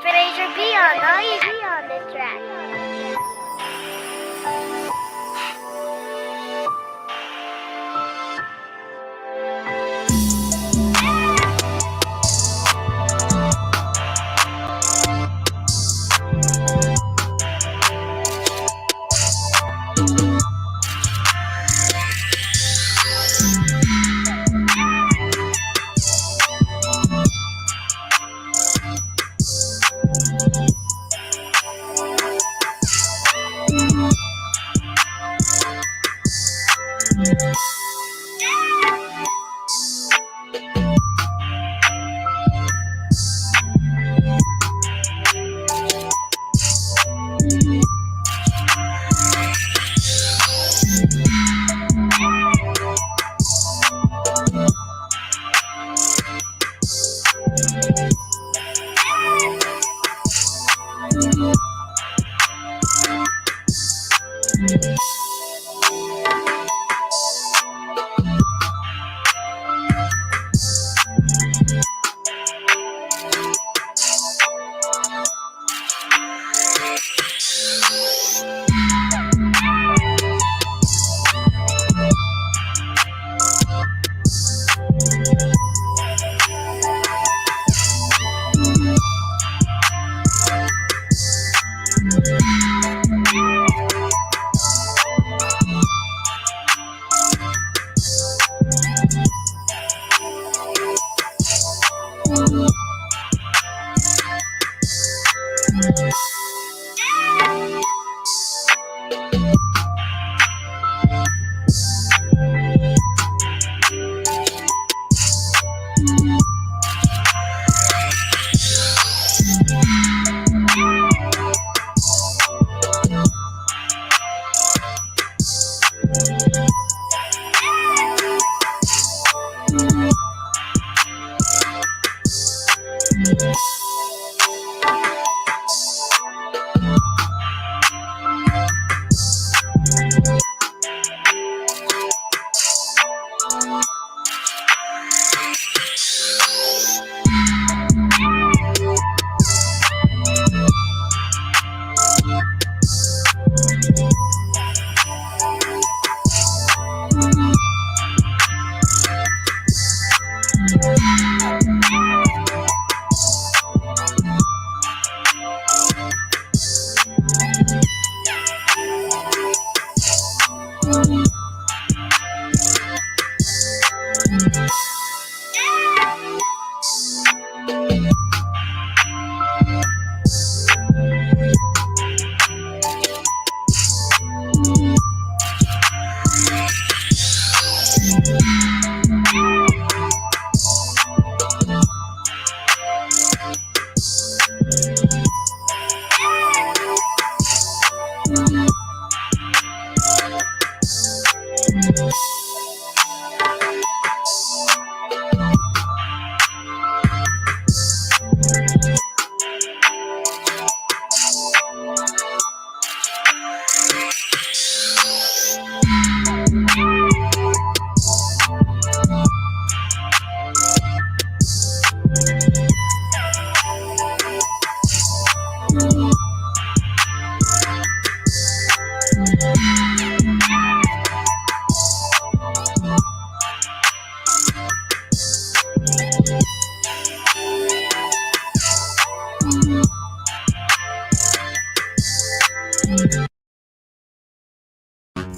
Razor B on this track.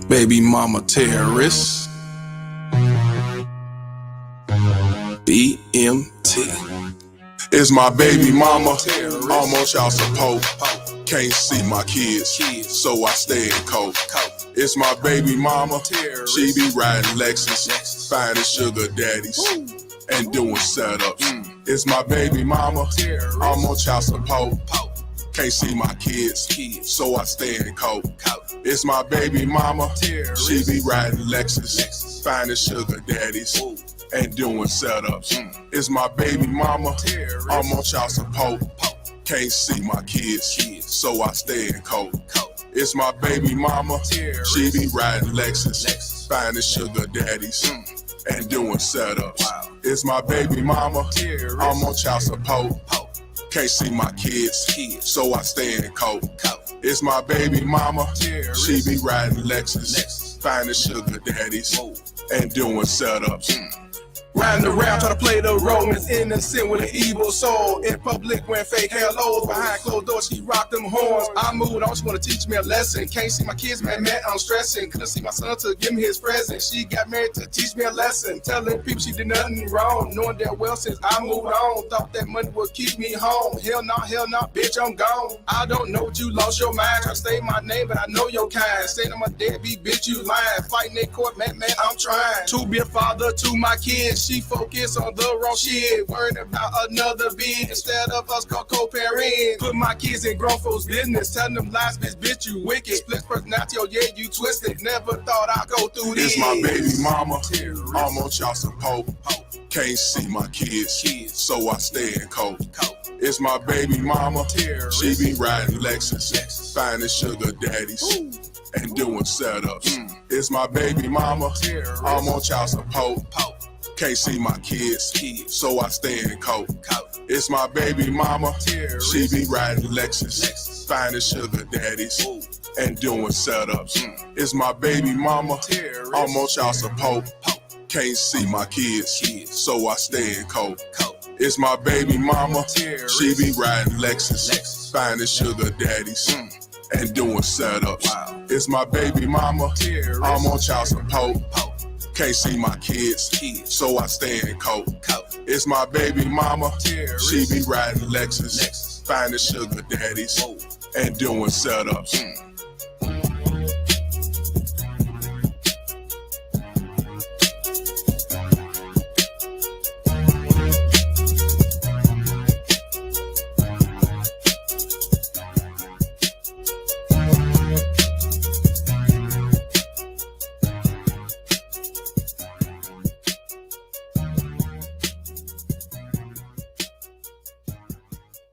Baby mama terrorist. BMT. It's my baby mama, almost y'all support. Can't see my kids, so I stay in coat. It's my baby mama, she be riding Lexus, finding sugar daddies, and doing setups. It's my baby mama, almost y'all support. Can't see my kids, so I stay in coat. It's my baby mama, she be riding Lexus, finding sugar daddies, and doing setups. It's my baby mama, I'm on child support. Can't see my kids, so I stay in coat. It's my baby mama, she be riding Lexus, finding sugar daddies, and doing setups. It's my baby mama, I'm on child support. Can't see my kids, so I stay in coat. It's my baby mama, she be riding Lexus, finding sugar daddies, and doing setups. Riding around trying to play the role as innocent with an evil soul. In public wearing fake hellos, behind closed doors she rock them horns. I moved on, she wanna teach me a lesson. Can't see my kids, man, I'm stressing. Couldn't see my son to give me his present. She got married to teach me a lesson. Telling people she did nothing wrong, knowing that well since I moved on. Thought that money would keep me home. Hell no, bitch, I'm gone. I don't know what you lost your mind. Try to say my name, but I know your kind. Saying I'm a deadbeat bitch, you lying. Fighting in court, man, I'm trying to be a father to my kids. She focus on the wrong shit, worrying about another being instead of us co-parenting. Put my kids in grown folks' business, telling them lies, bitch, you wicked. Split personality, oh yeah, you twisted. Never thought I'd go through this. It's my baby mama, I'm on child support. Can't see my kids, so I stay in coat. It's my baby mama, she be riding Lexus, finding sugar daddies, and doing setups. It's my baby mama, I'm on child support. Can't see my kids, so I stay in coat. It's my baby mama, she be riding Lexus, finding sugar daddies, and doing setups. It's my baby mama, I'm on child support. Can't see my kids, so I stay in coat. It's my baby mama, she be riding Lexus, finding sugar daddies, and doing setups. It's my baby mama, I'm on child support. Can't see my kids, so I stay in coat. It's my baby mama, she be riding Lexus, finding sugar daddies, and doing setups.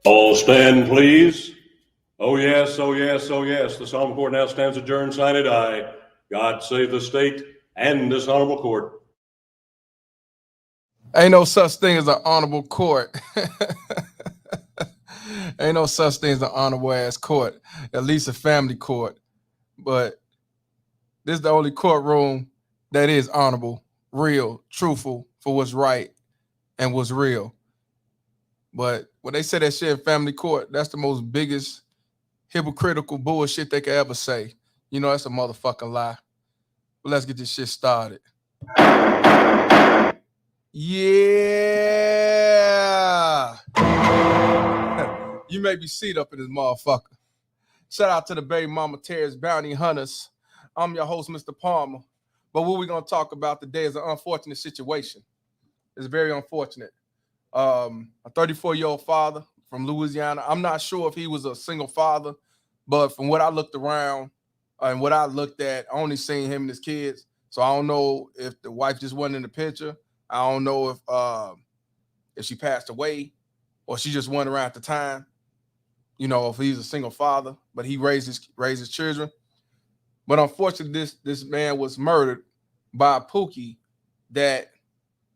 All stand, please. Oh, yes, oh, yes, oh, yes. This honorable court now stands adjourned, sine die. God save the state and this honorable court. Ain't no such thing as an honorable court. Ain't no such thing as an honorable ass court, at least a family court. But this is the only courtroom that is honorable, real, truthful for what's right and what's real. But when they say that shit in family court, that's the most biggest hypocritical bullshit they could ever say. You know, that's a motherfucking lie. But let's get this shit started. Yeah. You may be seated up in this motherfucker. Shout out to the baby mama Terry's Bounty Hunters. I'm your host, Mr. Palmer. But what we're going to talk about today is an unfortunate situation. It's very unfortunate. A 34-year-old father from Louisiana. I'm not sure if he was a single father, but from what I looked around and what I looked at, I only seen him and his kids. So I don't know if the wife just wasn't in the picture. I don't know if she passed away or she just wasn't around at the time. You know, if he's a single father, but he raised his children. But unfortunately, this man was murdered by a Pookie that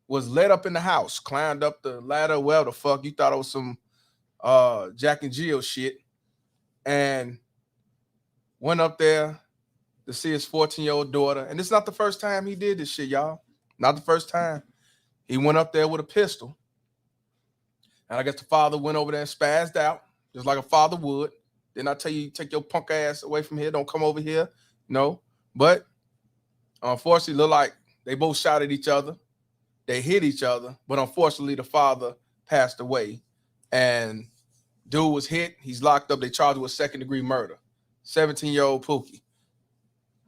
was let up in the house, climbed up the ladder. Well, the fuck, you thought it was some Jack and Jill shit, and went up there to see his 14-year-old daughter. And it's not the first time he did this shit, y'all. Not the first time. He went up there with a pistol. And I guess the father went over there and spazzed out, just like a father would. Didn't I tell you, take your punk ass away from here? Don't come over here. No. But unfortunately, look like they both shot at each other. They hit each other, but unfortunately, the father passed away. And dude was hit. He's locked up. They charged him with second-degree murder. 17-year-old Pookie.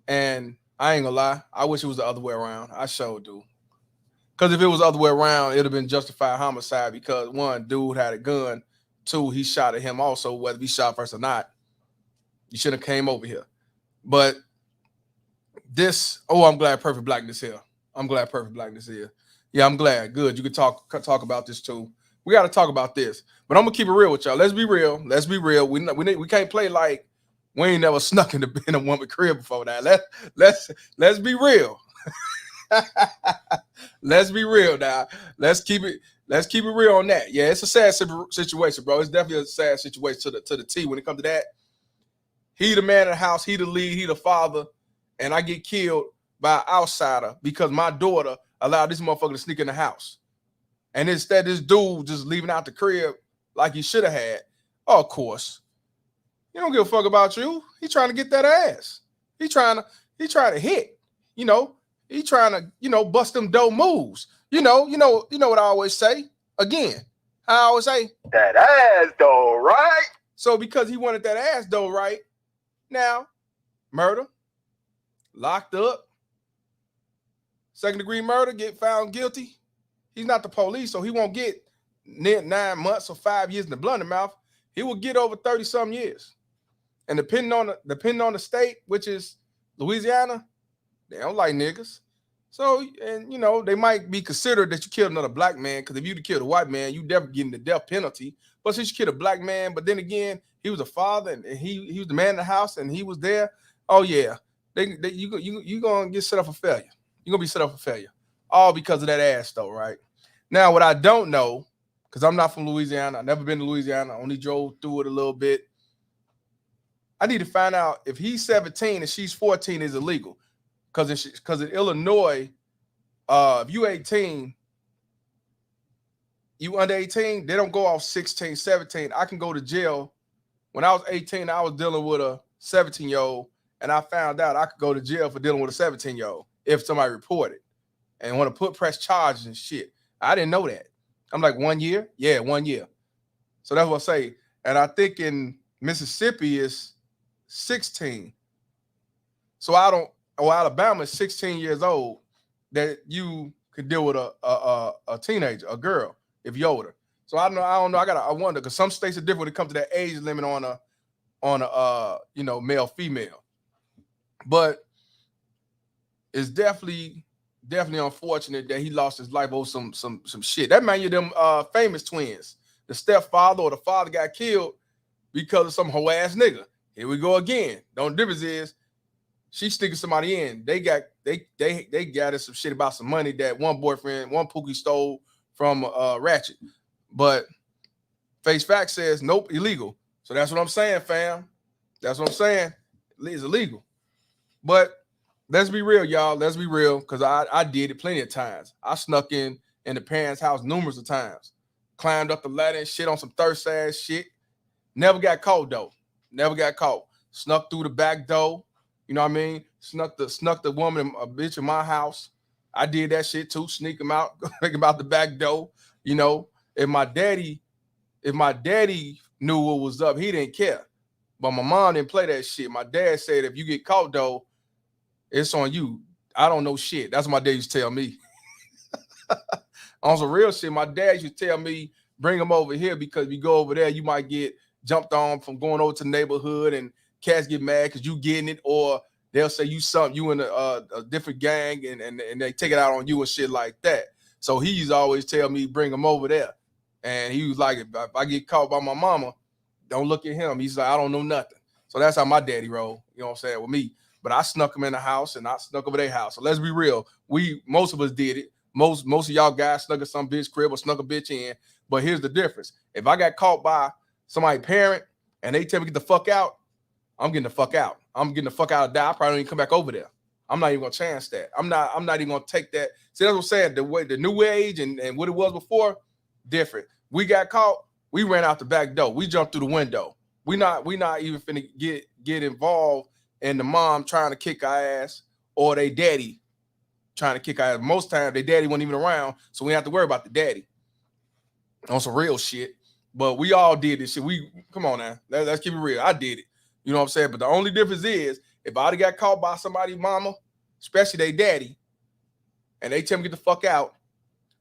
And I ain't gonna lie, I wish it was the other way around. I sure do. Because if it was the other way around, it would have been justified homicide because, one, dude had a gun. Two, he shot at him also, whether he shot first or not. You should have came over here. But this, I'm glad Perfect Blackness here. I'm glad Perfect Blackness here. Yeah, I'm glad. Good. You could talk about this too. We got to talk about this. But I'm gonna keep it real with y'all. Let's be real. Let's be real. We can't play like we ain't never snuck in a woman crib before that. Let's be real. Let's be real now. Let's keep it Let's keep it real on that. Yeah, it's a sad situation, bro. It's definitely a sad situation to the T when it comes to that. He the man of the house, he the lead, he the father, and I get killed by an outsider because my daughter allowed this motherfucker to sneak in the house. And instead, this dude just leaving out the crib like he should have had. Oh, of course. He don't give a fuck about you. He trying to get that ass. He trying to hit. You know, he trying to, you know, bust them dope moves. You know what I always say. Again, I always say that ass though, right? So because he wanted that ass though, right? Now, murder, locked up, second-degree murder, get found guilty. He's not the police, so he won't get 9 months or 5 years in the blunder mouth. He will get over 30-some years. And depending on the state, which is Louisiana, they don't like niggas. So, and you know, they might be considered that you killed another black man, because if you'd killed a white man, you definitely getting the death penalty. But since you killed a black man, but then again, he was a father and he was the man in the house and he was there. Oh yeah, you gonna get set up for failure. You're gonna be set up for failure. All because of that ass though, right? Now, what I don't know, because I'm not from Louisiana, I've never been to Louisiana, I only drove through it a little bit. I need to find out if he's 17 and she's 14 is illegal. Because in Illinois, if you 18, you under 18, they don't go off 16, 17. I can go to jail. When I was 18, I was dealing with a 17-year-old, and I found out I could go to jail for dealing with a 17-year-old if somebody reported and want to press charges and shit. I didn't know that. I'm like, 1 year? Yeah, 1 year. So that's what I say. And I think in Mississippi is 16. So Alabama is 16 years old that you could deal with a teenager, a girl, if you're older. So I don't know. I wonder, because some states are different when it comes to that age limit on a male female. But it's definitely unfortunate that he lost his life over some shit. That man, you them famous twins. The stepfather or the father got killed because of some hoe ass nigga. Here we go again. The only difference is she's sticking somebody in. They got some shit about some money that one Pookie stole from Ratchet. But face fact says nope, illegal. So that's what I'm saying, fam. That's what I'm saying. It's illegal. But let's be real, y'all. Let's be real, because I did it plenty of times. I snuck in the parents' house numerous of times. Climbed up the ladder and shit on some thirst ass shit. Never got caught though. Never got caught. Snuck through the back door. You know what I mean? Snuck the woman, a bitch in my house. I did that shit too. Sneak him out, take him out the back door. You know, if my daddy knew what was up, he didn't care. But my mom didn't play that shit. My dad said, if you get caught though, it's on you. I don't know shit. That's what my dad used to tell me. On some real shit, my dad used to tell me, bring him over here, because if you go over there, you might get jumped on from going over to the neighborhood, and cats get mad because you getting it, or they'll say you in a different gang, and they take it out on you and shit like that. So he used to always tell me, bring him over there. And he was like, if I get caught by my mama, don't look at him. He's like, I don't know nothing. So that's how my daddy rolled, you know what I'm saying, with me. But I snuck him in the house, and I snuck over their house. So let's be real. Most of us did it. Most of y'all guys snuck at some bitch crib or snuck a bitch in. But here's the difference. If I got caught by somebody's parent and they tell me get the fuck out, I'm getting the fuck out. I'm getting the fuck out of that. I probably don't even come back over there. I'm not even gonna chance that. I'm not even gonna take that. See, that's what I'm saying. The new age and what it was before, different. We got caught, we ran out the back door. We jumped through the window. We not even finna get involved in the mom trying to kick our ass or they daddy trying to kick our ass. Most times their daddy wasn't even around, so we didn't have to worry about the daddy. On some real shit. But we all did this shit. Come on now. Let's keep it real. I did it. You know what I'm saying? But the only difference is, if I got caught by somebody's mama, especially their daddy, and they tell me get the fuck out,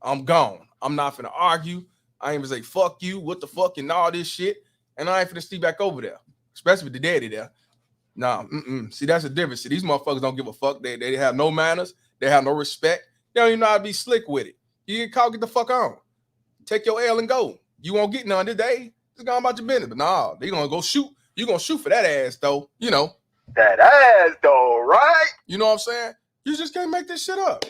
I'm gone. I'm not finna argue. I ain't gonna say fuck you, what the fuck, and all this shit. And I ain't finna stay back over there, especially with the daddy there. Nah, See, that's the difference. See, these motherfuckers don't give a fuck. They have no manners. They have no respect. They don't even know how to be slick with it. You get caught, get the fuck on. Take your L and go. You won't get none today. Just go about your business. But nah, they gonna go shoot. You gonna shoot for that ass though. You know. That ass though, right? You know what I'm saying? You just can't make this shit up.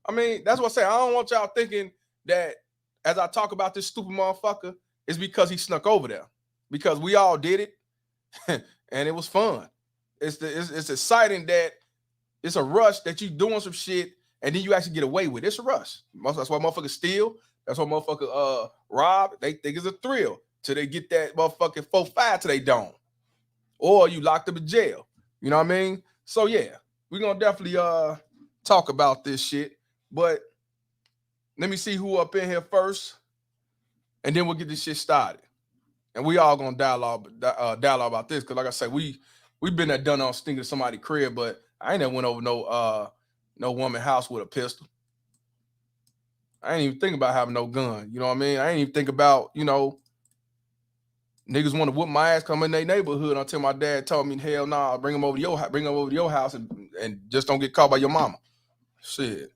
I mean, that's what I say. I don't want y'all thinking that as I talk about this stupid motherfucker, it's because he snuck over there. Because we all did it, and it was fun. It's exciting that it's a rush that you doing some shit and then you actually get away with it. It's a rush. That's why motherfuckers steal. That's why motherfuckers rob. They think it's a thrill till they get that motherfucking 4-5 till they don't. Or you locked up in jail. You know what I mean? So yeah, we're gonna definitely talk about this shit. But let me see who up in here first, and then we'll get this shit started. And we all gonna dialogue about this, because like I said, we've been there done on stinking somebody's crib, but I ain't never went over no woman house with a pistol. I ain't even think about having no gun. You know what I mean? I ain't even think about, niggas want to whoop my ass, come in their neighborhood until my dad told me, hell nah, bring them over to your house and just don't get caught by your mama. Shit.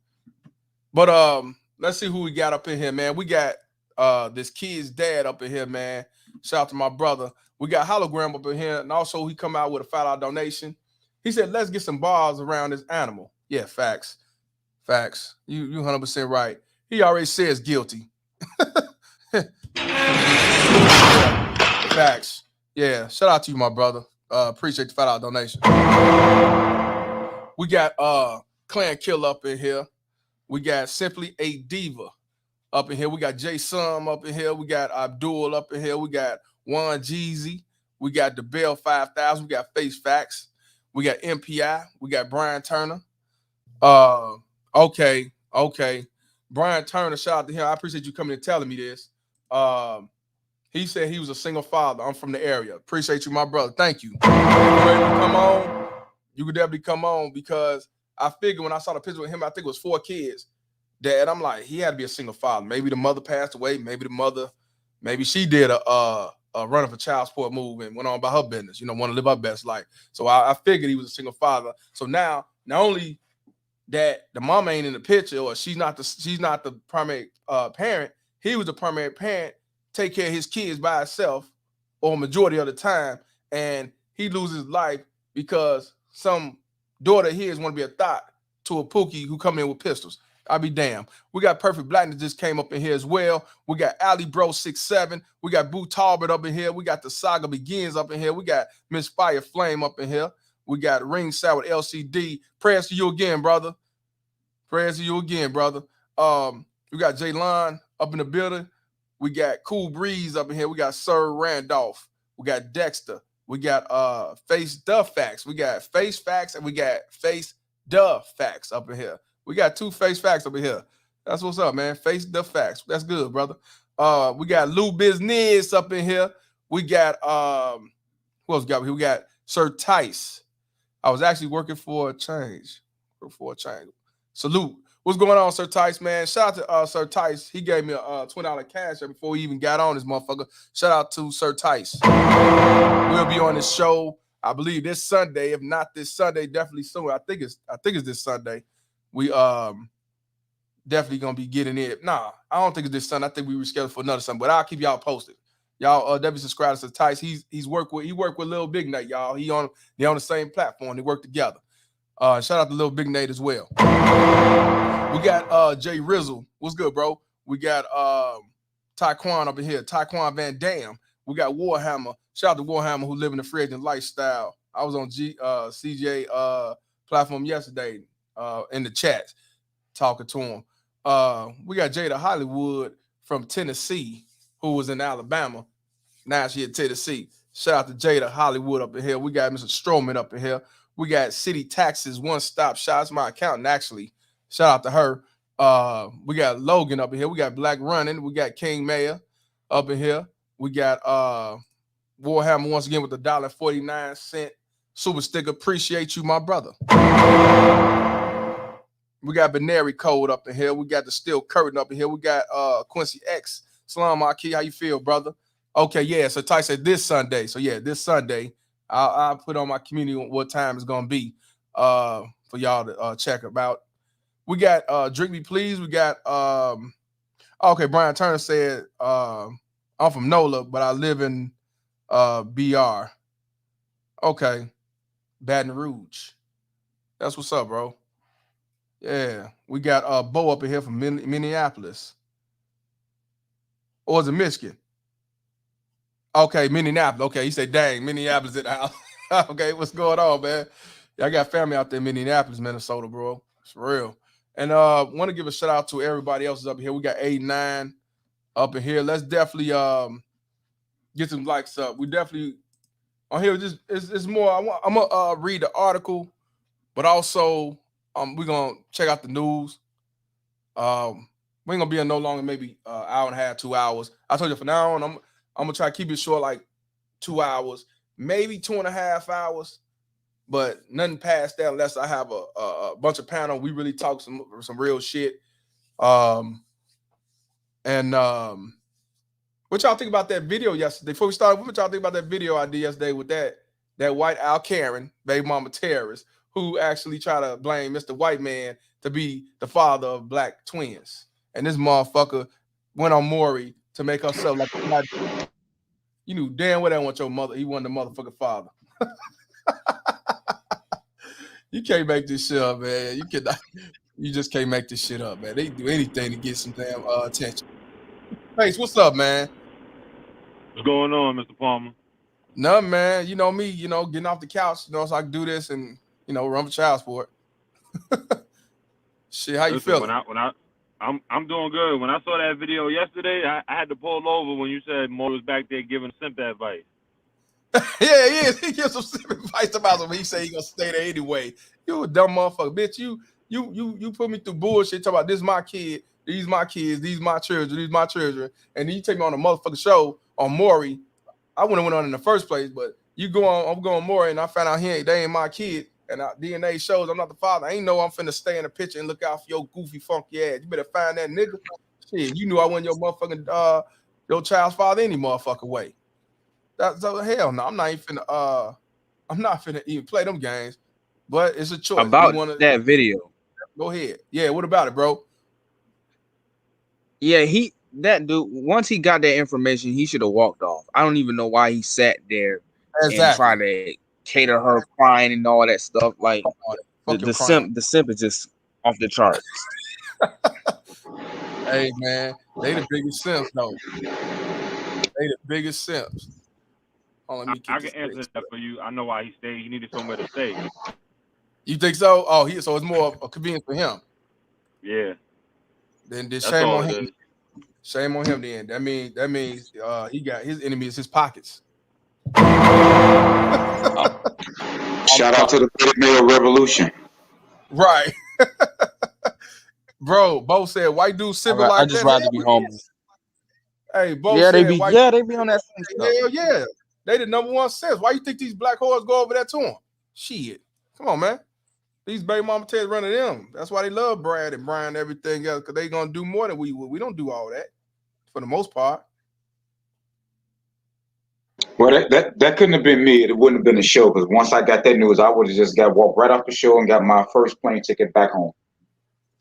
But let's see who we got up in here, man. We got this kid's dad up in here, man. Shout out to my brother. We got Hologram up in here, and also he come out with a $5 donation. He said, let's get some bars around this animal. Yeah, facts. Facts. You 100% right. He already says guilty. Facts. Yeah, shout out to you, my brother. Appreciate the $5 donation. We got Clan Kill up in here. We got Simply a Diva up in here. We got Jay Sum up in here. We got Abdul up in here. We got Juan Jeezy. We got the Bell 5000. We got Face Facts. We got MPI. We got Brian Turner. Okay. Brian Turner, shout out to him. I appreciate you coming and telling me this. He said he was a single father. I'm from the area. Appreciate you, my brother. Thank you. Come on. You could definitely come on, because I figured when I saw the picture with him, I think it was 4 kids. Dad, I'm like, he had to be a single father. Maybe the mother passed away. Maybe she did a run of a child support move and went on about her business. Want to live her best life. So I figured he was a single father. So now, not only that the mama ain't in the picture, or she's not the primary parent, he was the primary parent, take care of his kids by himself, or majority of the time, and he loses life because some daughter of his want to be a thought to a pookie who come in with pistols. I'll be damned. We got Perfect Blackness just came up in here as well. We got Ali Bro 67. We got Boo Talbot up in here. We got The Saga Begins up in here. We got Miss Fire Flame up in here. We got Ringside with LCD. Prayers to you again, brother. Prayers to you again, brother. We got Jaylon up in the building. We got Cool Breeze up in here. We got Sir Randolph. We got Dexter. We got Face the Facts. We got Face Facts, and we got Face the Facts up in here. We got 2 Face Facts up in here. That's what's up, man. Face the Facts. That's good, brother. We got Lou Business up in here. We got who else we got? We got Sir Tice. I was actually working for a change. Salute. What's going on, Sir Tice, man? Shout out to Sir Tice. He gave me a $20 cash before he even got on this motherfucker. Shout out to Sir Tice. We'll be on this show, I believe, this Sunday. If not this Sunday, definitely soon. I think it's this Sunday. We definitely gonna be getting it. Nah, I don't think it's this Sunday. I think we rescheduled for another Sunday, but I'll keep y'all posted. Y'all definitely subscribe to Tice. He worked with Lil Big Nate, y'all. They on the same platform. They work together. Shout out to Lil Big Nate as well. We got Jay Rizzle. What's good, bro? We got Taekwon up in here. Taekwon Van Dam. We got Warhammer. Shout out to Warhammer, who live in the free agent lifestyle. I was on CJ platform yesterday in the chat talking to him. We got Jada Hollywood from Tennessee, who was in Alabama. Now she in Tennessee. Shout out to Jada Hollywood up in here. We got Mr. Stroman up in here. We got City Taxes One Stop Shots. My accountant, actually. Shout out to her. We got Logan up in here. We got Black Running. We got King Mayor up in here. We got Warhammer once again with the $1.49 super sticker. Appreciate you, my brother. We got Binary Code up in here. We got the Steel Curtain up in here. We got Quincy X. Salam Aki, how you feel, brother? Okay, yeah. So Ty said this Sunday. So yeah, this Sunday, I'll put on my community what time it's gonna be for y'all to check about. We got Drink Me Please. We got okay, Brian Turner said I'm from NOLA, but I live in BR. Okay. Baton Rouge. That's what's up, bro. Yeah. We got Bo up in here from Minneapolis. Or was it Michigan? Okay, Minneapolis. Okay, he said, dang, Minneapolis at the house. Okay, what's going on, man? Yeah, I got family out there in Minneapolis, Minnesota, bro. It's real. And want to give a shout out to everybody else up here. We got 89 up in here. Let's definitely get some likes up. We definitely on here. Just it's more. I'm gonna read the article, but also we're gonna check out the news. We ain't gonna be in no longer, maybe hour and a half, 2 hours. I told you from now on, I'm gonna try to keep it short, like 2 hours, maybe 2.5 hours, but nothing past that unless I have a bunch of panel. We really talk some real shit. What y'all think about that video yesterday? Before we start, what y'all think about that video I did yesterday with that white Al Karen, baby mama terrorist, who actually tried to blame Mr. White Man to be the father of black twins? And this motherfucker went on Maury to make herself like you knew damn well that wasn't your mother. He wasn't the motherfucking father. You can't make this shit up, man. You just can't make this shit up, man. They do anything to get some damn attention. Hey, what's up, man? What's going on, Mr. Palmer? Nothing, man. You know me, getting off the couch, so I can do this and run for child support. Shit, how you feeling? I'm doing good. When I saw that video yesterday, I had to pull over when you said Mo was back there giving simp advice. Yeah, he is. He gives some simp advice about him. He say he gonna stay there anyway. You a dumb motherfucker, bitch. You put me through bullshit. Talk about this my kid, these my kids, these my children, and then you take me on a motherfucking show on Maury. I wouldn't have went on in the first place, but I'm going Maury, and I found out they ain't my kid, and DNA shows I'm not the father. I ain't know I'm finna stay in the picture and look out for your goofy funky ass. You better find that nigga. Shit, you knew I wasn't your motherfucking your child's father any motherfucking way. So hell no, I'm not finna even play them games. But it's a choice. About that video. Go ahead. Yeah, what about it, bro? Yeah, that dude, once he got that information, he should have walked off. I don't even know why he sat there and tried to cater her crying and all that stuff. Like the simp is just off the charts. Hey man, they the biggest simps though. They the biggest simps. I can answer that for you. I know why he stayed. He needed somewhere to stay. You think so? Oh, so it's more of a convenience for him. Yeah. Then shame on him. Shame on him. Then that means he got his enemy is his pockets. Shout out to the Beta Male Revolution. Right. Bro, Bo said white dudes civil like that. I just rather be homeless. Hey, Bo said they be on that same stuff. Hell yeah. They the number one sense. Why you think these black whores go over there to him? Shit. Come on, man. These baby mama Ted's running them. That's why they love Brad and Brian and everything else, because they gonna do more than we would. We don't do all that for the most part. Well, that couldn't have been me. It wouldn't have been a show, because once I got that news, I would have just walked right off the show and got my first plane ticket back home.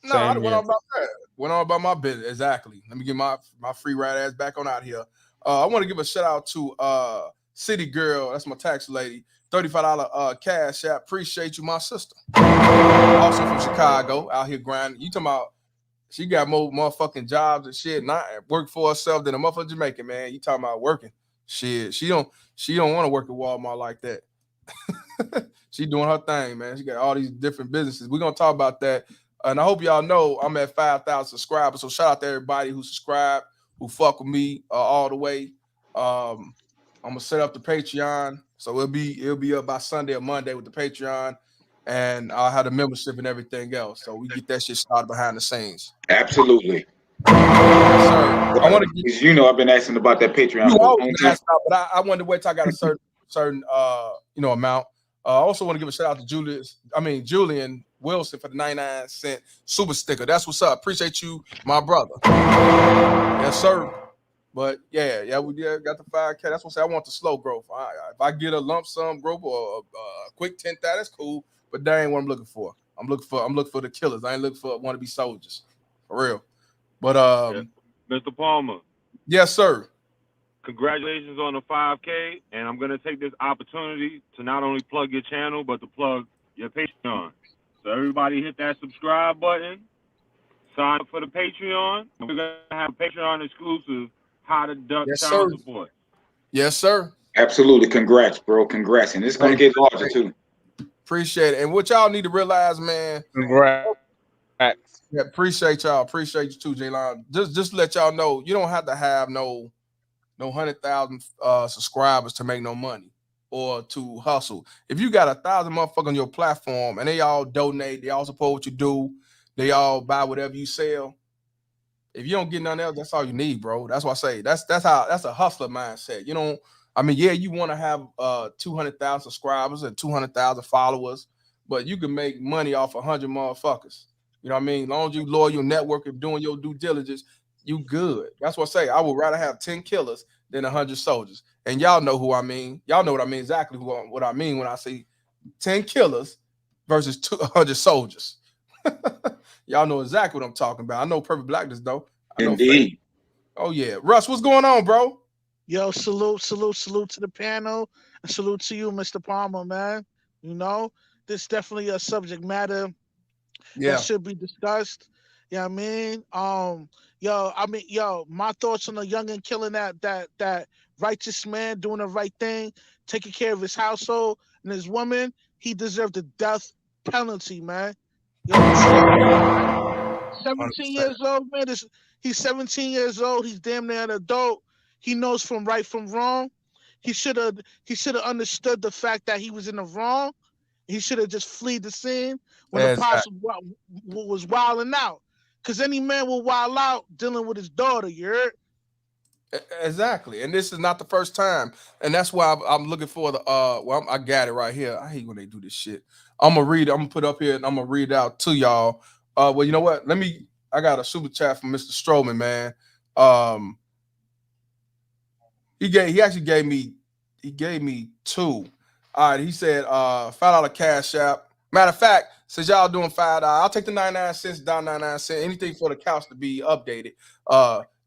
No, I went on about that. Went on about my business. Exactly. Let me get my free ride ass back on out here. I want to give a shout out to City Girl. That's my tax lady. $35 cash app. Appreciate you, my sister. Also from Chicago, out here grinding. You talking about she got more motherfucking jobs and shit, not work for herself than a motherfucking Jamaican, man. You talking about working. Shit. She don't want to work at Walmart like that. She doing her thing, man. She got all these different businesses. We're gonna talk about that. And I hope y'all know I'm at 5,000 subscribers. So shout out to everybody who subscribed, who fuck with me all the way. I'm gonna set up the Patreon, so it'll be up by Sunday or Monday with the Patreon, and I'll have the membership and everything else. So we get that shit started behind the scenes. Absolutely. Yes, sir. I want to get I've been asking about that Patreon. You always been asking about, but I wanted to wait till I got a certain amount. I also want to give a shout out to Julian Wilson for the 99-cent super sticker. That's what's up. Appreciate you, my brother. Yes, sir. But yeah, we got the 5K. That's what I say. I want the slow growth. If I get a lump sum growth or a quick 10,000, that's cool. But that ain't what I'm looking for. I'm looking for the killers. I ain't looking for wanna be soldiers, for real. But Mr. Palmer. Yes, sir. Congratulations on the 5K, and I'm gonna take this opportunity to not only plug your channel but to plug your Patreon. So everybody hit that subscribe button. Sign up for the Patreon. We're gonna have a Patreon exclusive how to deduct Yes, child sir. support. Yes, sir. Absolutely. Congrats, bro. Congrats. And it's going to get larger, too. Appreciate it. And what y'all need to realize, man. Congrats. Yeah, appreciate y'all. Appreciate you too, Jaylon. Just let y'all know, you don't have to have no 100,000 subscribers to make no money or to hustle. If you got 1,000 motherfuckers on your platform and they all donate, they all support what you do, they all buy whatever you sell. If you don't get nothing else, that's all you need, bro. That's what I say. That's a hustler mindset. You know, I mean, yeah, you want to have 200,000 subscribers and 200,000 followers, but you can make money off 100 motherfuckers. You know what I mean? As long as you loyal your network and doing your due diligence, you good. That's what I say. I would rather have 10 killers than 100 soldiers. And y'all know who I mean. Y'all know what I mean, exactly what I mean when I say 10 killers versus 100 soldiers. Y'all know exactly what I'm talking about. I know Perfect Blackness, though. I know Indeed. Oh, yeah. Russ, what's going on, bro? Yo, salute to the panel. And salute to you, Mr. Palmer, man. You know, this is definitely a subject matter that should be discussed. You know what I mean? My thoughts on a youngin' killing that righteous man doing the right thing, taking care of his household and his woman. He deserved the death penalty, man. Yo, 17 years old, man. He's 17 years old. He's damn near an adult. He knows from right from wrong. He should have understood the fact that he was in the wrong. He should have just fled the scene when the pops was wilding out. Because any man will wild out dealing with his daughter, you heard? Exactly. And this is not the first time. And that's why I'm looking for the I got it right here. I hate when they do this shit. I'm gonna put up here and I'm gonna read it out to y'all. Well, you know what? I got a super chat from Mr. Strowman, man. He actually gave me two. All right, he said $5 cash app. Matter of fact, since y'all doing $5, I'll take the 99 cents down 99 cents. Anything for the couch to be updated.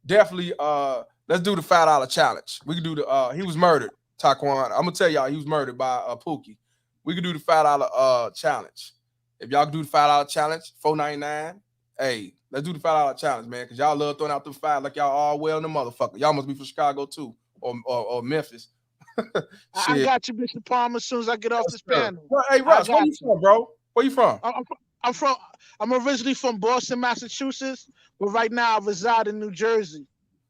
Definitely let's do the $5 challenge. We can do he was murdered, Taquan. I'm gonna tell y'all he was murdered by Pookie. We can do the $5 challenge. If y'all can do the $5 challenge, $4.99. Hey, let's do the $5 challenge, man. Cause y'all love throwing out the $5 like y'all all well in the motherfucker. Y'all must be from Chicago too, or Memphis. I got you, Mr. Palmer, as soon as I get off this panel. Well, hey, Russ, where you from, bro? Where you from? I'm originally from Boston, Massachusetts, but right now I reside in New Jersey.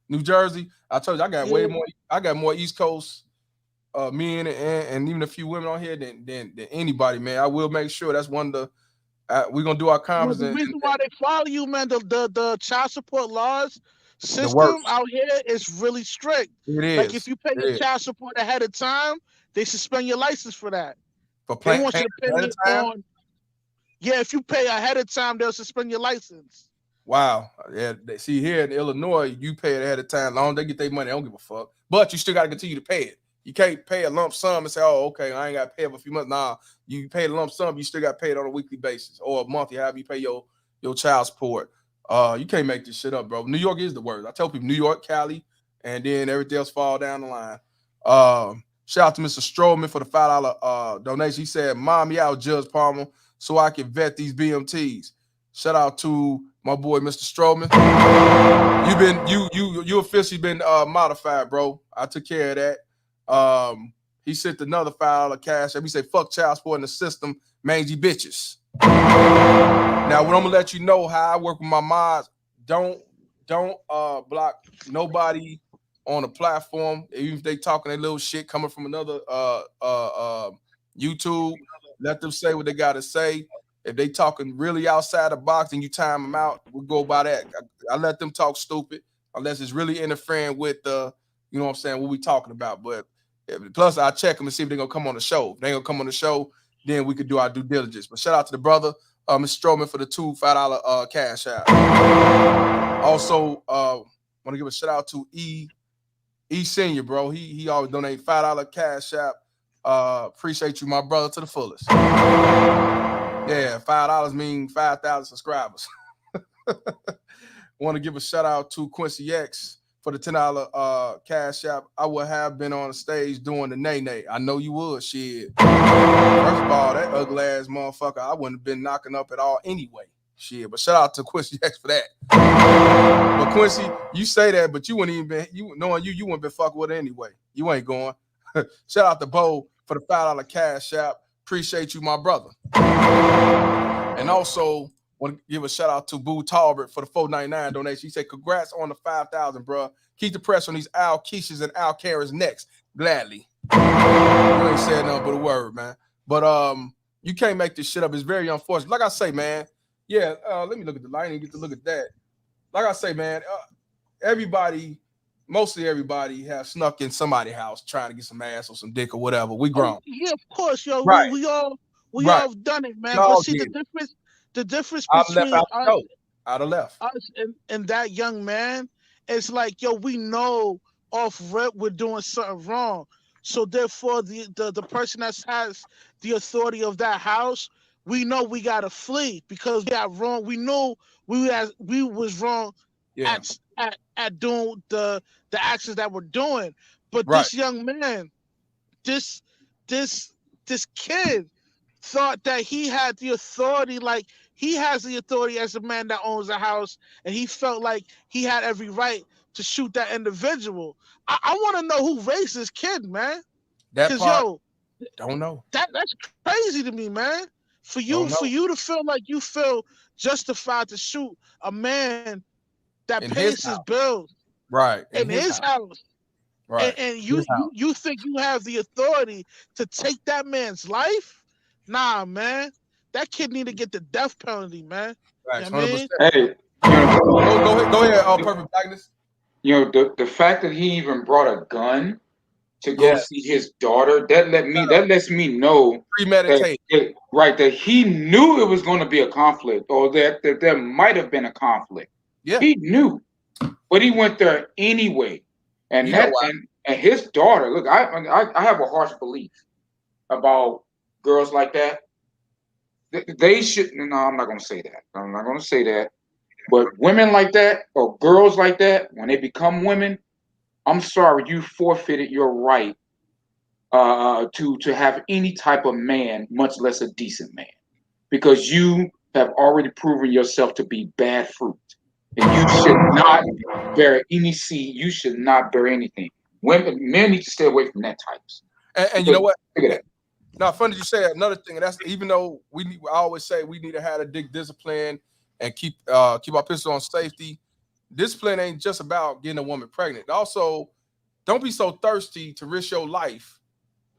New Jersey? I told you I got way more. I got more East Coast men and even a few women on here than anybody, man. I will make sure that's one of the. We're gonna do our conference. The reason why they follow you, man, the child support laws system out here is really strict. It is. Like if you pay your child support ahead of time, they suspend your license for that. They want you to pay it on. Yeah, if you pay ahead of time, they'll suspend your license. Wow. Yeah. See, here in Illinois, you pay it ahead of time. As long as they get their money, they don't give a fuck. But you still got to continue to pay it. You can't pay a lump sum and say, "Oh, okay, I ain't got to pay it for a few months." Nah, you pay the lump sum, you still got to pay it on a weekly basis or a monthly, however you pay your child support. You can't make this shit up, bro. New York is the worst. I tell people New York, Cali, and then everything else fall down the line. Shout out to Mr. Strowman for the $5 donation. He said, "Mommy out, Judge Palmer, so I can vet these BMTs." Shout out to my boy, Mr. Strowman. You officially been modified, bro. I took care of that. He sent another $5 cash. He said, "Fuck child support in the system, mangy bitches." Now, what I'm gonna let you know how I work with my mods. Don't block nobody on a platform, even if they talking their little shit coming from another YouTube. Let them say what they gotta say. If they talking really outside the box and you time them out, we'll go by that. I let them talk stupid unless it's really interfering with you know what I'm saying, what we talking about. But plus I check them and see if they're gonna come on the show. If they ain't gonna come on the show, then we could do our due diligence. But shout out to the brother, Mr. Strowman, for the $5 cash out. Also, want to give a shout out to E Senior, bro. He always donate $5 cash out. Appreciate you, my brother, to the fullest. Yeah, $5 mean 5,000 subscribers. Want to give a shout out to Quincy X for the $10 cash app. I would have been on the stage doing the nay-nay. I know you would, shit. First of all, that ugly ass motherfucker, I wouldn't have been knocking up at all anyway. Shit, but shout out to Quincy X for that. But Quincy, you say that, but you wouldn't even been, knowing you wouldn't been fucking with her anyway. You ain't going. Shout out to Bo for the $5 cash app. Appreciate you, my brother. And also want to give a shout out to Boo Talbert for the $4.99 donation. He said, "Congrats on the 5,000, bro. Keep the press on these Al Keishas and Al Karens next. Gladly." You ain't said nothing but a word, man. But you can't make this shit up. It's very unfortunate. Like I say, man. Yeah, let me look at the line and get to look at that. Like I say, man, mostly everybody has snuck in somebody's house trying to get some ass or some dick or whatever. We grown. Yeah, of course, yo. Right. We all done it, man. But see, the difference between us and that young man is like, yo, we know off rip we're doing something wrong. So therefore, the person that has the authority of that house, we know we gotta flee because we got wrong. We know we was wrong at doing the actions that we're doing. But this young man, this kid thought that he had the authority, like he has the authority as the man that owns a house, and he felt like he had every right to shoot that individual. I want to know who raised this kid, man. That part, don't know. That's crazy to me, man. For you to feel like you feel justified to shoot a man that pays his bills, right, in his house. Right. And you think you have the authority to take that man's life? Nah, man. That kid need to get the death penalty, man. Right. You know what I mean? Hey, go ahead. All Perfect Blackness. You know, the fact that he even brought a gun to go see his daughter, that lets me know premeditated. That he knew it was going to be a conflict, or that there might have been a conflict. Yeah. He knew, but he went there anyway. And and his daughter, look, I have a harsh belief about girls like that. They should. No, I'm not going to say that. I'm not going to say that. But women like that or girls like that, when they become women, I'm sorry, you forfeited your right to have any type of man, much less a decent man, because you have already proven yourself to be bad fruit, and you should not bear any seed. You should not bear anything. Men need to stay away from that types. And you know what? Look at that. Now, funny you say that. Another thing, and that's even though I always say we need to have a dick discipline and keep our pistol on safety. Discipline ain't just about getting a woman pregnant. Also, don't be so thirsty to risk your life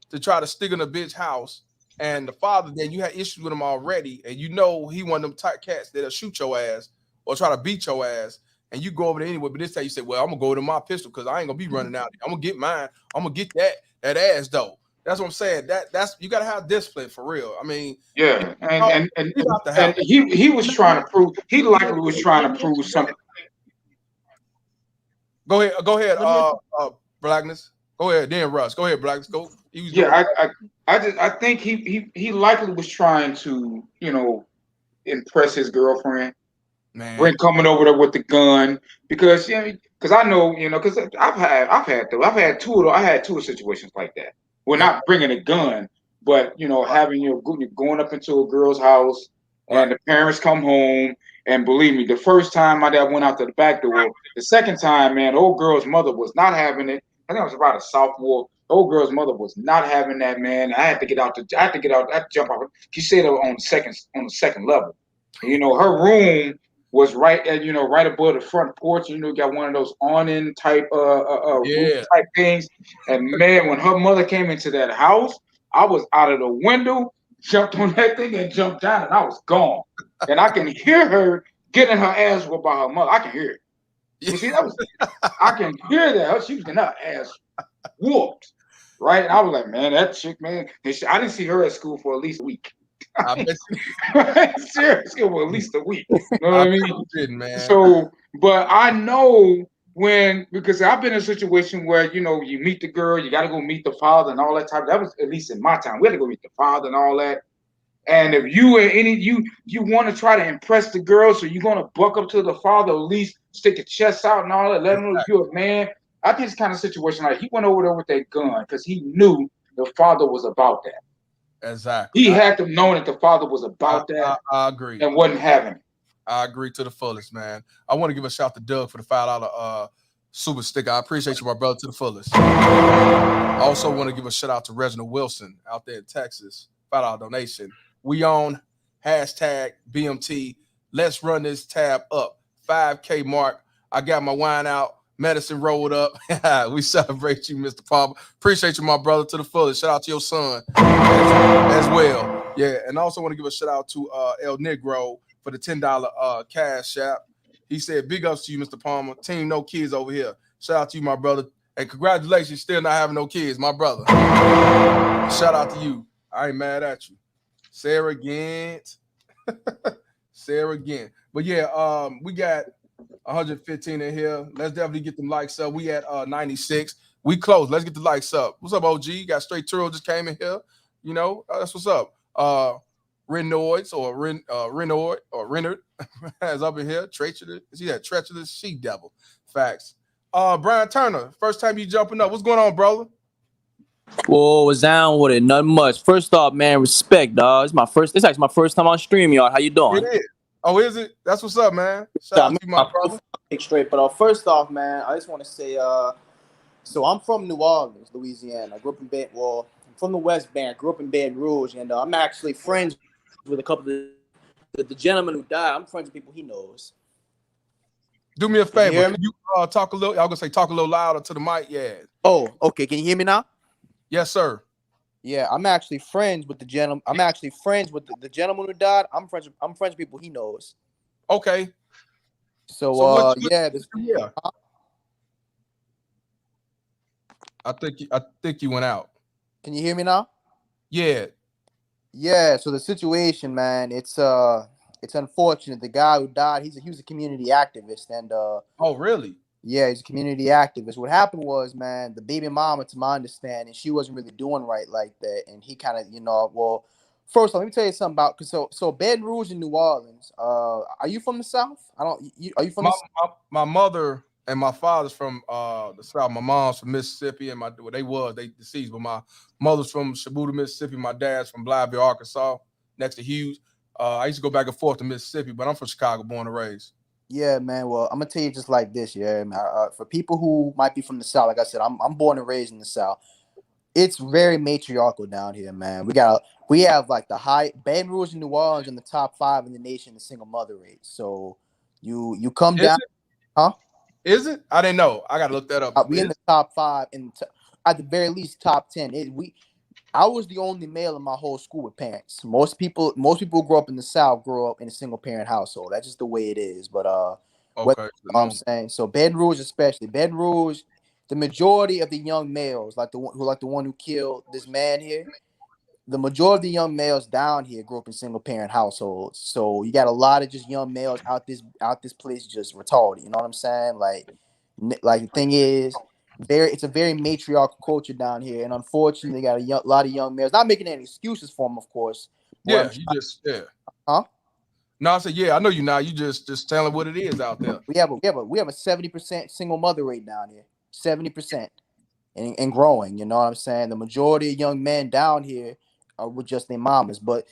to try to stick in a bitch house. And the father, then you had issues with him already, and you know he one of them tight cats that'll shoot your ass or try to beat your ass, and you go over there anyway. But this time you say, "Well, I'm gonna go to my pistol because I ain't gonna be running out. I'm gonna get mine. I'm gonna get that ass though." That's what I'm saying. That's you gotta have discipline for real. I mean, yeah, and he was trying to prove. He likely was trying to prove something. Go ahead, Blackness. Go ahead, then Russ. Go ahead, Blackness. Go. I think he likely was trying to, impress his girlfriend. Man, Brent coming over there with the gun because I know, because I had two situations like that. Well, not bringing a gun, but having going up into a girl's house and the parents come home. And believe me, the first time my dad went out to the back door, the second time, man, the old girl's mother was not having it. I think I was about a sophomore. The old girl's mother was not having that, man. I had to get out. I had to jump out. She stayed on the second level. Her room was right at, right above the front porch. Got one of those awning type roof type things. And man, when her mother came into that house, I was out of the window, jumped on that thing and jumped down, and I was gone. And I can hear her getting her ass whooped by her mother. I can hear it. You see, I can hear that. She was getting her ass whooped, right? And I was like, man, that chick, man. I didn't see her at school for at least a week. I bet school for at least a week. You know what I mean? Man. So, but I know because I've been in a situation where, you meet the girl, you got to go meet the father and all that type. That was at least in my time. We had to go meet the father and all that. And if you want to try to impress the girl, so you're going to buck up to the father, at least stick your chest out and all that, let him know you're a man. I think it's kind of situation like he went over there with that gun because he knew the father was about that. Exactly. He had to know that the father was about that. I agree. And wasn't having it. I agree to the fullest, man. I want to give a shout to Doug for the $5 super sticker. I appreciate you, my brother, to the fullest. I also want to give a shout out to Reginald Wilson out there in Texas. $5 donation. We on hashtag BMT. Let's run this tab up. 5K mark. I got my wine out. Medicine rolled up. We celebrate you, Mr. Palmer. Appreciate you, my brother, to the fullest. Shout out to your son as well. Yeah, and I also want to give a shout out to El Negro for the $10 cash app. He said, big ups to you, Mr. Palmer. Team No Kids over here. Shout out to you, my brother. And congratulations, still not having no kids, my brother. Shout out to you. I ain't mad at you. Sarah Gant. Sarah Gant. But yeah, we got 115 in here. Let's definitely get them likes up. We at 96. We close. Let's get the likes up. What's up, OG? Got Straight Turo just came in here. You know, that's what's up. Renoids or Renoid or Renard is up in here. Treacherous. See that treacherous she devil. Facts. Brian Turner, first time you jumping up. What's going on, brother? Whoa, was down with it. Nothing much. First off, man, respect, dog. It's actually my first time on stream, y'all. How you doing? It is. Oh, is it? That's what's up, man. Shout out to you, my brother. Straight. But first off, man, I just want to say, so I'm from New Orleans, Louisiana. I grew up in I'm from the West Bank. I grew up in Baton Rouge, and I'm actually friends with a couple of the gentleman who died. I'm friends with people he knows. Do me a favor. Can you talk a little? I was gonna say talk a little louder to the mic. Yeah. Oh, okay. Can you hear me now? Yes, sir. Yeah, I'm actually friends with the gentleman. I'm actually friends with the gentleman who died. I'm friends with people he knows. Okay. So yeah. I think you went out. Can you hear me now? Yeah. Yeah. So the situation, man, it's unfortunate. The guy who died, he was a community activist, and oh, really? Yeah, he's a community activist. What happened was, man, the baby mama, to my understanding, she wasn't really doing right like that, and he kind of, well, first, let me tell you something about so Baton Rouge in New Orleans. Are you from the South? Are you from my mother and my father's from the South. My mom's from Mississippi, and they deceased, but my mother's from Shabuta, Mississippi. My dad's from Blytheville, Arkansas, next to Hughes. I used to go back and forth to Mississippi, but I'm from Chicago, born and raised. Yeah, man. Well, I'm gonna tell you just like this, yeah. For people who might be from the South, like I said, I'm born and raised in the South. It's very matriarchal down here, man. We have like the high Baton Rouge and New Orleans in the top 5 in the nation in single mother rate. So you come down, huh? Is it? I didn't know. I gotta look that up. We in the top 5 at the very least top 10. I was the only male in my whole school with parents. Most people who grow up in the South grow up in a single parent household. That's just the way it is. But okay, I'm saying, so Baton Rouge especially, Baton Rouge, the majority of the young males, like the one who killed this man here, the majority of the young males down here grew up in single parent households. So you got a lot of just young males out this place just retarded. You know what I'm saying? Like the thing is, it's a very matriarchal culture down here, and unfortunately, got a lot of young males. Not making any excuses for them, of course. Yeah, Huh? No, I said, yeah, I know you now. You just telling what it is out there. We have a 70% single mother rate down here, 70%, and growing. You know what I'm saying? The majority of young men down here are with just their mamas, but.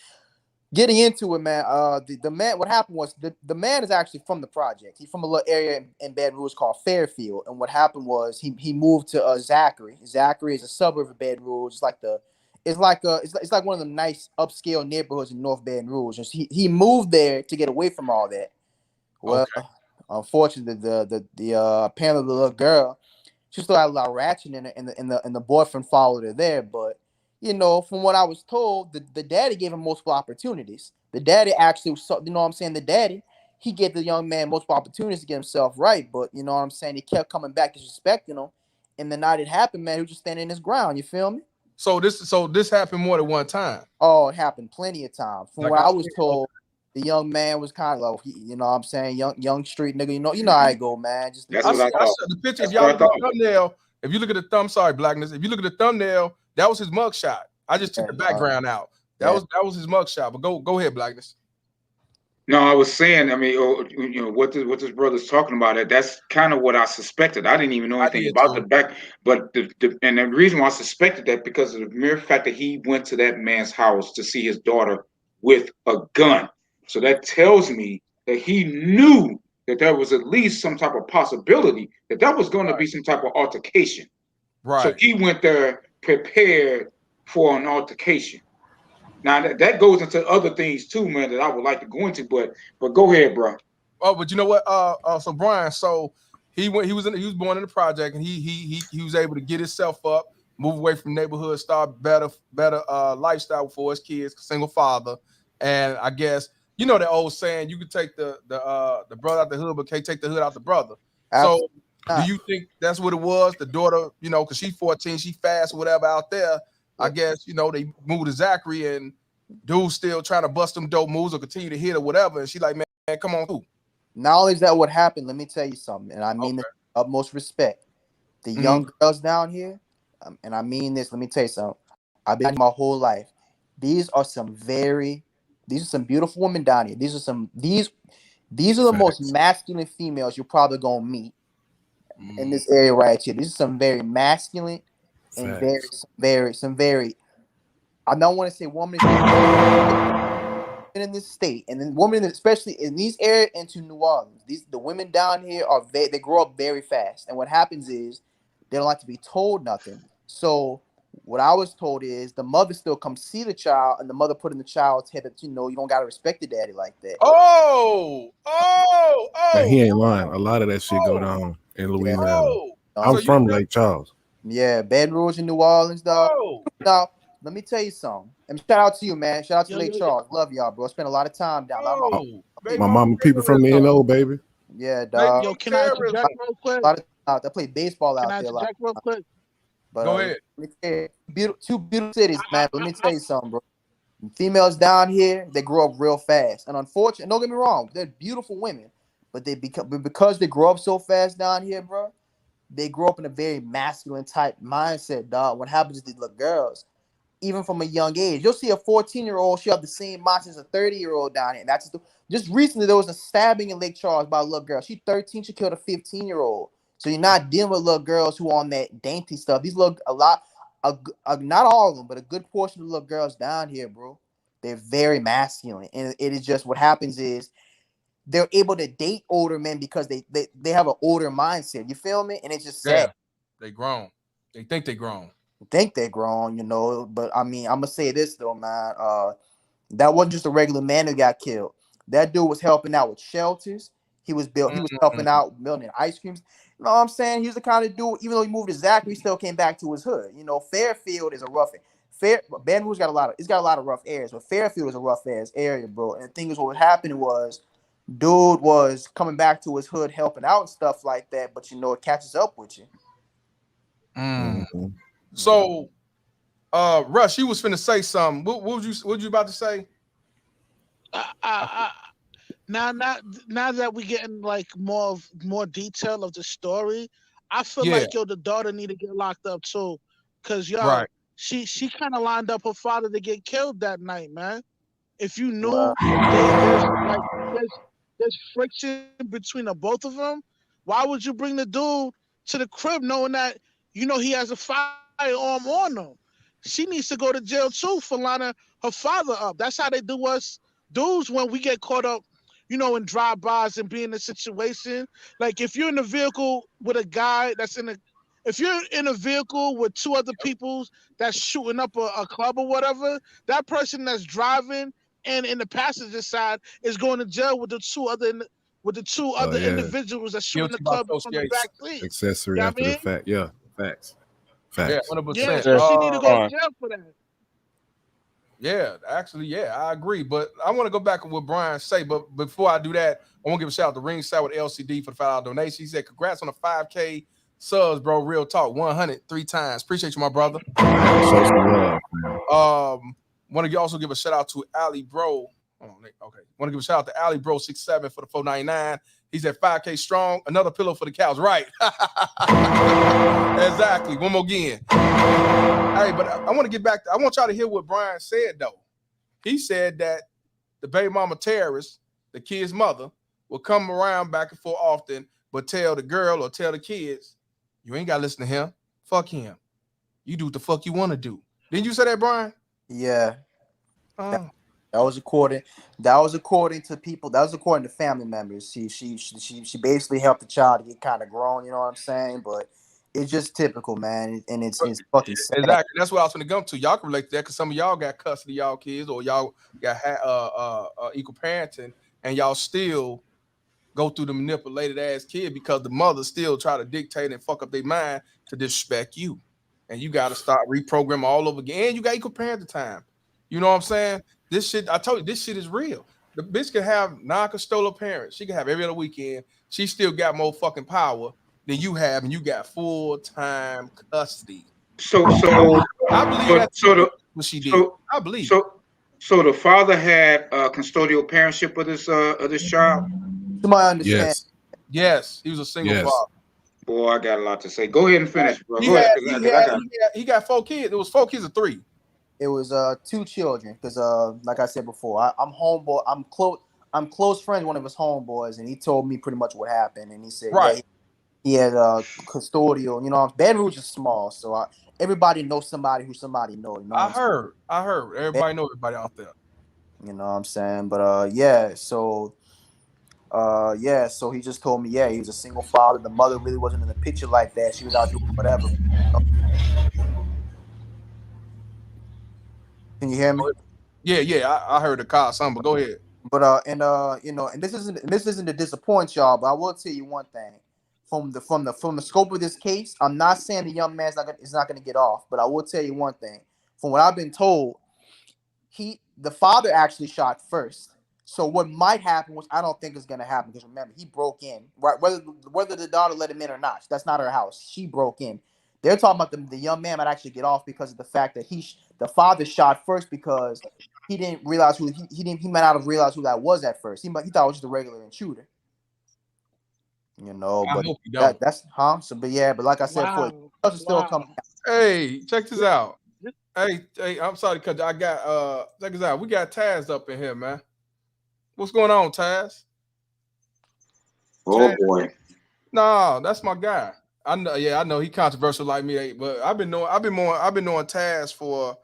Getting into it, man. The man. What happened was the man is actually from the project. He's from a little area in Baton Rouge called Fairfield. And what happened was he moved to Zachary. Zachary is a suburb of Baton Rouge. It's like one of the nice upscale neighborhoods in North Baton Rouge. And he moved there to get away from all that. Well, unfortunately, the apparently the little girl, she still had a lot of ratchet in her, and the boyfriend followed her there, but. You know, from what I was told, the daddy gave him multiple opportunities. The daddy actually, you know what I'm saying? The daddy, he gave the young man multiple opportunities to get himself right. But, you know what I'm saying? He kept coming back disrespecting him. And the night it happened, man, he was just standing his ground. You feel me? So this happened more than one time? Oh, it happened plenty of times. From what I was told, the young man was kind of like, you know what I'm saying? Young street nigga. You know how I go, man. Just That's what I thought. The pictures, y'all look at the thumbnail. If you look at the Blackness. If you look at the thumbnail, that was his mugshot. I just took the background out. That was his mugshot. But go ahead, Blackness. No, I was saying. I mean, you know what this brother's talking about. That's kind of what I suspected. I didn't even know anything about the back. But and the reason why I suspected that because of the mere fact that he went to that man's house to see his daughter with a gun. So that tells me that he knew that there was at least some type of possibility that there was going to be some type of altercation. Right. So he went there prepared for an altercation. Now that goes into other things too, man, that I would like to go into, but go ahead, bro. Oh, but you know what? So Brian, so he was born in the project, and he was able to get himself up, move away from neighborhood, start better lifestyle for his kids, single father, and I guess you know that old saying, you can take the brother out the hood, but can't take the hood out the brother. So do you think that's what it was? The daughter, you know, because she's 14, she fast, whatever out there. I guess, you know, they moved to Zachary, and dude's still trying to bust them dope moves or continue to hit or whatever. And she like, man, come on through. Knowledge that what happened, let me tell you something, and I mean this with utmost respect. The young girls down here, and I mean this, let me tell you something. I've been my whole life. These are some beautiful women down here. These are the most masculine females you're probably gonna meet in this area right here. These are some very masculine and very. I don't want to say woman in this state, and then women, especially in these areas into New Orleans. The women down here they grow up very fast, and what happens is they don't like to be told nothing. So what I was told is the mother still comes see the child, and the mother put in the child's head that, you know, you don't gotta respect the daddy like that. And he ain't lying. A lot of that shit go down in Louisiana. I'm from Lake Charles. Yeah, Baton Rouge in New Orleans, dog. Now, let me tell you something. And shout out to you, man. Shout out to Lake Charles. Love y'all, bro. Spent a lot of time down. My mama people from the NO, baby. Yeah, dog. Yo, can I interject real quick? They play baseball out there. Can I interject real quick? But, go ahead. Two beautiful cities, man. Let me tell you something, bro. Females down here, they grow up real fast. And unfortunately, don't get me wrong, they're beautiful women. But because they grow up so fast down here, bro, they grow up in a very masculine type mindset, dog. What happens is these little girls, even from a young age, you'll see a 14-year-old, she'll have the same mindset as a 30-year-old down here. And that's just recently there was a stabbing in Lake Charles by a little girl. She's 13, she killed a 15-year-old. So you're not dealing with little girls who on that dainty stuff. These look not all of them, but a good portion of the little girls down here, bro, they're very masculine. And it is just what happens is they're able to date older men because they have an older mindset. You feel me? And it's just sad. Yeah, they grown. They think they grown. They're grown, you know. But I mean, I'm gonna say this though, man. That wasn't just a regular man who got killed. That dude was helping out with shelters. He was helping out building ice creams. You know what I'm saying? He was the kind of dude, even though he moved to Zachary, he still came back to his hood. You know, Fairfield is a rough Baton Rouge got a lot of rough areas, but Fairfield is a rough ass area, bro. And the thing is, what happened was, dude was coming back to his hood, helping out and stuff like that. But you know, it catches up with you. So, Rush, you was finna say something. What was you about to say? Now that we getting like more detail of the story, I feel like the daughter need to get locked up too, cause she kind of lined up her father to get killed that night, man. If you knew there's friction between the both of them, why would you bring the dude to the crib knowing that he has a firearm on him? She needs to go to jail too for lining her father up. That's how they do us dudes when we get caught up, in drive-bys and be in a situation. Like if you're in a vehicle with a guy if you're in a vehicle with two other people that's shooting up a club or whatever, that person that's driving and in the passenger side is going to jail with the two other individuals that shooting the club from the back seat. Accessory after the fact. Yeah, facts. Yeah, 100%. Yeah, so she need to go to jail for that. Yeah, actually, I agree. But I want to go back to what Brian say. But before I do that, I want to give a shout out to Ringside with LCD for the $5 donation. He said, "Congrats on the 5K subs, bro. Real talk, 103 times. Appreciate you, my brother." Want to also give a shout out to Ali Bro. Want to give a shout out to Ali Bro 67 for the $4.99. He's at 5K strong. Another pillow for the cows, right? Exactly. One more again. Hey, but I want to get back. I want y'all to hear what Brian said though. He said that the baby mama terrorist, the kid's mother, will come around back and forth often, but tell the girl or tell the kids, you ain't got to listen to him. Fuck him. You do what the fuck you want to do. Didn't you say that, Brian? Yeah. That was according to people. That was according to family members. She basically helped the child to get kind of grown. You know what I'm saying? But it's just typical, man, and it's fucking sad. Exactly. That's what I was gonna come to. Y'all can relate to that because some of y'all got custody of y'all kids, or y'all got equal parenting, and y'all still go through the manipulated ass kid because the mother still try to dictate and fuck up their mind to disrespect you, and you got to start reprogramming all over again. And you got equal parenting time. You know what I'm saying? This shit, I told you, this shit is real. The bitch can have non-custodial parents. She can have every other weekend. She still got more fucking power than you have, and you got full-time custody. So I believe that's what she did. I believe. So the father had custodial parentship of this child. To my understanding, yes, he was a single father. Boy, I got a lot to say. Go ahead and finish, bro. He got 4 kids. It was 4 kids or 3. It was 2 children because like I said before, I'm homeboy. I'm close friends with one of his homeboys, and he told me pretty much what happened. And he said, yeah, he had custodial. You know, Baton Rouge is small, so everybody knows somebody who somebody knows. You know I heard. Everybody know everybody out there. You know what I'm saying? But yeah, so he just told me, yeah, he was a single father. The mother really wasn't in the picture like that. She was out doing whatever. Can you hear me? Yeah, I heard the car something, but go ahead. But you know, and this isn't to disappoint y'all, but I will tell you one thing. From the scope of this case, I'm not saying the young man's is not gonna get off, but I will tell you one thing. From what I've been told, the father actually shot first. So what might happen, which I don't think is gonna happen, because remember, he broke in. Right, whether the daughter let him in or not, that's not her house. She broke in. They're talking about the young man might actually get off because of the fact that the father shot first because he didn't realize who he might not have realized who that was at first. He thought it was just a regular intruder. You know, but that's So, but like I said, for still coming. Hey, check this out. Hey, I'm sorry because I got check this out. We got Taz up in here, man. What's going on, Taz? Oh boy. No, that's my guy. I know. Yeah, I know he controversial like me, but I've been knowing Taz for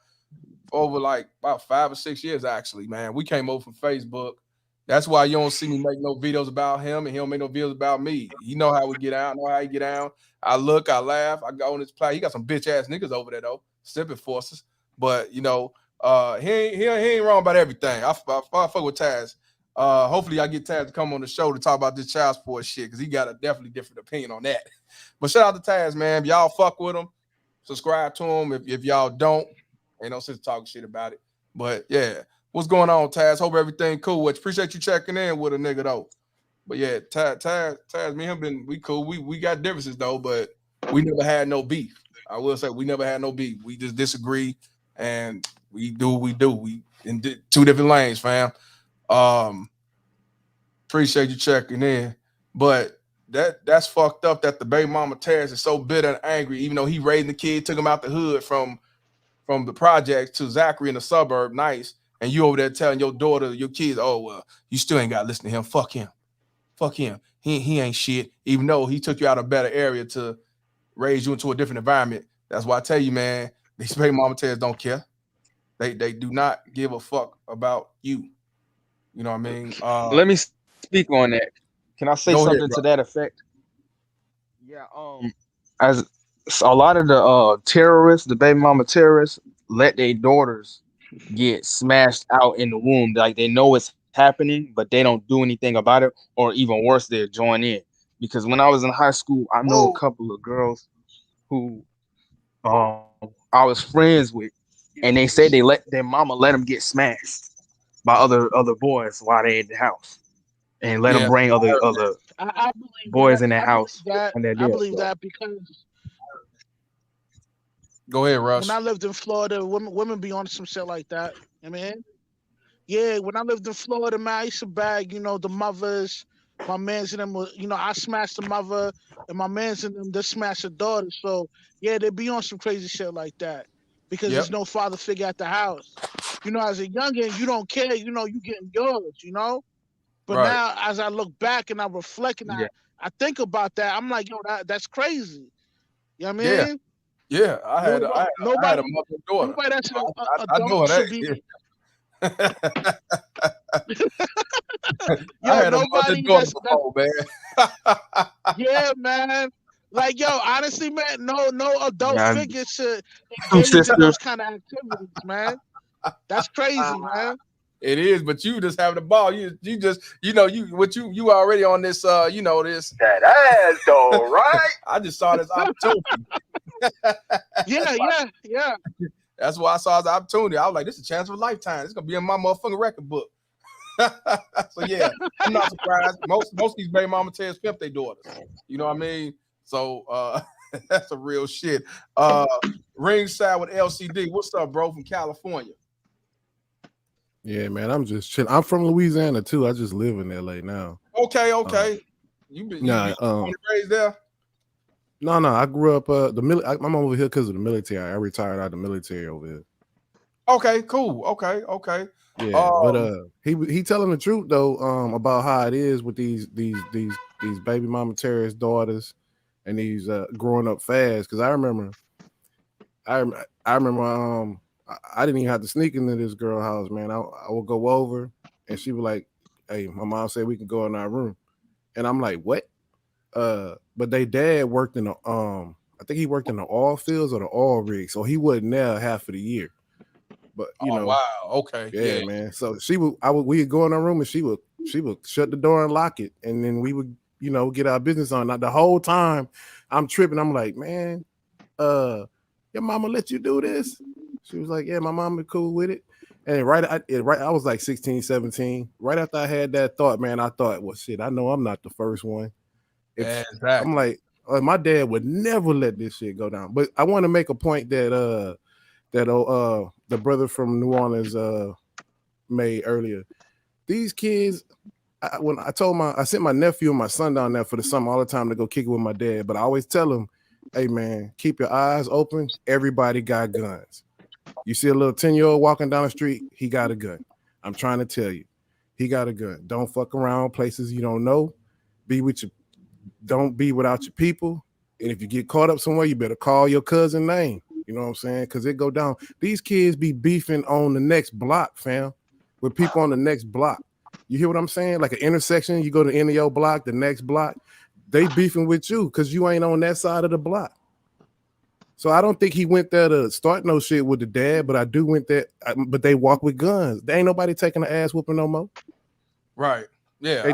over like about 5 or 6 years actually, man. We came over from Facebook. That's why you don't see me make no videos about him, and he don't make no videos about me. You know how we get out, know how he get down. I look, I laugh, I go on his play. He got some bitch ass niggas over there though, stepping forces. But you know, he ain't wrong about everything. I fuck with Taz. Hopefully I get Taz to come on the show to talk about this child support shit because he got a definitely different opinion on that. But shout out to Taz, man. If y'all fuck with him, subscribe to him. If y'all don't, ain't no sense talking shit about it. But yeah, what's going on, Taz? Hope everything cool. Which appreciate you checking in with a nigga though. But yeah, Taz, me and him we cool. We got differences though, but we never had no beef. I will say we never had no beef. We just disagree, and we do what we do. We in 2 different lanes, fam. Appreciate you checking in, but that's fucked up that the baby mama Terrence is so bitter and angry, even though he raised the kid, took him out the hood from the projects to Zachary in the suburb, nice, and you over there telling your daughter, your kids, oh well, you still ain't got to listen to him. Fuck him. He ain't shit, even though he took you out of a better area to raise you into a different environment. That's why I tell you, man, these baby mama Terrence don't care. They do not give a fuck about you. You know what I mean? Let me speak on that. Can I say something to that effect? Yeah. As a lot of the terrorists, the baby mama terrorists, let their daughters get smashed out in the womb. Like they know it's happening, but they don't do anything about it, or even worse, they join in. Because when I was in high school, I know a couple of girls who I was friends with, and they said they let their mama let them get smashed by other boys while they at the house, and let them bring other I boys in their house. I believe that because. Go ahead, Russ. When I lived in Florida, women be on some shit like that. I mean, yeah, when I lived in Florida, man, I used to bag, the mothers, my mans and them, I smashed the mother, and my mans and them, they smashed the daughter. So, yeah, they be on some crazy shit like that because there's no father figure at the house. As a youngin', you don't care, you getting yours, But now, as I look back and I reflect and I think about that, I'm like, that's crazy. You know what I mean? Yeah, I had a mother and daughter. Nobody that's an adult know should be. Yo, nobody that's man. Yeah, man. Like, yo, honestly, man, no adult figure should engage in those kind of activities, man. That's crazy, man. It is, but you just have the ball. You just, you already on this, this. That ass though, right? I just saw this opportunity. Yeah. That's why I saw this opportunity. I was like, this is a chance of a lifetime. It's gonna be in my motherfucking record book. So yeah, I'm not surprised. Most of these baby mama tell pimp their daughters. You know what I mean? So that's a real shit. Ringside with LCD. What's up, bro? From California. Yeah, man. I'm just chilling. I'm from Louisiana too. I just live in LA now. Okay. You been raised there? No. I grew up I'm over here because of the military. I retired out of the military over here. Okay, cool. Okay. Yeah, but he telling the truth though, about how it is with these baby mama terrorist daughters and these growing up fast. Because I remember I didn't even have to sneak into this girl house, man. I would go over and she was like, "Hey, my mom said we can go in our room," and I'm like, "What?" But they dad worked in the I think he worked in the oil fields or the oil rig, so he wasn't there half of the year. But you know, wow, okay, yeah, man. So we would go in our room and she would shut the door and lock it, and then we would get our business on. Now the whole time I'm tripping, I'm like, man, your mama let you do this? She was like, yeah, my mama cool with it. And I was like 16, 17. Right after I had that thought, man, I thought, well, shit, I know I'm not the first one. Exactly. I'm like, my dad would never let this shit go down. But I want to make a point that the brother from New Orleans made earlier. These kids, I sent my nephew and my son down there for the summer all the time to go kick it with my dad. But I always tell him, hey man, keep your eyes open. Everybody got guns. You see a little 10-year-old walking down the street, he got a gun. I'm trying to tell you, he got a gun. Don't fuck around places you don't know. Don't be without your people. And if you get caught up somewhere, you better call your cousin name. You know what I'm saying? Because it go down. These kids be beefing on the next block, fam, with people on the next block. You hear what I'm saying? Like an intersection, you go to the end of your block, the next block, they beefing with you because you ain't on that side of the block. So I don't think he went there to start no shit with the dad, but I do went there. But they walk with guns. There ain't nobody taking an ass whooping no more. Right. Yeah. They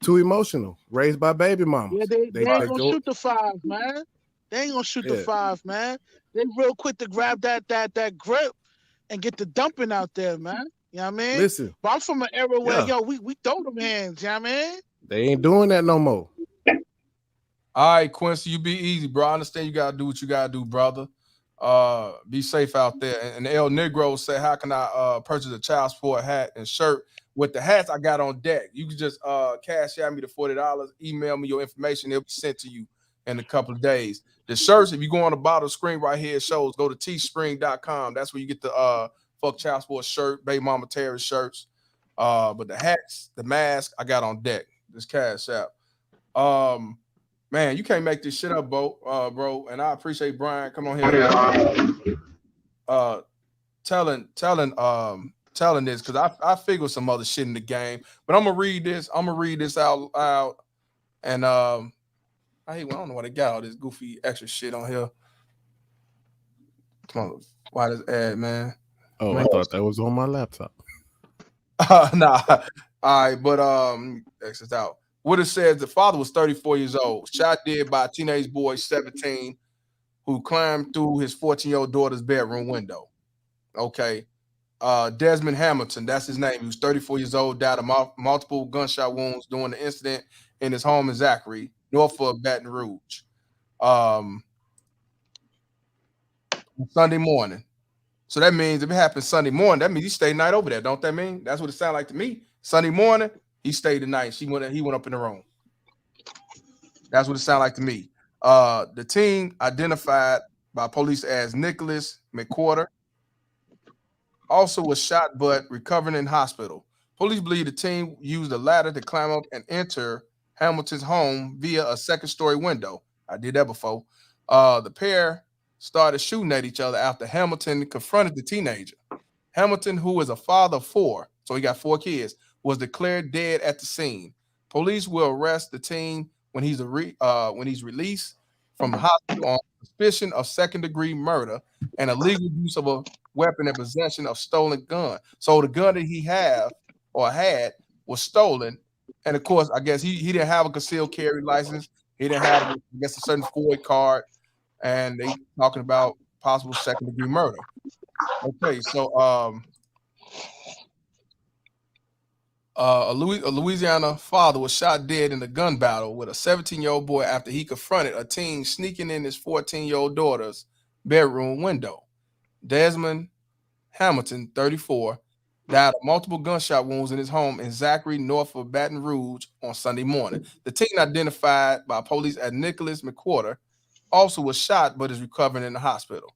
too emotional. Raised by baby mamas. Yeah, they ain't gonna shoot the five, man. They ain't gonna shoot the five, man. They real quick to grab that grip and get the dumping out there, man. You know what I mean? Listen. But I'm from an era where we throw them hands, you know what I mean? They ain't doing that no more. All right, Quincy, you be easy, bro. I understand you gotta do what you gotta do, brother. Be safe out there. And El Negro said, how can I purchase a child support hat and shirt? With the hats I got on deck, you can just cash out me the $40, email me your information, it'll be sent to you in a couple of days. The shirts, if you go on the bottom screen right here, it shows, go to teespring.com. That's where you get the fuck child support shirt, baby mama terrorist shirts. But the hats, the mask, I got on deck. This cash out. Man, you can't make this shit up, bro. And I appreciate Brian coming on here. Telling this because I figured some other shit in the game, but I'm gonna read this out loud. And I don't know why they got all this goofy extra shit on here. Come on, why this ad, man? Oh, man, I thought that was on my laptop. Nah. All right, but exit out. What it says, the father was 34 years old, shot dead by a teenage boy, 17, who climbed through his 14-year-old daughter's bedroom window. Okay. Desmond Hamilton, that's his name. He was 34 years old, died of multiple gunshot wounds during the incident in his home in Zachary, north of Baton Rouge. Sunday morning. So that means if it happened Sunday morning, that means he stayed the night over there. Don't that mean? That's what it sounded like to me. Sunday morning, he stayed the night. He went up in the room. That's what it sounded like to me. The team identified by police as Nicholas Mcquirter also was shot but recovering in hospital. Police believe the team used a ladder to climb up and enter Hamilton's home via a second-story window. I did that before. The pair started shooting at each other after Hamilton confronted the teenager. Hamilton, who is a father of 4, so he got 4 kids, was declared dead at the scene. Police will arrest the teen when he's released from the hospital on suspicion of second-degree murder and illegal use of a weapon and possession of stolen gun. So the gun that he had was stolen, and of course, I guess he didn't have a concealed carry license. He didn't have, I guess, a certain FOID card, and they talking about possible second-degree murder. Okay, so a Louisiana father was shot dead in a gun battle with a 17-year-old boy after he confronted a teen sneaking in his 14-year-old daughter's bedroom window. Desmond Hamilton, 34, died of multiple gunshot wounds in his home in Zachary, north of Baton Rouge, on Sunday morning. The teen, identified by police as Nicholas Mcquirter, also was shot but is recovering in the hospital.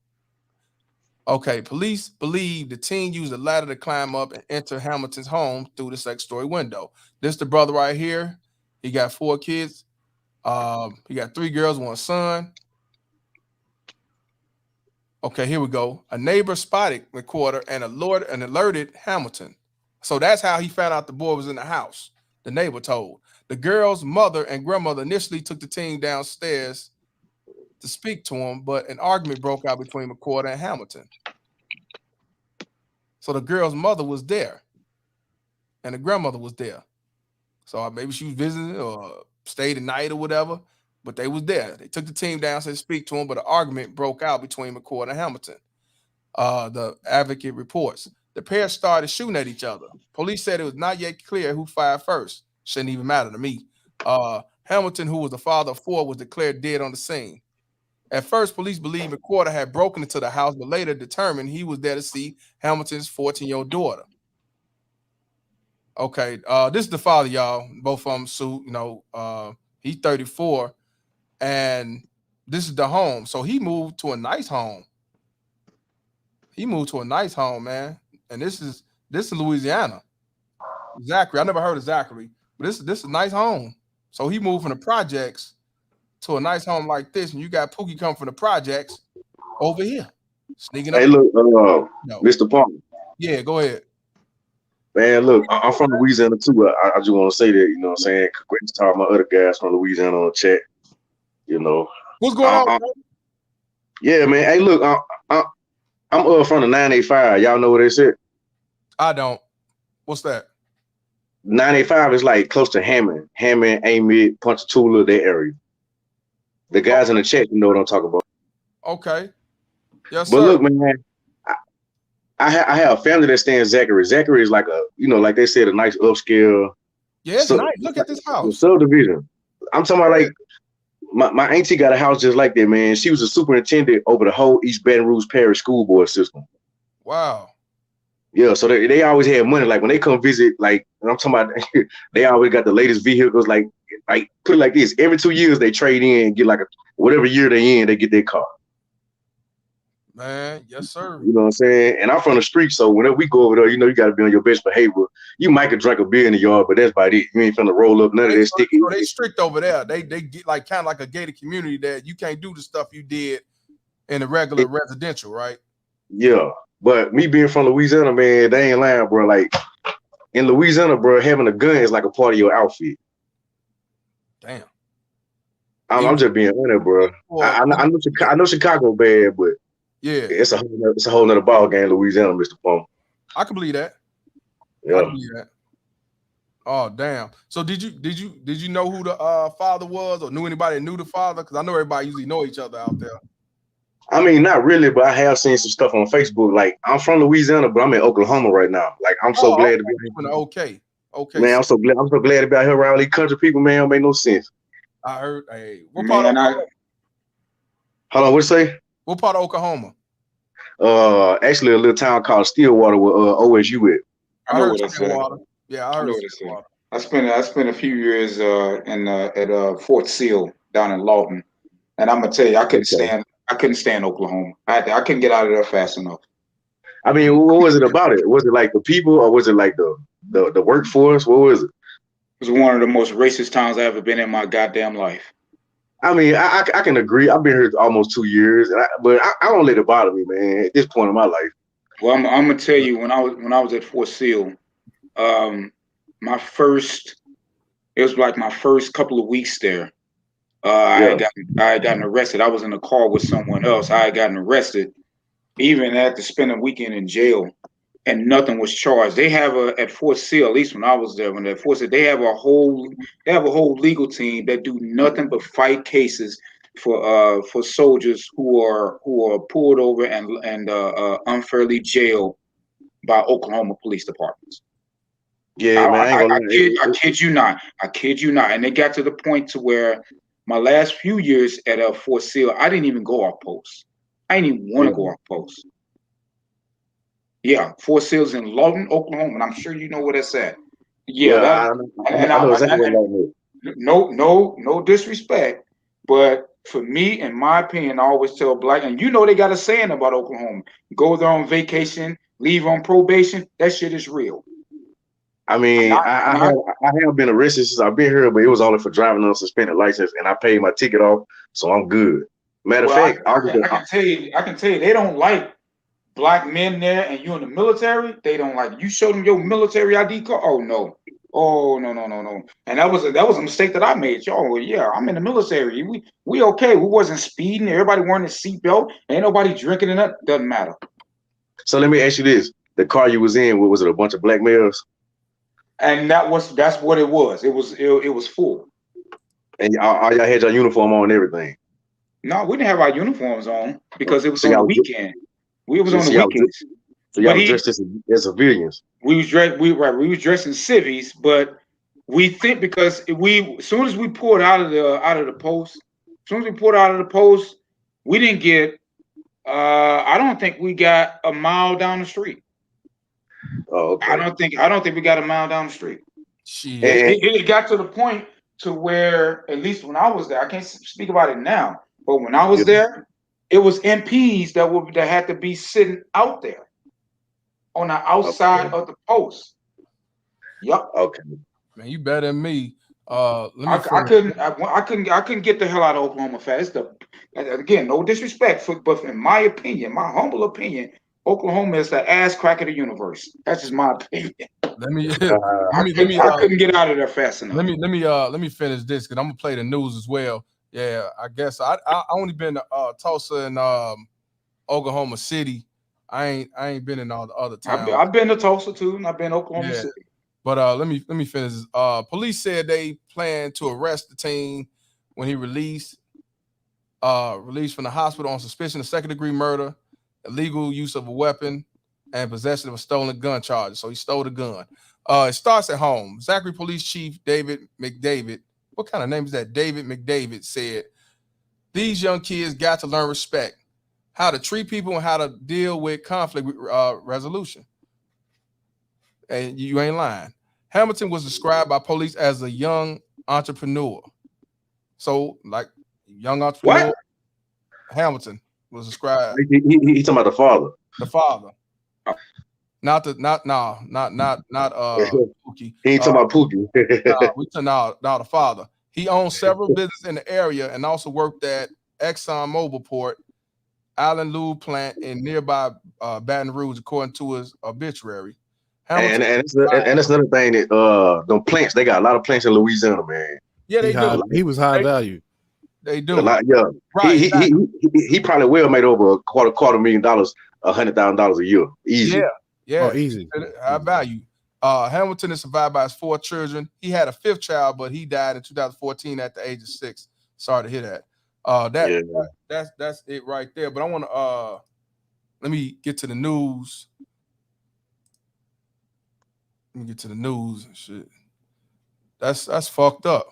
Okay, police believe the teen used a ladder to climb up and enter Hamilton's home through the second-story window. This the brother right here. He got 4 kids. He got 3 girls, 1 son. Okay, here we go. A neighbor spotted Mcquirter and alerted Hamilton. So that's how he found out the boy was in the house. The neighbor told. The girl's mother and grandmother initially took the teen downstairs to speak to him, but an argument broke out between Mcquirter and Hamilton. So the girl's mother was there, and the grandmother was there. So maybe she was visiting or stayed the night or whatever, but they was there. They took the team downstairs to speak to him, but an argument broke out between Mcquirter and Hamilton. The advocate reports. The pair started shooting at each other. Police said it was not yet clear who fired first. Shouldn't even matter to me. Hamilton, who was the father of 4, was declared dead on the scene. At first, police believed Mcquirter had broken into the house, but later determined he was there to see Hamilton's 14-year-old daughter. Okay, this is the father, y'all. Both of them sued. He's 34, and this is the home. So he moved to a nice home. Man. And this is Louisiana. Zachary. I never heard of Zachary, but this is a nice home. So he moved from the projects to a nice home like this, and you got Pookie come from the projects over here, sneaking up. Hey, look, Mr. Palmer. Yeah, go ahead. Man, look, I'm from Louisiana too. I just want to say that, you know what I'm saying? Congrats to all my other guys from Louisiana on the chat. You know. What's going on, bro? Yeah, man. Hey, look, I'm from the 985. Y'all know what they said? I don't. What's that? 985 is like close to Hammond, Amid, Ponchatoula, that area. The guys in the chat, you know what I'm talking about. Okay. Yes, but sir. Look, man, I have a family that stands Zachary. Zachary is like like they said, a nice upscale. Yeah, it's nice. Look at this house. Subdivision. I'm talking about like my auntie got a house just like that, man. She was a superintendent over the whole East Baton Rouge Parish school board system. Wow. Yeah, so they always had money. Like when they come visit, like I'm talking about, they always got the latest vehicles. Like put it like this: every 2 years they trade in and get like whatever year they in, they get their car. Man, yes, sir. You know what I'm saying? And I'm from the street, so whenever we go over there, you got to be on your best behavior. You might could drink a beer in the yard, but that's about it. You ain't finna roll up none of that sticky. So they strict over there. They get like kind of like a gated community that you can't do the stuff you did in the regular residential, right? Yeah, but me being from Louisiana, man, they ain't lying, bro. Like in Louisiana, bro, having a gun is like a part of your outfit. Damn. I'm just being honest, bro. I know Chicago bad, but yeah, it's a whole nother ball game, Louisiana, Mr. Palmer. I can believe that. Yeah. I can believe that. Oh, damn. So did you know who the father was, or knew anybody that knew the father? Because I know everybody usually know each other out there. I mean, not really, but I have seen some stuff on Facebook. Like I'm from Louisiana, but I'm in Oklahoma right now. Like I'm so glad to be here. Okay. Man, I'm so glad to be out here around all these country people, man. It don't make no sense. I heard. Hey, what part of Oklahoma? Hold on, what you say? What part of Oklahoma? Actually, a little town called Stillwater with OSU at. I know what I said. Yeah, I heard Stillwater. I spent a few years at Fort Sill down in Lawton, and I'm gonna tell you, I couldn't stand Oklahoma. I couldn't get out of there fast enough. I mean, what was it about it? Was it like the people, or was it like the workforce? What was it? It was one of the most racist towns I've ever been in my goddamn life. I mean, I can agree. I've been here almost 2 years, but I don't let it bother me, man. At this point in my life, Well, I'm gonna tell you when I was at Fort Sill, it was like my first couple of weeks there. I had gotten arrested. I was in a car with someone else. I had gotten arrested, even had to spend a weekend in jail, and nothing was charged. They have at Fort Sill, at least when I was there, when at Fort Sill, they have a whole legal team that do nothing but fight cases for soldiers who are pulled over and unfairly jailed by Oklahoma police departments. Yeah, man, I ain't gonna I kid you not. I kid you not. And it got to the point to where my last few years at Fort Sill, I didn't even go off post. I didn't even want to go off post. Yeah, Fort Sill's in Lawton, Oklahoma, and I'm sure you know where that's at. Yeah, I know exactly what Lawton is. No disrespect, but for me, in my opinion, I always tell black, and you know they got a saying about Oklahoma: go there on vacation, leave on probation. That shit is real. I mean, I have been arrested since I've been here, but it was only for driving on suspended license, and I paid my ticket off, so I'm good. Matter of fact, I can tell you, they don't like black men there, and you in the military. They don't like you. Show them your military ID card. Oh no, no. And that was a mistake that I made. Oh yeah, I'm in the military. We okay. We wasn't speeding. Everybody wearing a seatbelt. Ain't nobody drinking, and that doesn't matter. So let me ask you this: the car you was in, was it a bunch of black males? And that's what it was. It was full. And all y'all had your uniform on and everything. No, we didn't have our uniforms on because it was on the weekend. We was on the weekends. So y'all was dressed as civilians. We was dressed in civvies, but we think because as soon as we pulled out of the post, we didn't get. I don't think we got a mile down the street. Oh, okay. I don't think we got a mile down the street. It got to the point to where, at least when I was there, I can't speak about it now, but when I was there, it was MPs that had to be sitting out there on the outside of the post. Yep. Okay. Man, you better than me. I couldn't get the hell out of Oklahoma fast. Again, no disrespect, but in my opinion, my humble opinion, Oklahoma is the ass crack of the universe. That's just my opinion. I couldn't get out of there fast enough. Let me finish this because I'm gonna play the news as well. Yeah, I guess I only been to Tulsa and Oklahoma City. I ain't been in all the other towns. I've been to Tulsa too, and I've been to Oklahoma City. But let me finish this. Police said they plan to arrest the teen when he released from the hospital on suspicion of second-degree murder, illegal use of a weapon, and possession of a stolen gun charge. So he stole the gun. It starts at home. Zachary Police Chief David McDavid, what kind of name is that? David McDavid said, these young kids got to learn respect, how to treat people, and how to deal with conflict resolution. And you ain't lying. Hamilton was described by police as a young entrepreneur. So, like, young entrepreneur. What? Hamilton was described. He talking about the father. The father. Not Pookie. He ain't talking about Pookie. The father. He owns several businesses in the area and also worked at Exxon Mobil Port, Island Lube plant in nearby Baton Rouge, according to his obituary. And that's another thing that them plants, they got a lot of plants in Louisiana, man. Yeah, they do. He was high value. They do. Yeah. Right. He probably well made over $250,000, $100,000 a year. Easy. Yeah. Oh, easy. High value. Hamilton is survived by his 4 children. He had a 5th child, but he died in 2014 at the age of 6. Sorry to hear that. That's it right there. But I want to let me get to the news. Let me get to the news and shit. That's fucked up.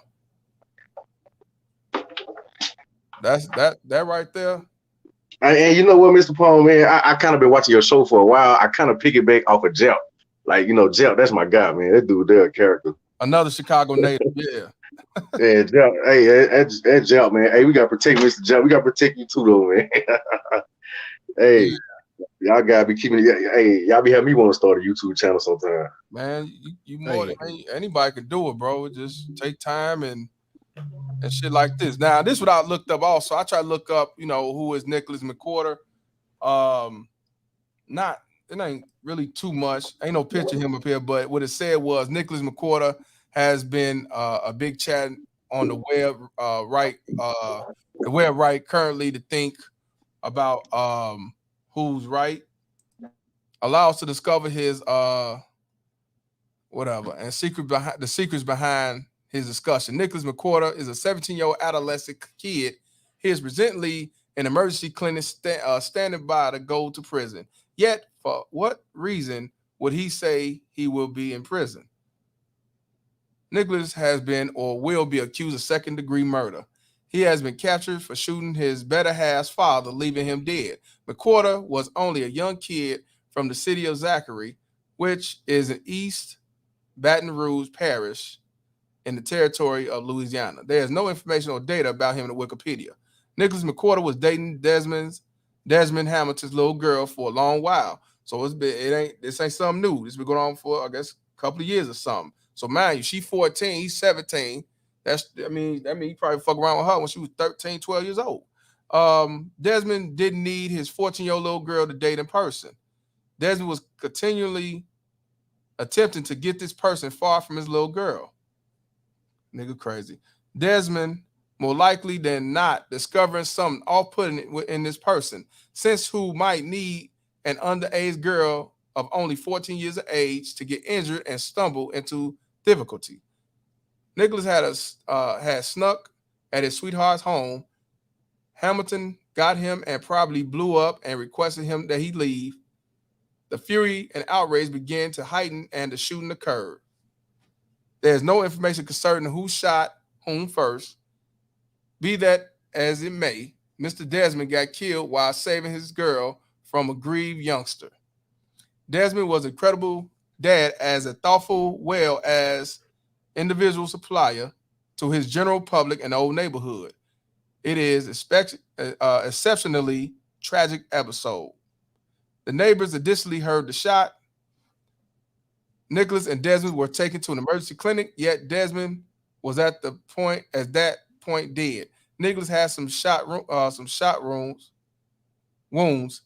That's that right there. And you know what, Mr. Palmer, man, I kind of been watching your show for a while. I kind of piggyback off of Jep. Like, you know, Jep, that's my guy, man. That dude, they're a character. Another Chicago native, yeah. Yeah, Jep. Hey, that Jep, man. Hey, we gotta protect Mr. Jep. We gotta protect you too, though, man. Hey, y'all gotta be keeping it. Hey, y'all be having me want to start a YouTube channel sometime. Man, you more than anybody can do it, bro. Just take time and shit like this. Now, this is what I looked up also. I tried to look up, who is Nicholas Mcquirter. ain't really too much. Ain't no picture of him up here, but what it said was Nicholas Mcquirter has been a big chat on the web right currently to think about who's right. Allows to discover his whatever and the secrets behind his discussion. Nicholas Mcquirter is a 17-year-old adolescent kid. He is presently in emergency clinic standing by to go to prison. Yet, for what reason would he say he will be in prison? Nicholas has been or will be accused of second-degree murder. He has been captured for shooting his better half's father, leaving him dead. Mcquirter was only a young kid from the city of Zachary, which is in East Baton Rouge Parish in the territory of Louisiana. There is no information or data about him in the Wikipedia. Nicholas Mcquirter was dating Desmond Hamilton's little girl for a long while. So this ain't something new. This has been going on for, I guess, a couple of years or something. So mind you, she's 14, he's 17. I mean, he probably fucked around with her when she was 13, 12 years old. Desmond didn't need his 14-year-old little girl to date in person. Desmond was continually attempting to get this person far from his little girl. Nigga crazy. Desmond, more likely than not, discovering something off-putting in this person, since who might need an underage girl of only 14 years of age to get injured and stumble into difficulty. Nicholas had snuck at his sweetheart's home. Hamilton got him and probably blew up and requested him that he leave. The fury and outrage began to heighten and the shooting occurred. There's no information concerning who shot whom first. Be that as it may, Mr. Desmond got killed while saving his girl from a grieved youngster. Desmond was an incredible dad as a thoughtful, well as individual supplier to his general public and the old neighborhood. It is exceptionally tragic episode. The neighbors additionally heard the shot. Nicholas and Desmond were taken to an emergency clinic, yet Desmond was at that point dead. Nicholas had some shot wounds.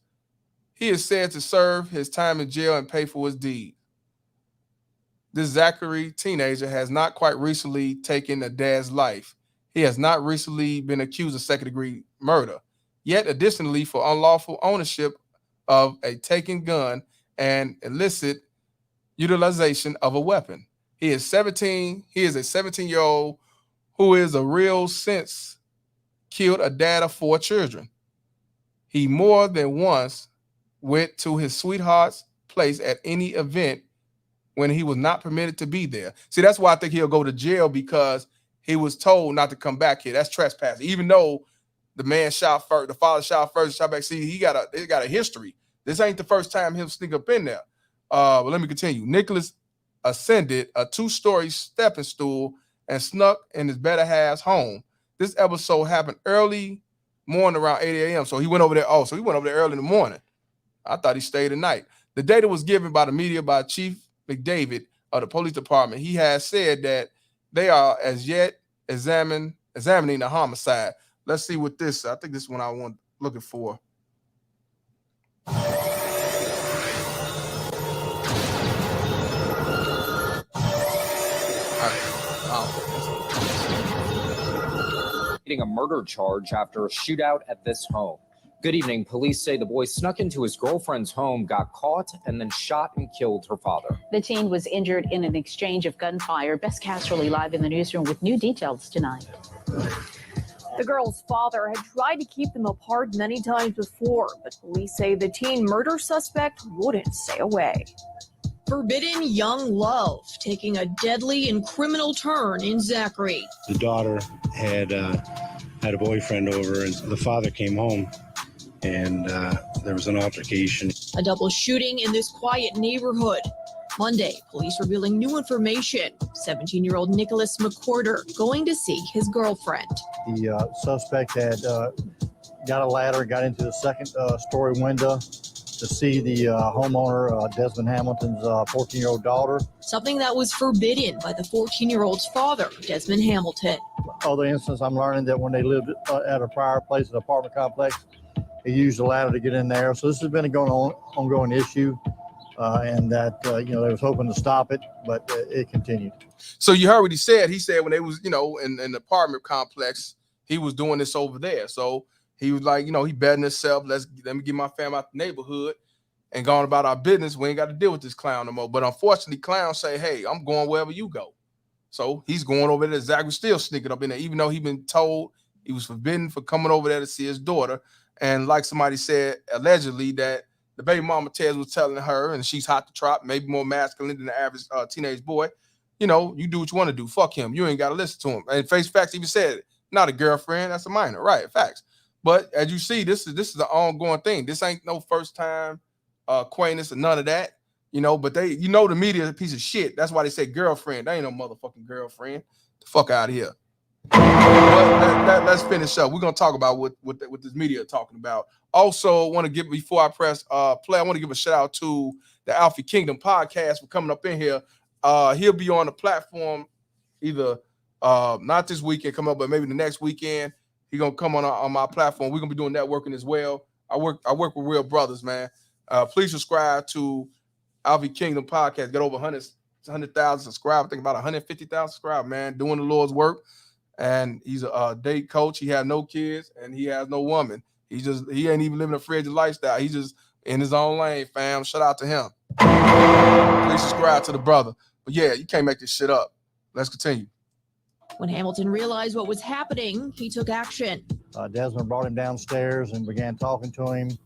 He is said to serve his time in jail and pay for his deed. This Zachary teenager has not quite recently taken a dad's life. He has not recently been accused of second-degree murder. Yet, additionally, for unlawful ownership of a taken gun and illicit utilization of a weapon. He is 17. He is a 17-year-old who is a real sense killed a dad of 4 children. He more than once went to his sweetheart's place at any event when he was not permitted to be there. See, that's why I think he'll go to jail, because he was told not to come back here. That's trespassing. Even though the man shot first, the father shot first, shot back. See, he got a history. This ain't the first time him sneak up in there. But let me continue. Nicholas ascended a 2-story stepping stool and snuck in his better half's home. This episode happened early morning around 8 a.m. So he went over there. Oh, so he went over there early in the morning. I thought he stayed the night. The data was given by the media by Chief McDavid of the police department. He has said that they are as yet examining the homicide. Let's see what this. I think this is one I want looking for. A murder charge after a shootout at this home. Good evening. Police say the boy snuck into his girlfriend's home, got caught, and then shot and killed her father. The teen was injured in an exchange of gunfire. Bess Casterly live in the newsroom with new details tonight. The girl's father had tried to keep them apart many times before, but police say the teen murder suspect wouldn't stay away. Forbidden young love taking a deadly and criminal turn in Zachary. The daughter had a boyfriend over, and the father came home, and there was an altercation. A double shooting in this quiet neighborhood. Monday, police revealing new information. 17-year-old Nicholas Mcquirter going to see his girlfriend. The suspect had got a ladder, got into the second story window to see the homeowner, Desmond Hamilton's 14-year-old daughter. Something that was forbidden by the 14-year-old's father, Desmond Hamilton. Other instance, I'm learning that when they lived at a prior place, an apartment complex, they used a ladder to get in there. So this has been an ongoing issue. and that they was hoping to stop it, but it continued. So you heard what he said. He said when they was in the apartment complex, he was doing this over there. So he was like, he betting himself. Let me get my family out the neighborhood and going about our business. We ain't got to deal with this clown no more. But unfortunately, clown say, hey, I'm going wherever you go. So he's going over there. Zach was still sneaking up in there, even though he been told he was forbidden for coming over there to see his daughter. And like somebody said, allegedly that the baby mama Tez was telling her, and she's hot to trot, maybe more masculine than the average teenage boy. You do what you want to do. Fuck him. You ain't got to listen to him. And Face Facts even said it. Not a girlfriend. That's a minor. Right. Facts. But as you see, this is an ongoing thing. This ain't no first time acquaintance or none of that. But they, the media is a piece of shit. That's why they say girlfriend. They ain't no motherfucking girlfriend. The fuck out of here. But let's finish up. We're gonna talk about what this media talking about. Also, want to give before I press play, I want to give a shout out to the Alfie Kingdom podcast for coming up in here. He'll be on the platform either not this weekend come up, but maybe the next weekend. He's gonna come on my platform. We're gonna be doing networking as well. I work with real brothers, man. Please subscribe to Alfie Kingdom podcast. Get over 100,000 subscribers. I think about 150,000 subscribers, man. Doing the Lord's work. And he's a date coach. He has no kids and he has no woman. He ain't even living a frigid lifestyle. He's just in his own lane, fam. Shout out to him. Please subscribe to the brother. But yeah, you can't make this shit up. Let's continue. When Hamilton realized what was happening, he took action. Desmond brought him downstairs and began talking to him.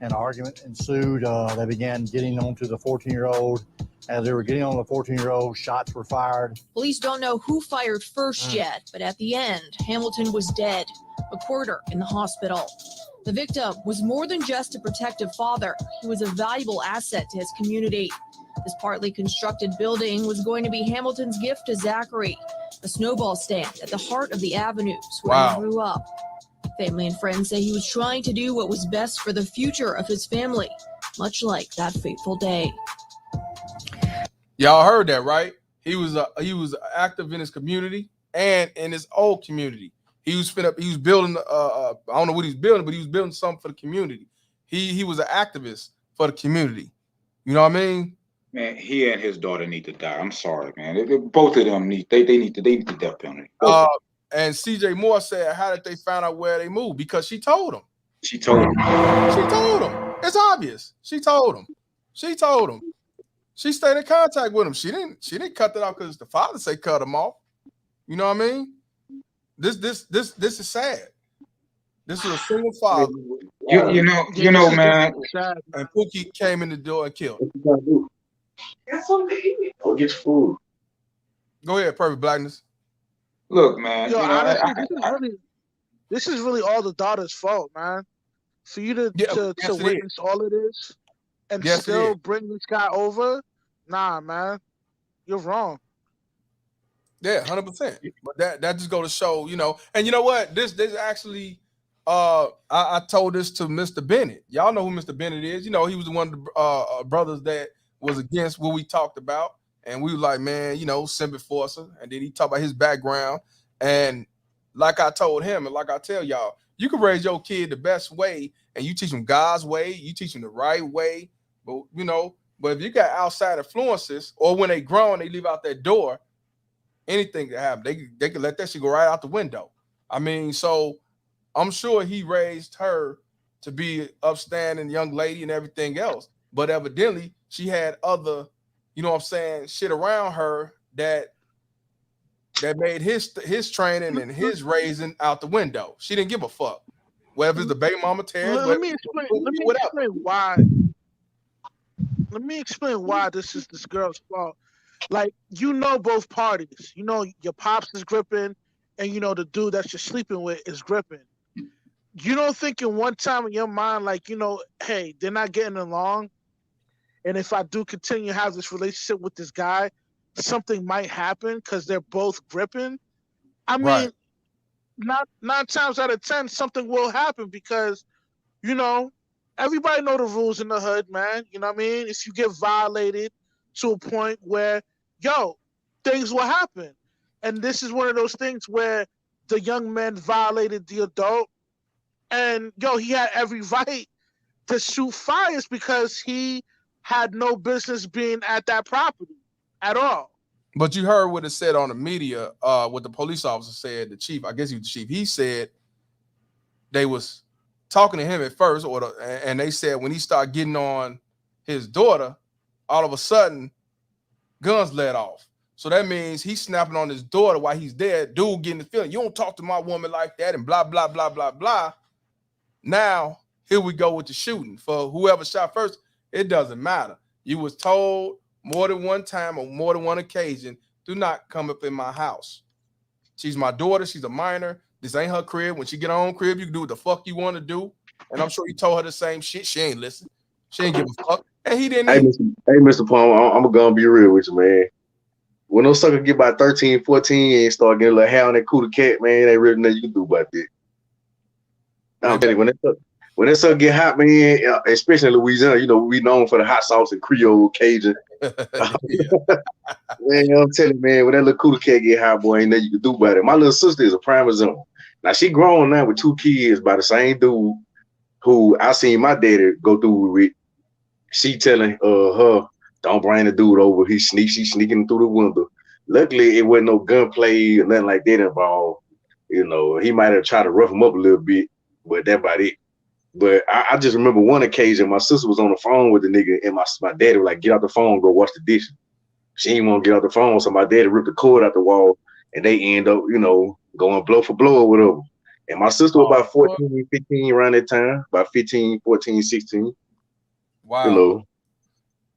An argument ensued. They began getting onto the 14-year-old. As they were getting on the 14-year-old, shots were fired. Police don't know who fired first yet, but at the end, Hamilton was dead. Mcquirter in the hospital. The victim was more than just a protective father. He was a valuable asset to his community. This partly constructed building was going to be Hamilton's gift to Zachary, a snowball stand at the heart of the avenues where he grew up. Family and friends say he was trying to do what was best for the future of his family, much like that fateful day. Y'all heard that, right? He was active in his community and in his old community. He was building I don't know what he was building, but he was building something for the community. He was an activist for the community. You know what I mean? Man, he and his daughter need to die. I'm sorry, man. Both of them need the death penalty. And CJ Moore said, how did they find out where they moved? Because she told him. She told him. It's obvious. She told him. She stayed in contact with him. She didn't cut that off because the father say cut him off. You know what I mean? This is sad. This is a single father. You know, man. And Pookie came in the door and killed him. Go get food. Go ahead, Perfect Blackness. Look, man. Yo, honestly, this is really all the daughter's fault, man. For you to witness all of this and still bring this guy over, nah, man, you're wrong. Yeah, 100%. But that just go to show, and you know what? This actually, I told this to Mr. Bennett. Y'all know who Mr. Bennett is. He was the one of the brothers that was against what we talked about. And we were like, man, Simba Forcer. And then he talked about his background. And like I told him, and like I tell y'all, you can raise your kid the best way, and you teach them God's way, you teach them the right way. But if you got outside influences, or when they grown, they leave out that door, anything can happen. They can let that shit go right out the window. I mean, so I'm sure he raised her to be an upstanding young lady and everything else. But evidently, she had other, shit around her that made his training and his raising out the window. She didn't give a fuck. Whether it's the baby mama Terry, Let me explain why this is this girl's fault. Like, both parties. Your pops is gripping, and the dude that you're sleeping with is gripping. You don't think in one time in your mind, like, hey, they're not getting along, and if I do continue to have this relationship with this guy, something might happen because they're both gripping. I mean, nine times out of 10, something will happen because, everybody know the rules in the hood, man. You know what I mean? If you get violated to a point where, things will happen. And this is one of those things where the young man violated the adult, and, he had every right to shoot fires because he had no business being at that property at all. But you heard what it said on the media, what the police officer said, the chief, I guess he was the chief. He said they was talking to him at first, and they said when he started getting on his daughter, all of a sudden, guns let off. So that means he's snapping on his daughter while he's there. Dude getting the feeling, you don't talk to my woman like that, and blah, blah, blah, blah, blah. Now, here we go with the shooting. For whoever shot first, it doesn't matter. You was told more than one time or more than one occasion, do not come up in my house. She's my daughter. She's a minor. This ain't her crib. When she get her own crib, you can do what the fuck you want to do. And I'm sure you told her the same shit. She ain't listen. She ain't give a fuck. And he didn't either. Hey, Mr. Palmer, I'm gonna be real with you, man. When those suckers get about 13, 14 and start getting a little hair on that cooler cat, man, ain't really nothing you can do about that. I'm telling you, when that sucker get hot, man, especially in Louisiana, you know, we known for the hot sauce and Creole, Cajun. Man, I'm telling you, man, when that little cooler cat get hot, boy, ain't nothing you can do about it. My little sister is a prime example. Now, she grown now with 2 kids by the same dude who I seen my daddy go through with. She telling her, don't bring the dude over. She's sneaking through the window. Luckily, it wasn't no gunplay or nothing like that involved. You know, he might have tried to rough him up a little bit, but that's about it. But I just remember one occasion, my sister was on the phone with the nigga, and my daddy was like, get out the phone, go wash the dishes. She didn't want to get out the phone, so my daddy ripped the cord out the wall, and they end up, you know, going blow for blow or whatever. And my sister was about 14, 15 around that time, about 15, 14, 16. Wow. You know,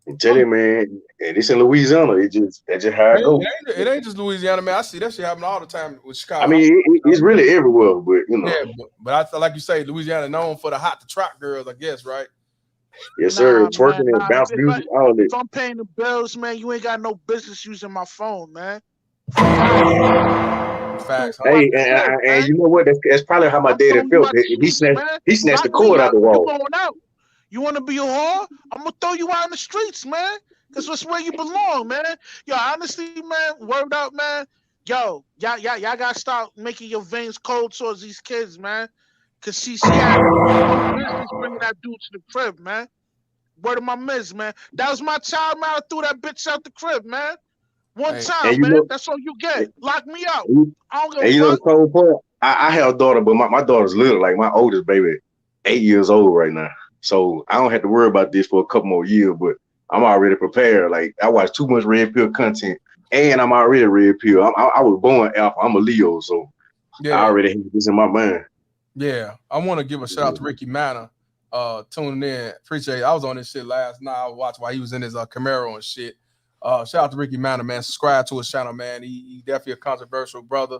and tell you, man, and it's in Louisiana. That's just how it goes. It ain't just Louisiana, man. I see that shit happen all the time with Chicago. I mean, it's really everywhere, but you know. Yeah, but I feel like you say Louisiana known for the hot to trap girls, I guess, right? Yes, sir. Twerking and bounce music, all of it. If I'm paying the bills, man, you ain't got no business using my phone, man. Facts. Hey, and you know what? That's probably how my daddy felt. He snatched the cord out the wall. You going out? You want to be a whore? I'm gonna throw you out in the streets, man. Cause that's where you belong, man. Yo, honestly, man, word up, man. Yo, y'all gotta stop making your veins cold towards these kids, man. Cause she had no business bringing that dude to the crib, man. Word of my miss, man. That was my child, man. I threw that bitch out the crib, man. One time, man. That's all you get. Lock me out. I don't give a fuck. And you know the cold part? I have a daughter, but my daughter's little. Like my oldest baby, 8 years old right now. So I don't have to worry about this for a couple more years, but I'm already prepared. Like I watch too much red pill content, and I'm already red pill. I was born alpha. I'm a Leo, so I already have this in my mind. Yeah, I want to give a shout out to Ricky Manor, tuning in. Appreciate it. I was on this shit last night. I watched while he was in his Camaro and shit. Shout out to Ricky Manor, man. Subscribe to his channel, man. He definitely a controversial brother.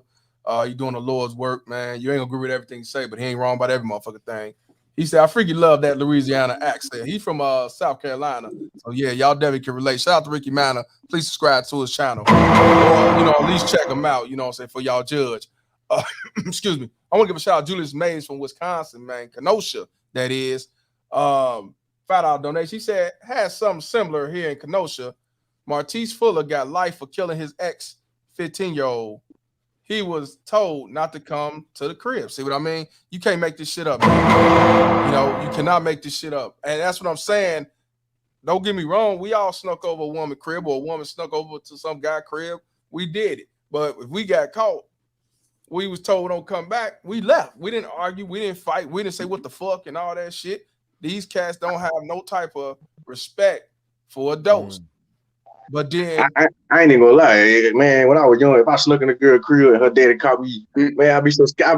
He doing the Lord's work, man. You ain't gonna agree with everything he say, but he ain't wrong about every motherfucking thing. He said, I freaking love that Louisiana accent. He's from South Carolina. So, yeah, y'all definitely can relate. Shout out to Ricky Manor. Please subscribe to his channel. Or, you know, at least check him out, you know what I'm saying, for y'all judge. Excuse me. I want to give a shout out to Julius Mays from Wisconsin, man. Kenosha, that is. $5 donation. He said, had something similar here in Kenosha. Martise Fuller got life for killing his ex 15-year-old. He was told not to come to the crib. See what I mean? You can't make this shit up, man. You know, you cannot make this shit up. And that's what I'm saying. Don't get me wrong. We all snuck over a woman's crib, or a woman snuck over to some guy's crib. We did it. But if we got caught, we was told don't come back. We left. We didn't argue. We didn't fight. We didn't say what the fuck and all that shit. These cats don't have no type of respect for adults. But then I ain't even gonna lie, man. When I was young, if I snuck in a girl crib and her daddy caught me, man, I'd be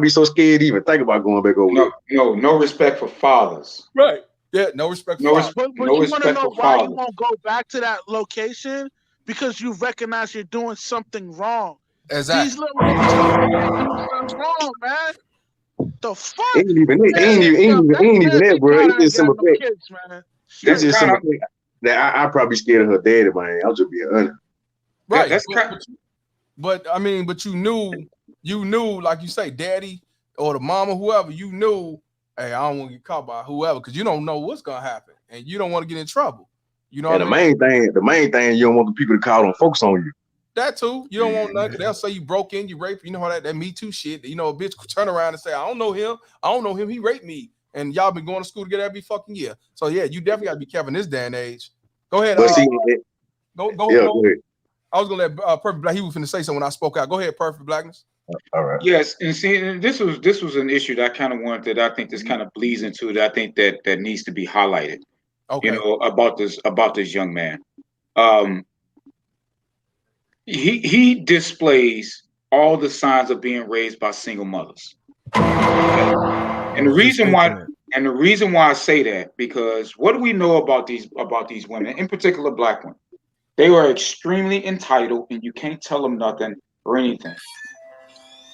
so scared to even think about going back over there. No respect for fathers. Right. Yeah, no respect for fathers. But you want to know why you won't go back to that location? Because you recognize you're doing something wrong. Exactly. These little niggas doing something wrong, man. The fuck? Ain't even that, bro. It's just simple fact. That's just simple fact. That I probably scared of her daddy, man. I'll just be honest. Right. But I mean, but you knew, like you say, daddy or the mama, whoever, you knew, hey, I don't want to get caught by whoever, because you don't know what's gonna happen and you don't want to get in trouble. You know, and the main thing, you don't want the people to call and focus on you. That too. You don't want nothing. They'll say you broke in, you raped. You know how that Me Too shit. You know, a bitch could turn around and say, I don't know him. He raped me. And y'all been going to school together every fucking year. So yeah, you definitely gotta be careful in this day and age. Go ahead. But see, go ahead. I was gonna let Perfect Black. He was finna say something when I spoke out. Go ahead, Perfect Blackness. All right. Yes, and see, this was an issue that I kind of wanted, that I think this kind of bleeds into, that I think that needs to be highlighted. Okay. About this young man. He displays all the signs of being raised by single mothers. Okay? And the reason why I say that, because what do we know about these women, in particular Black women? They are extremely entitled, and you can't tell them nothing or anything.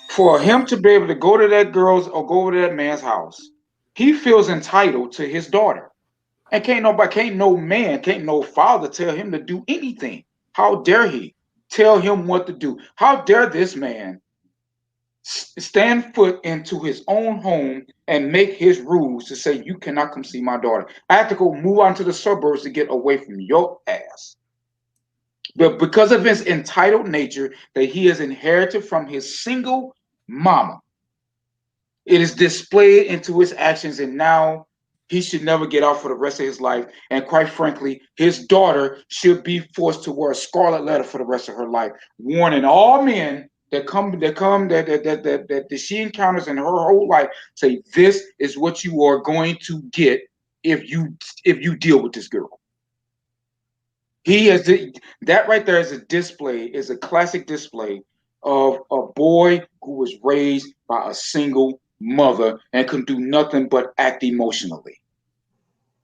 For him to be able to go to that girl's or go over to that man's house, he feels entitled to his daughter. And can't no father tell him to do anything. How dare he tell him what to do? How dare this man stand foot into his own home and make his rules to say, you cannot come see my daughter. I have to go move on to the suburbs to get away from your ass. But because of his entitled nature that he has inherited from his single mama, it is displayed into his actions, and now he should never get out for the rest of his life. And quite frankly, his daughter should be forced to wear a scarlet letter for the rest of her life, warning all men that she encounters in her whole life, say, this is what you are going to get if you deal with this girl. He has that right there is a classic display of a boy who was raised by a single mother and can do nothing but act emotionally.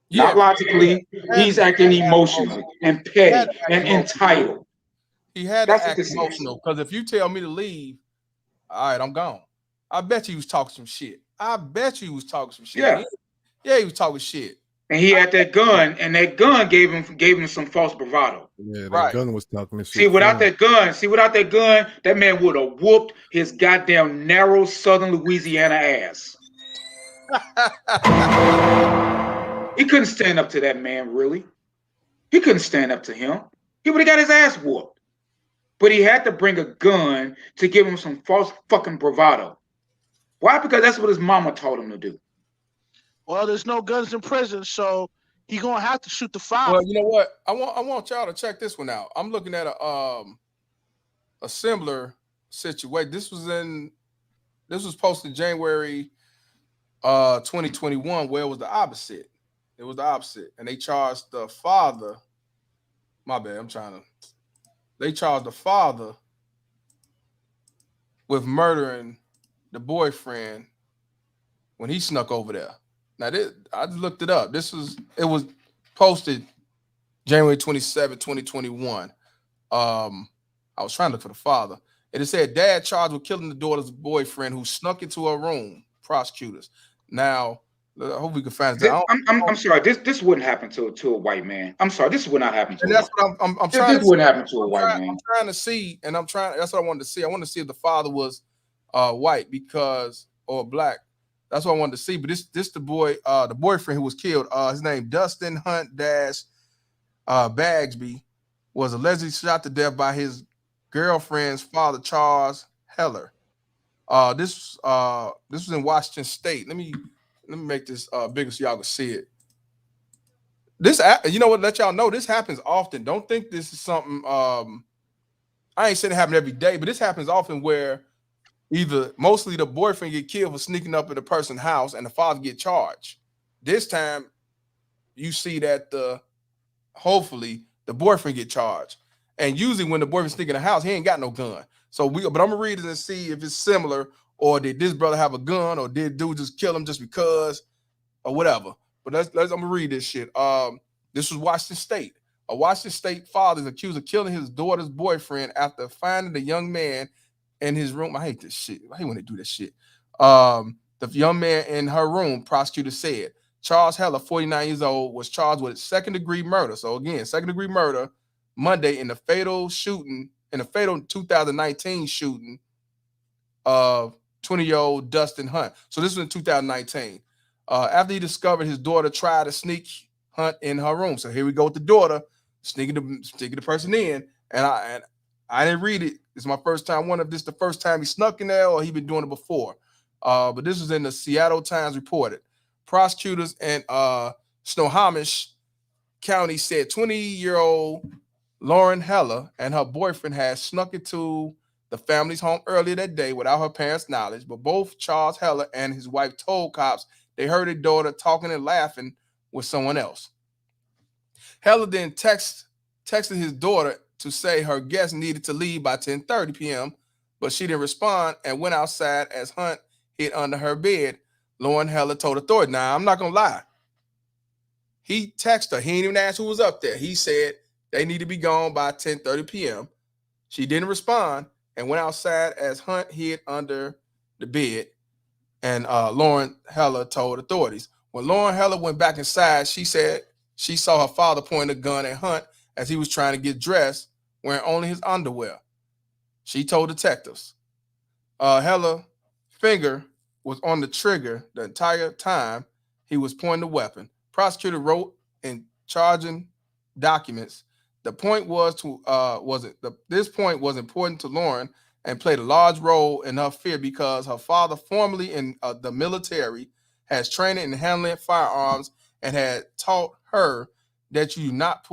Yeah. Not logically, he's acting emotionally and petty and entitled. He had to act emotional, because if you tell me to leave, all right, I'm gone. I bet you he was talking some shit. Yeah. Yeah, he was talking shit. And he had that gun, and that gun gave him some false bravado. Yeah, that gun was talking this shit. See, without that gun, that man would have whooped his goddamn narrow southern Louisiana ass. He couldn't stand up to that man, really. He couldn't stand up to him. He would have got his ass whooped. But he had to bring a gun to give him some false fucking bravado. Why? Because that's what his mama told him to do. Well, there's no guns in prison, so he gonna have to shoot the fire. Well, you know what? I want y'all to check this one out. I'm looking at a similar situation. This was posted January 2021, where it was the opposite. It was the opposite, and they charged the father. My bad. They charged the father with murdering the boyfriend when he snuck over there. Now, I just looked it up. It was posted January 27, 2021. I was trying to look for the father. And it said, dad charged with killing the daughter's boyfriend who snuck into her room. Prosecutors. Now, I hope we can find that. I'm sorry. This wouldn't happen to a white man. I'm sorry. This would not happen to. And that's what I'm trying. This wouldn't happen to a white man. I'm trying to see, and that's what I wanted to see. I wanted to see if the father was white or black. That's what I wanted to see. But this the boyfriend who was killed. His name Dustin Hunt Bagsby was allegedly shot to death by his girlfriend's father, Charles Heller. This was in Washington State. Let me make this bigger so y'all can see it. You know what? Let y'all know this happens often. Don't think this is something. I ain't saying it happen every day, but this happens often where mostly the boyfriend get killed for sneaking up in the person's house, and the father get charged. This time, you see that hopefully the boyfriend get charged, and usually when the boyfriend sneak in the house, he ain't got no gun. But I'm gonna read it and see if it's similar, or did this brother have a gun, or did dude just kill him just because, or whatever. But I'm gonna read this shit. This was Washington State. A Washington State father is accused of killing his daughter's boyfriend after finding the young man in his room. I hate this shit. I hate when they do this shit. The young man in her room, prosecutor said. Charles Heller, 49 years old, was charged with second-degree murder. So again, second-degree murder Monday in the fatal 2019 shooting of 20-year-old Dustin Hunt. So this was in 2019. After he discovered his daughter tried to sneak Hunt in her room. So here we go with the daughter sneaking the person in, and I didn't read it. It's my first time. I wonder if this is the first time he snuck in there or he been doing it before. But this was in the Seattle Times reported. Prosecutors and Snohomish County said 20-year-old Lauren Heller and her boyfriend had snuck into the family's home earlier that day without her parents' knowledge, but both Charles Heller and his wife told cops they heard their daughter talking and laughing with someone else. Heller then texted his daughter to say her guest needed to leave by 10:30 p.m., but she didn't respond and went outside as Hunt hid under her bed. Lauren Heller told authorities. Now, I'm not going to lie. He texted her. He didn't even ask who was up there. He said they need to be gone by 10:30 p.m. She didn't respond and went outside as Hunt hid under the bed. And Lauren Heller told authorities. When Lauren Heller went back inside, she said she saw her father point a gun at Hunt as he was trying to get dressed, wearing only his underwear. She told detectives. Heller's finger was on the trigger the entire time he was pointing the weapon. Prosecutor wrote in charging documents. The point this point was important to Lauren and played a large role in her fear because her father, formerly in the military, has trained in handling firearms and had taught her that you do not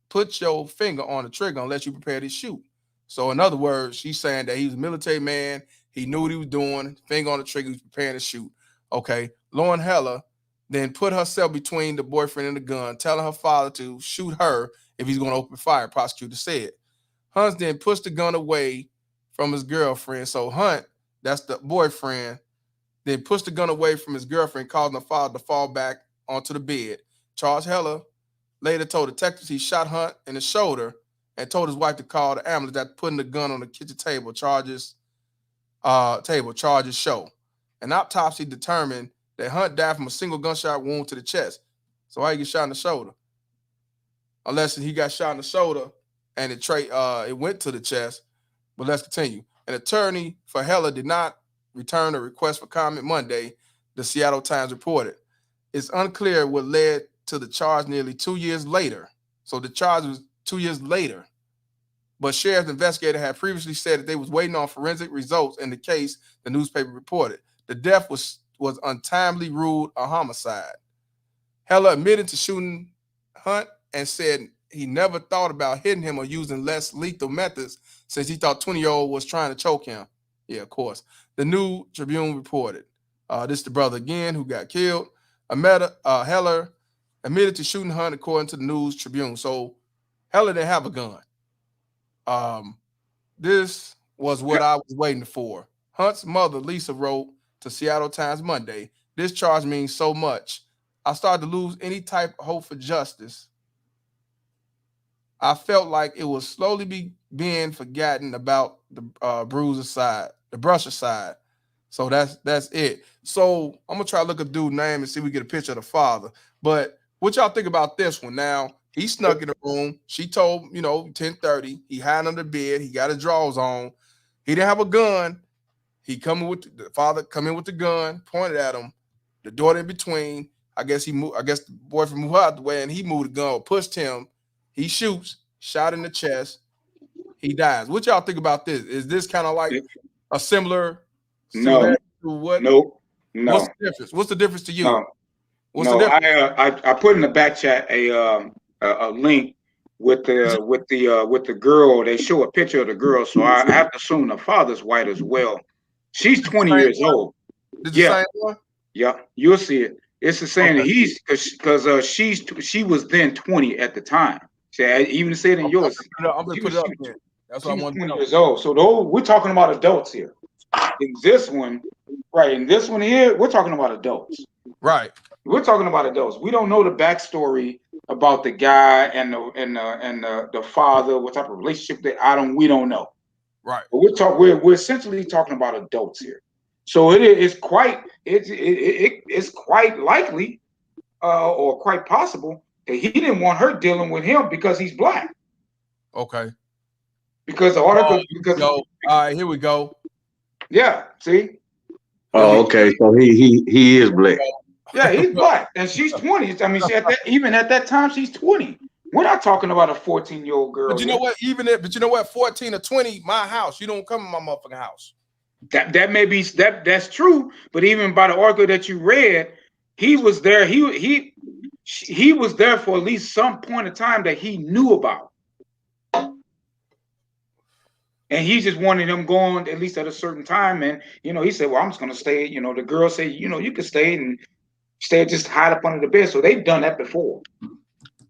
put your finger on the trigger unless you prepare to shoot. So in other words, she's saying that he was a military man. He knew what he was doing. Finger on the trigger, he was preparing to shoot. Okay. Lauren Heller then put herself between the boyfriend and the gun, telling her father to shoot her if he's going to open fire, prosecutor said. Hunt then pushed the gun away from his girlfriend. So Hunt, that's the boyfriend, then pushed the gun away from his girlfriend, causing the father to fall back onto the bed. Charles Heller later told detectives he shot Hunt in the shoulder and told his wife to call the ambulance after putting the gun on the kitchen table. Charges show. An autopsy determined that Hunt died from a single gunshot wound to the chest. So why he get shot in the shoulder? Unless he got shot in the shoulder and it went to the chest. But let's continue. An attorney for Heller did not return a request for comment Monday, the Seattle Times reported. It's unclear what led to the charge nearly 2 years later. So the charge was 2 years later. But sheriff's investigator had previously said that they was waiting on forensic results in the case, the newspaper reported. The death was untimely ruled a homicide. Heller admitted to shooting Hunt and said he never thought about hitting him or using less lethal methods since he thought 20-year-old was trying to choke him. Yeah, of course. The New Tribune reported. This is the brother again who got killed. Heller admitted to shooting Hunt according to the News Tribune. So Heller didn't have a gun. This was what I was waiting for. Hunt's mother, Lisa, wrote to Seattle Times Monday, this charge means so much. I started to lose any type of hope for justice. I felt like it was slowly being forgotten about the brusher side. So that's it. So I'm gonna try to look up dude's name and see if we get a picture of the father. But what y'all think about this one? Now, he snuck in the room. She told, 10:30. He hid under the bed. He got his drawers on. He didn't have a gun. The father come in with the gun, pointed at him. The daughter in between. I guess the boyfriend moved out the way and he moved the gun, pushed him. He shoots, shot in the chest. He dies. What y'all think about this? Is this kind of like a similar to what? No. What's the difference? What's the difference to you? No. What's the difference? I put in the back chat a link with the girl. They show a picture of the girl, so I have to assume the father's white as well. She's 20 years old. Same one? Yeah, you'll see it. It's the same. Okay. Because she was then 20 at the time. See, I even said in yours. I'm gonna put it up there. That's what I want to know. 20 years old. So we're talking about adults here. In this one here, we're talking about adults. Right. We're talking about adults. We don't know the backstory about the guy and the father, what type of relationship we don't know. Right. But we're essentially talking about adults here. So it's quite likely or quite possible that he didn't want her dealing with him because he's black. Okay. Because the article all right, here we go. Yeah, see? Oh, okay. So he is black. Yeah, he's black. And she's 20. I mean, even at that time, she's 20. We're not talking about a 14-year-old girl. But you know what? 14 or 20, my house. You don't come in my motherfucking house. That may be that's true. But even by the article that you read, he was there. he was there for at least some point of time that he knew about. And he just wanted him going at least at a certain time. And, he said, well, I'm just going to stay. The girl said, you can stay and just hide up under the bed. So they've done that before.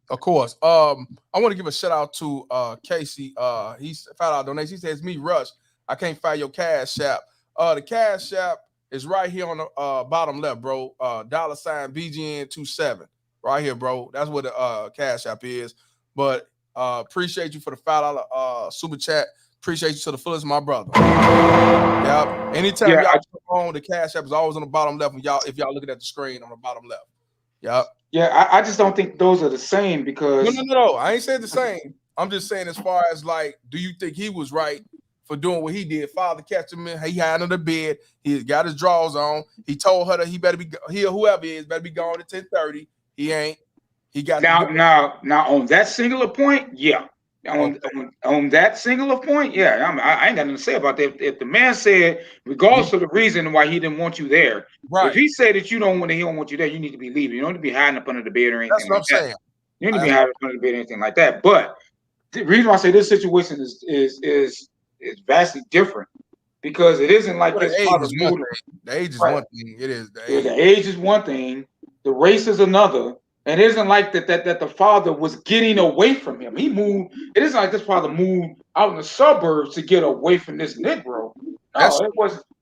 Of course. I want to give a shout out to Casey. He's found out donation. He says, me, Rush. I can't find your Cash App. The Cash App is right here on the bottom left, bro. $ BGN27. Right here, bro. That's what the Cash App is. But appreciate you for the $5 super chat. Appreciate you to the fullest, my brother. Yep. Anytime y'all come on, the Cash App is always on the bottom left. If y'all looking at the screen on the bottom left. Yep. Yeah, I just don't think those are the same because no. I ain't saying the same. I'm just saying as far as like, do you think he was right for doing what he did? Father catch him in, he had under the bed. He got his drawers on. He told her that he better be whoever he is better be gone at 10:30. He ain't. He got now on that singular point, yeah. On that singular point, yeah, I ain't got nothing to say about that. If the man said, regardless of the reason why he didn't want you there, if he said that he don't want you there, you need to be leaving. You don't need to be hiding up under the bed or anything. That's what I'm saying. You need to be hiding up under the bed or anything like that. But the reason why I say this situation is vastly different because it isn't like this father's moving. The age is one thing. It is the age. The age is one thing. The race is another. And it isn't like that the father was getting away from him. He moved. It isn't like this father moved out in the suburbs to get away from this Negro. No,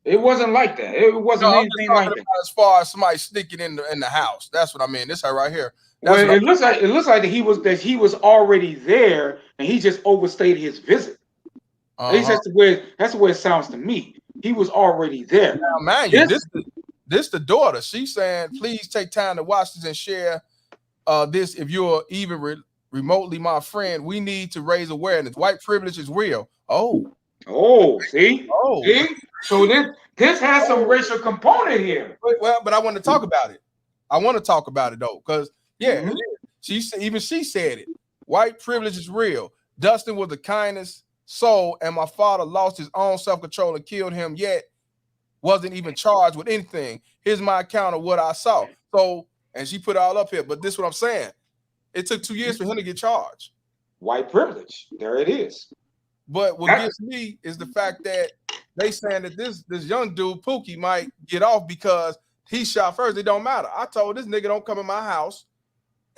it wasn't like that. It wasn't anything like that. As far as somebody sneaking in the house, that's what I mean. This her right here. Well, it looks like that he was already there and he just overstayed his visit. At least that's the way it sounds to me. He was already there. Now, man, this the daughter. She's saying, please take time to watch this and share this if you're even remotely my friend. We need to raise awareness. White privilege is real. See? So this has some racial component here. Well, but I want to talk about it. I want to talk about it though, because it is. She said it. White privilege is real. Dustin was the kindest soul, and my father lost his own self-control and killed him, yet wasn't even charged with anything. Here's my account of what I saw. So, and she put it all up here, but this is what I'm saying. It took 2 years for him to get charged. White privilege. There it is. But what gets me is the fact that they saying that this young dude, Pookie, might get off because he shot first. It don't matter. I told this nigga don't come in my house.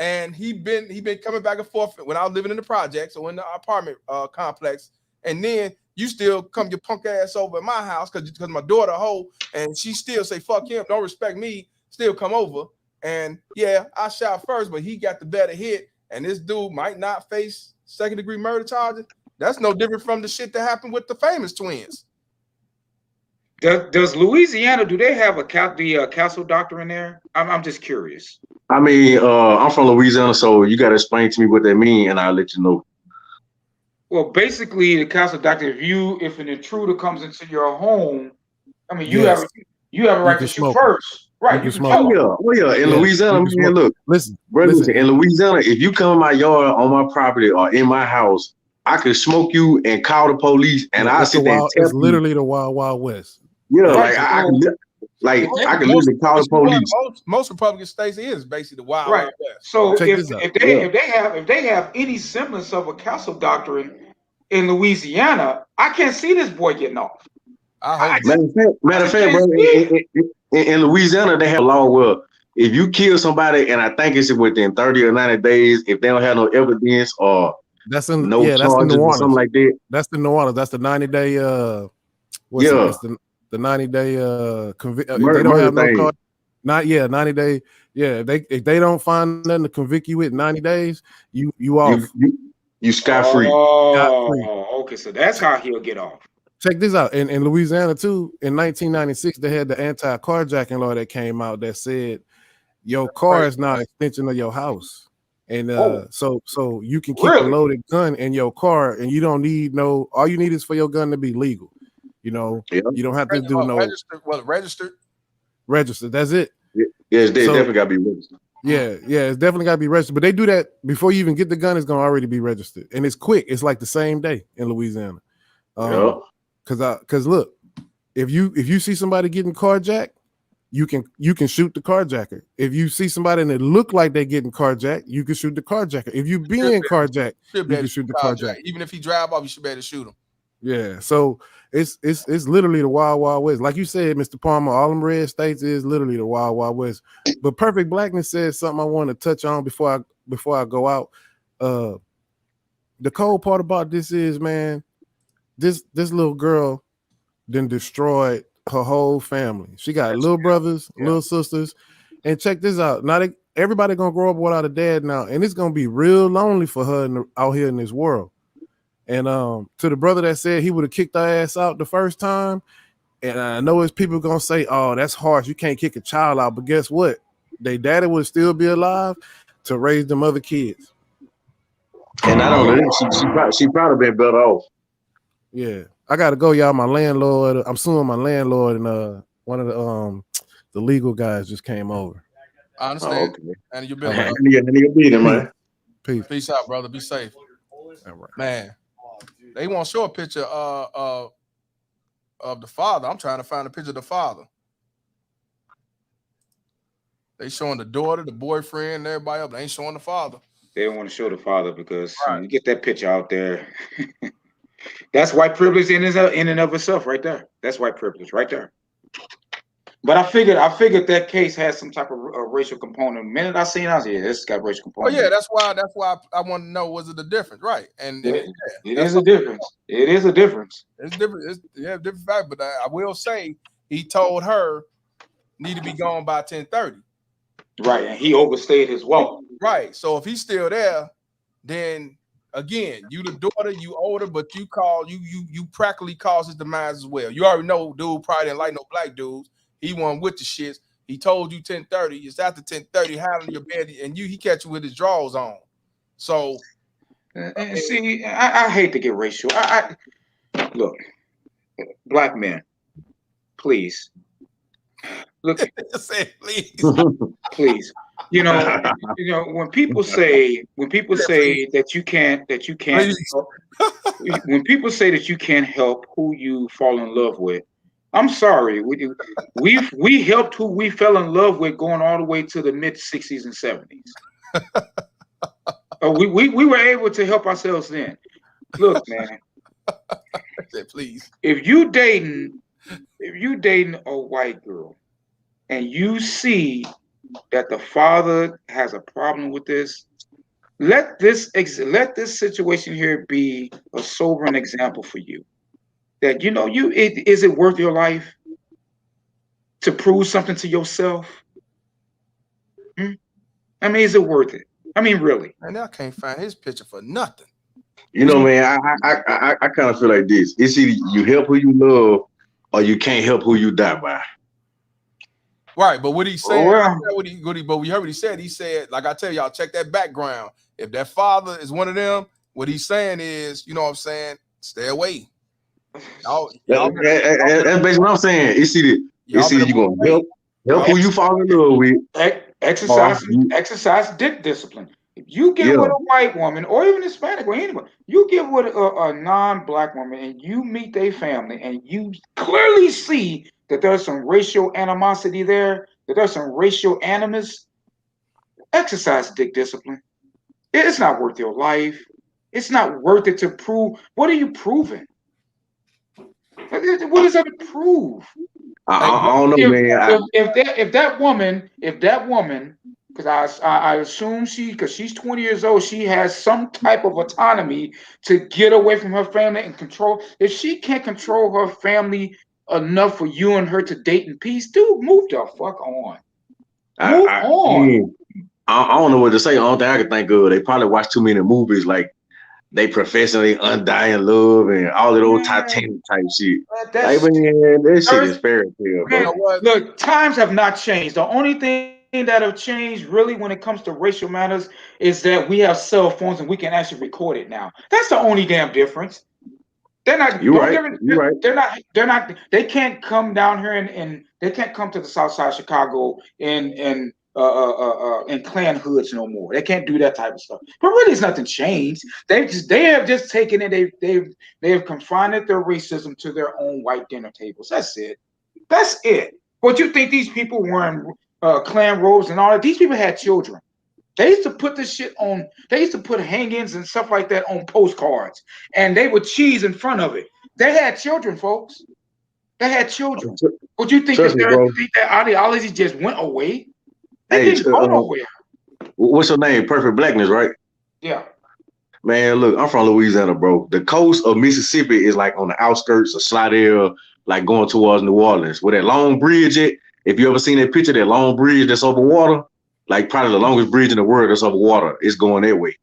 And he been coming back and forth when I was living in the projects or in the apartment complex. And then you still come your punk ass over at my house because my daughter a hoe, and she still say, fuck him, don't respect me, still come over. And yeah, I shot first, but he got the better hit. And this dude might not face second-degree murder charges. That's no different from the shit that happened with the famous twins. Does Louisiana, do they have the castle doctor in there? I'm just curious. I mean, I'm from Louisiana, so you got to explain to me what that means, and I'll let you know. Well, basically, the castle doctor, if an intruder comes into your home, I mean, you have a right to shoot first. Right, you smoke. In Louisiana, man, look, listen. In Louisiana, if you come in my yard, on my property, or in my house, I could smoke you and call the police, and I'll sit there. It's literally the Wild Wild West. Yeah, I can literally call the police. Most Republican states is basically the Wild Wild West. So if they have any semblance of a castle doctrine in Louisiana, I can't see this boy getting off. Matter of fact, bro, in Louisiana, they have a law where if you kill somebody, and I think it's within 30 or 90 days, if they don't have no evidence or that's in charges or something like that. That's the New Orleans. That's the 90-day. The 90-day convict. They don't have no card. 90 day. Yeah, if they don't find nothing to convict you with 90 days, you off. You scot free. Okay, so that's how he'll get off. Check this out. In Louisiana too, in 1996, they had the anti-carjacking law that came out that said your car is not an extension of your house. And so you can keep a loaded gun in your car, and you don't need all you need is for your gun to be legal. You know, you don't have to do registered. That's it. Yeah, it's definitely gotta be registered. Yeah, it's definitely gotta be registered. But they do that before you even get the gun, it's gonna already be registered. And it's quick, it's like the same day in Louisiana. Cause look, if you see somebody getting carjacked, you can shoot the carjacker. If you see somebody that look like they're getting carjacked, you can shoot the carjacker. If you being carjacked, you can shoot the carjacker. Even if he drive off, you should be able to shoot him. Yeah, so it's literally the wild, wild west. Like you said, Mr. Palmer, all them red states is literally the wild, wild west. But Perfect Blackness says something I want to touch on before I go out. The cold part about this is, man, this little girl then destroyed her whole family. She got little brothers, little sisters, and check this out. Now everybody gonna grow up without a dad now, and it's gonna be real lonely for her out here in this world. And to the brother that said he would have kicked her ass out the first time, and I know it's people gonna say, "Oh, that's harsh. You can't kick a child out." But guess what? They daddy would still be alive to raise them other kids. And not only that, she probably been better off. Yeah, I gotta go, y'all. My landlord, I'm suing my landlord, and one of the legal guys just came over. I understand. Oh, okay. And you've been man. Peace out, brother. Be safe. All right. Man, they won't show a picture of the father. I'm trying to find a picture of the father. They showing the daughter, the boyfriend, everybody up. They ain't showing the father. They don't want to show the father because you get that picture out there. That's white privilege in and of itself, right there. That's white privilege, right there. But I figured that case has some type of racial component. The minute I seen it, I was like, yeah, this got racial component. Oh yeah, that's why I want to know, was it the difference, right? And it is a difference. It is a difference. It's different. It's different fact. But I will say he told her need to be gone by 10:30. Right, and he overstayed his welcome. Right. So if he's still there, then again, you the daughter, you older, but you practically caused his demise as well. You already know dude probably didn't like no black dudes. He wasn't with the shits. He told you 10:30. It's after 10:30, hiding in your bed, and he catch you with his drawers on. So and see, I hate to get racial. I look, black men, please. Look, say please. Please. You know, when people say that you can't when people say that you can't help who you fall in love with, I'm sorry. We helped who we fell in love with going all the way to the mid 60s and 70s. We were able to help ourselves then. Look, man. Please. If you dating a white girl and you see that the father has a problem with this, let this situation here be a sobering example for you. That is it worth your life to prove something to yourself? I mean, is it worth it? I mean, really? And I can't find his picture for nothing. You know, man, I kind of feel like this. It's either you help who you love or you can't help who you die by. Right, but what he said, but we heard what he said. He said, like I tell y'all, check that background. If that father is one of them, what he's saying is, you know what I'm saying, stay away. That's basically what I'm saying. It's either you're gonna help who you fall in love with. Exercise dick discipline. If you get with a white woman or even Hispanic or anyone, you get with a non-black woman and you meet their family and you clearly see that there's some racial animosity there, that there's some racial animus, exercise dick discipline. It's not worth your life. It's not worth it to prove. What are you proving? What is that to prove? I don't know, man. If that woman, because I assume because she's 20 years old, she has some type of autonomy to get away from her family and control. If she can't control her family enough for you and her to date in peace, dude, move the fuck on. Move on. I don't know what to say. The only thing I can think of, they probably watch too many movies like They Professionally Undying Love and all of those Titanic type shit. That shit is fairy tale, bro. Look, times have not changed. The only thing that have changed really when it comes to racial matters is that we have cell phones and we can actually record it now. That's the only damn difference. They're not. You're right. They're not. They can't come down here and they can't come to the South Side of Chicago in Klan hoods no more. They can't do that type of stuff. But really, it's nothing changed. They have just taken it. They have confined their racism to their own white dinner tables. That's it. That's it. But you think these people wearing clan robes and all that? These people had children. They used to put this shit on. They used to put hangings and stuff like that on postcards, and they would cheese in front of it. They had children, folks. They had children. Would you think that ideology just went away? They didn't go nowhere. What's your name? Perfect Blackness, right? Yeah. Man, look, I'm from Louisiana, bro. The coast of Mississippi is like on the outskirts of Slidell, like going towards New Orleans. Where that long bridge at, if you ever seen that picture, that long bridge that's over water, like probably the longest bridge in the world that's over water, it's going that way.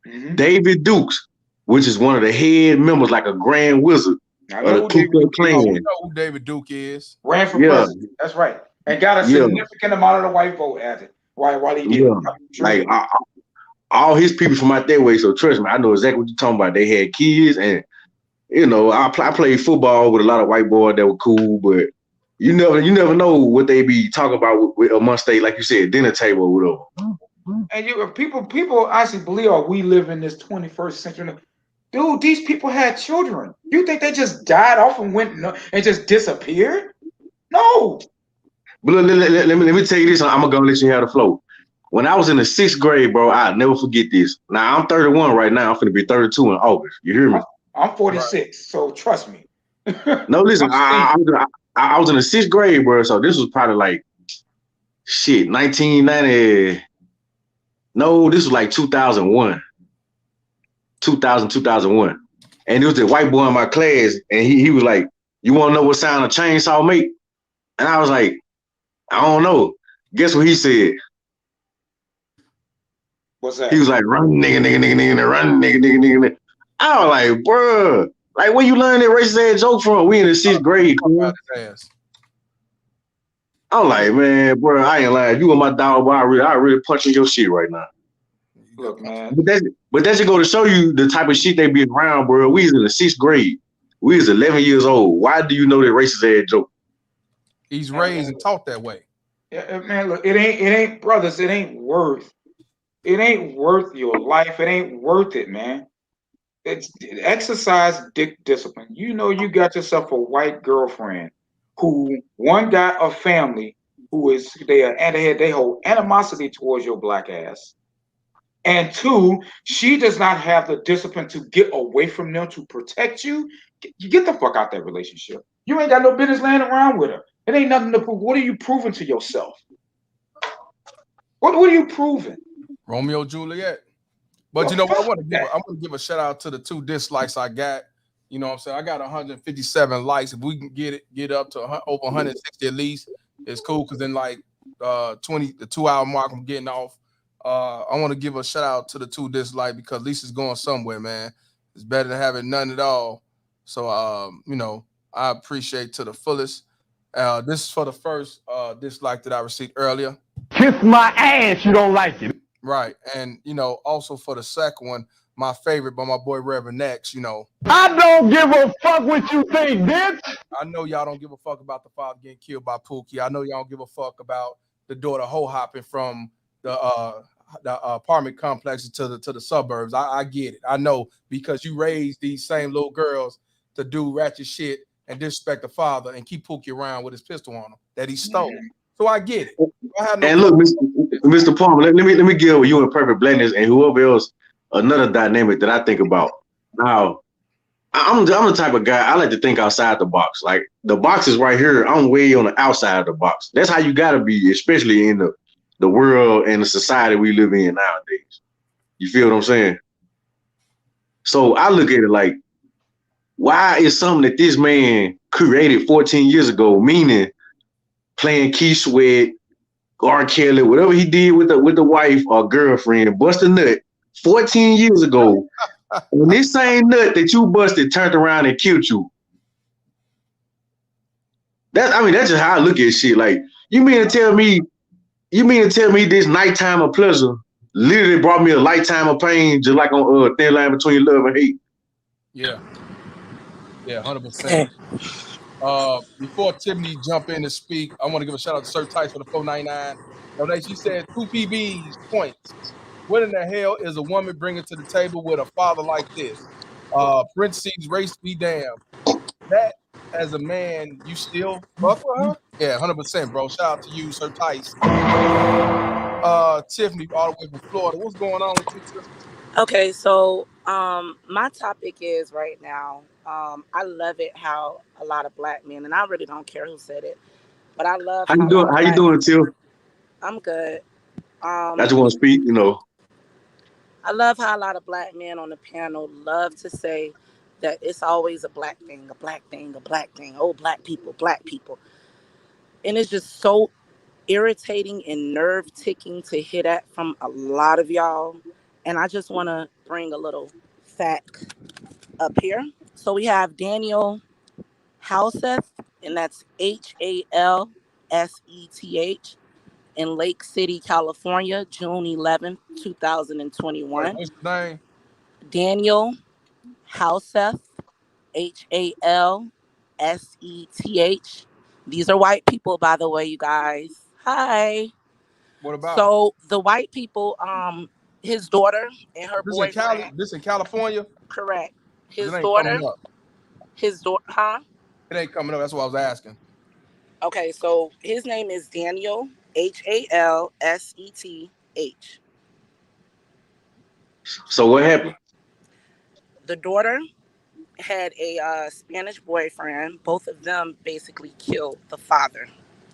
Mm-hmm. David Dukes, which is one of the head members, like a grand wizard of the Ku Klux Klan. We know who David Duke is. Ran for president. That's right. And got a significant amount of the white vote at it. While he did it. Like all his people from out that way. So trust me, I know exactly what you're talking about. They had kids, and you know, I played football with a lot of white boys that were cool, but you never know what they be talking about with amongst they, like you said, dinner table or whatever. And people actually believe, we live in this 21st century. Dude, these people had children. You think they just died off and went and just disappeared? No. But let me tell you this. I'm gonna let you have the flow. When I was in the 6th grade, bro, I'll never forget this. Now I'm 31 right now. I'm finna be 32 in August. You hear me? I'm 46, so trust me. No, listen. I was in the 6th grade, bro. So this was probably like 1990. No, this was like 2001. 2001. And it was the white boy in my class, and he was like, "You want to know what sound a chainsaw make?" And I was like, "I don't know." Guess what he said? What's that? He was like, "Run, nigga, run, nigga." I was like, "Bruh, like where you learn that racist ass joke from? We in the 6th grade." I'm like, man, bro, I ain't lying. If you were my dog, boy, I really punching your shit right now. Look, man. But that just go to show you the type of shit they be around, bro. We was in the 6th grade. We was 11 years old. Why do you know that racist ass joke? He's raised and taught that way. Yeah, man, look, it ain't, brothers, it ain't worth your life. It ain't worth it, man. It's exercise discipline. You know, you got yourself a white girlfriend who one got a family who is they hold animosity towards your black ass. And 2, she does not have the discipline to get away from them to protect you. Get the fuck out that relationship. You ain't got no business laying around with her. It ain't nothing to prove. What are you proving to yourself? What are you proving? Romeo Juliet. But you know what? I want to give a shout out to the 2 dislikes I got. You know what I'm saying? I got 157 likes. If we can get up to over 160 at least, it's cool. Because then like the 2-hour mark, I'm getting off. I want to give a shout out to the 2 dislikes because at least it's going somewhere, man. It's better than having none at all. So you know, I appreciate to the fullest. This is for the first dislike that I received earlier. Kiss my ass, you don't like it. Right. And, you know, also for the second one, my favorite by my boy Reverend X, you know. I don't give a fuck what you think, bitch. I know y'all don't give a fuck about the father getting killed by Pookie. I know y'all don't give a fuck about the daughter ho-hopping from the apartment complexes to the suburbs. I get it. I know because you raised these same little girls to do ratchet shit and disrespect the father and keep Pookie around with his pistol on him that he stole. So I get it. And look, Mr. Palmer, let me give you and Perfect Blackness and whoever else another dynamic that I think about. Now, I'm the type of guy, I like to think outside the box. Like the box is right here. I'm way on the outside of the box. That's how you gotta be, especially in the world and the society we live in nowadays. You feel what I'm saying? So I look at it like, why is something that this man created 14 years ago, meaning playing Keith Sweat, R. Kelly, whatever he did with the wife or girlfriend, bust a nut 14 years ago, and this same nut that you busted turned around and killed you. That's just how I look at shit. Like, you mean to tell me this nighttime of pleasure literally brought me a lifetime of pain, just like on Thin Line Between Love and Hate? Yeah. Yeah, 100%. Before Tiffany jump in and speak, I want to give a shout out to Sir Tice for the 499. She said 2 PBs points. What in the hell is a woman bringing to the table with a father like this? Parentheses, race be damned. That as a man, you still fuck with her? Yeah, 100%, bro. Shout out to you, Sir Tice. Tiffany, all the way from Florida. What's going on with you, sister? Okay, so my topic is right now. I love it how a lot of black men, and I really don't care who said it, but I love How you how a lot doing? of How you black. doing, Tim? I'm good. I just want to speak. I love how a lot of black men on the panel love to say that it's always a black thing, a black thing, a black thing. Oh, black people, and it's just so irritating and nerve ticking to hear that from a lot of y'all. And I just want to bring a little fact up here. So we have Daniel Halseth, and that's Halseth in Lake City, California, June 11th, Wait, 2021. what's the name? Daniel Halseth, Halseth. These are white people, by the way, you guys. Hi. What about him? So the white people, his daughter and her This in Cali? boyfriend. This in California? Correct. Because His it ain't coming daughter. up. Huh? It ain't coming up. That's what I was asking. Okay, so his name is Daniel Halseth. So what happened? The daughter had a Spanish boyfriend. Both of them basically killed the father,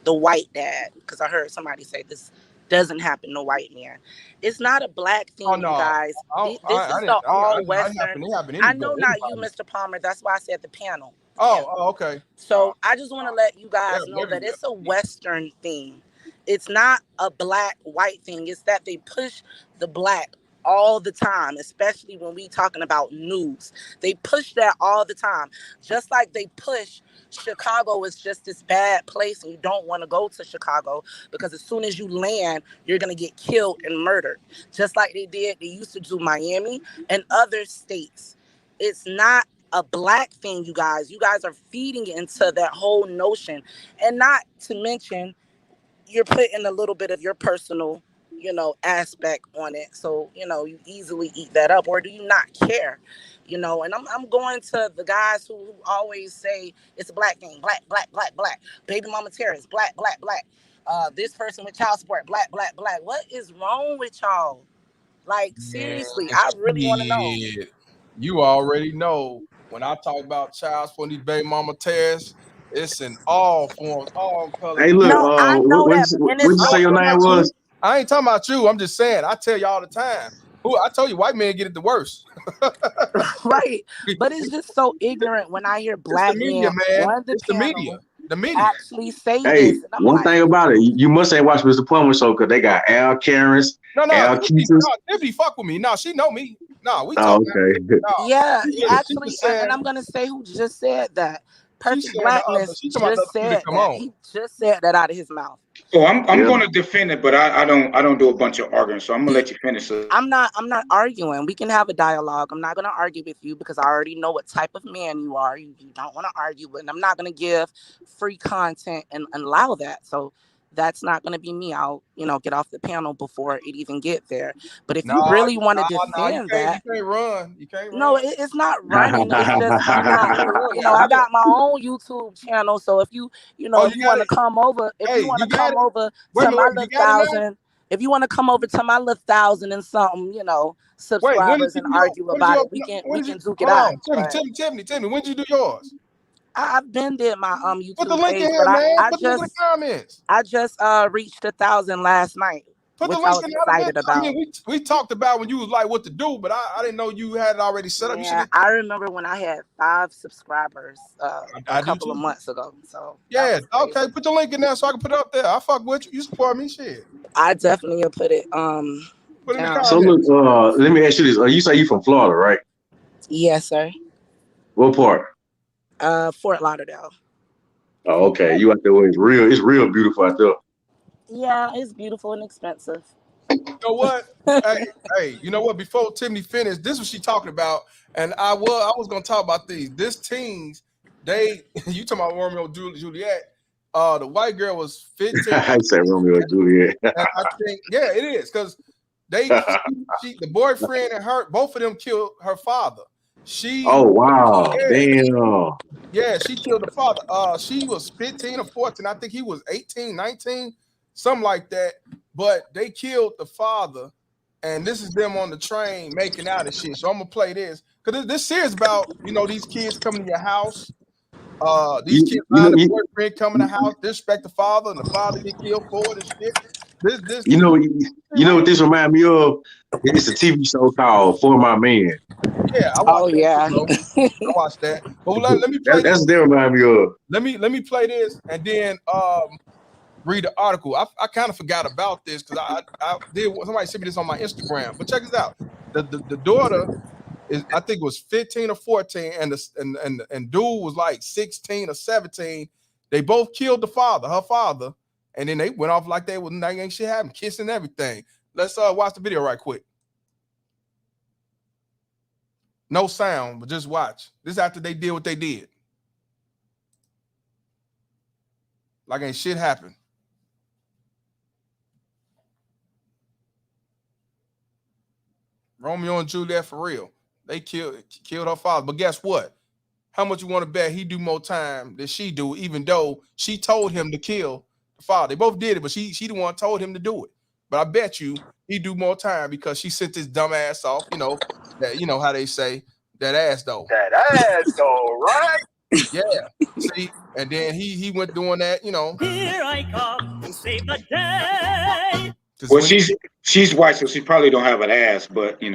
the white dad, because I heard somebody say this doesn't happen to white men. It's not a black Oh thing, you no, guys. This I is didn't. the all It Western. happened. It happened. I know Anybody. not you, Mr. Palmer. That's why I said the panel. Okay. So I just want to let you guys know that it's a Western thing. It's not a black white thing. It's that they push the black all the time, especially when we talking about news. They push that all the time. Just like they push Chicago is just this bad place and you don't want to go to Chicago because as soon as you land, you're going to get killed and murdered. Just like they used to do Miami and other states. It's not a black thing, you guys. You guys are feeding into that whole notion. And not to mention, you're putting a little bit of your personal, aspect on it. So, you easily eat that up. Or do you not care? And I'm going to the guys who always say it's a black thing. Black, black, black, black. Baby mama terrorist. Black, black, black. This person with child support. Black, black, black. What is wrong with y'all? Like, seriously, I really want to know. You already know when I talk about child support, these baby mama tears, it's in all forms, all colors. Hey, look. No, I know What that, and it's you say your name was? I ain't talking about you. I'm just saying. I tell you all the time. I told you, white men get it the worst. Right, but it's just so ignorant when I hear black media, men on the it's panel the media actually say Hey, this. And I'm one like, thing about it, you must ain't watch Mr. Palmer show because they got Al Karens, Al Keatons. Tiffany fuck with me. No, she know me. No, we Oh, talk. okay. yeah, She actually, just said, and I'm gonna say who just said that. She Perfect said Blackness she talking about just the said come that. on. He just said that out of his mouth. Oh, I'm going to defend it, but I don't do a bunch of arguing, so I'm gonna let you finish it. I'm not arguing. We can have a dialogue. I'm not gonna argue with you because I already know what type of man you are. You don't want to argue, and I'm not gonna give free content and allow that. So that's not gonna be me. I'll get off the panel before it even get there. But if you really want to defend that, you can't run. You can't run. No, it's not running. It's just I'm not. I got my own YouTube channel. So if you if you want to come over, if you want to come over to my little 1,000, if you want to come over to my little 1,000 and something, subscribers and argue about it, we can duke it out. Tiffany, when did you do yours? I've been did my YouTube Put the link page, in here, but man. I Put the link in the comments. I just reached 1,000 last night. Put the which I was link in excited the about. I mean, we talked about when you was like what to do, but I didn't know you had it already set up. Yeah, I remember when I had 5 subscribers a couple of months ago. So yeah, okay. Put the link in there so I can put it up there. I fuck with you. You support me, shit. I definitely will put it put it in the comments. So look, let me ask you this. You say you from Florida, right? Yes, sir. What part? Fort Lauderdale. Oh, okay. You out there where it's real beautiful out there. Yeah, it's beautiful and expensive. You know what? hey, you know what? Before Tiffany finished, this is what she talking about, and I was gonna talk about these. This teens, you talking about Romeo and Juliet? The white girl was 15. I say Romeo and Juliet. And I think, yeah, it is because the boyfriend and her, both of them killed her father. Oh wow, damn. Yeah, she killed the father. She was 15 or 14. I think he was 18, 19, something like that. But they killed the father, and this is them on the train making out and shit. So I'm gonna play this because this series about these kids coming to your house. These kids find the boyfriend coming to the house, disrespect the father, and the father get killed for it and shit. This you know what this remind me of? It's a TV show called For My Man. Yeah, I watched that. I watched that. But let me play That's this. what they remind me of. Let me play this and then read the article. I kind of forgot about this because I did somebody sent me this on my Instagram. But check this out. The daughter is, I think it was 15 or 14, and dude was like 16 or 17. They both killed the father, her father, and then they went off like they was nothing ain't shit happened, kissing everything. Let's watch the video right quick. No sound, but just watch. This after they did what they did. Like ain't shit happened. Romeo and Juliet for real. They killed her father. But guess what? How much you want to bet he do more time than she do, even though she told him to kill the father. They both did it, but she the one told him to do it. But I bet you he do more time because she sent this dumb ass off, that how they say that ass though. That ass though, right? Yeah. See, and then he went doing that, Here I come to save the day. Well, she's white, so she probably don't have an ass, but hey.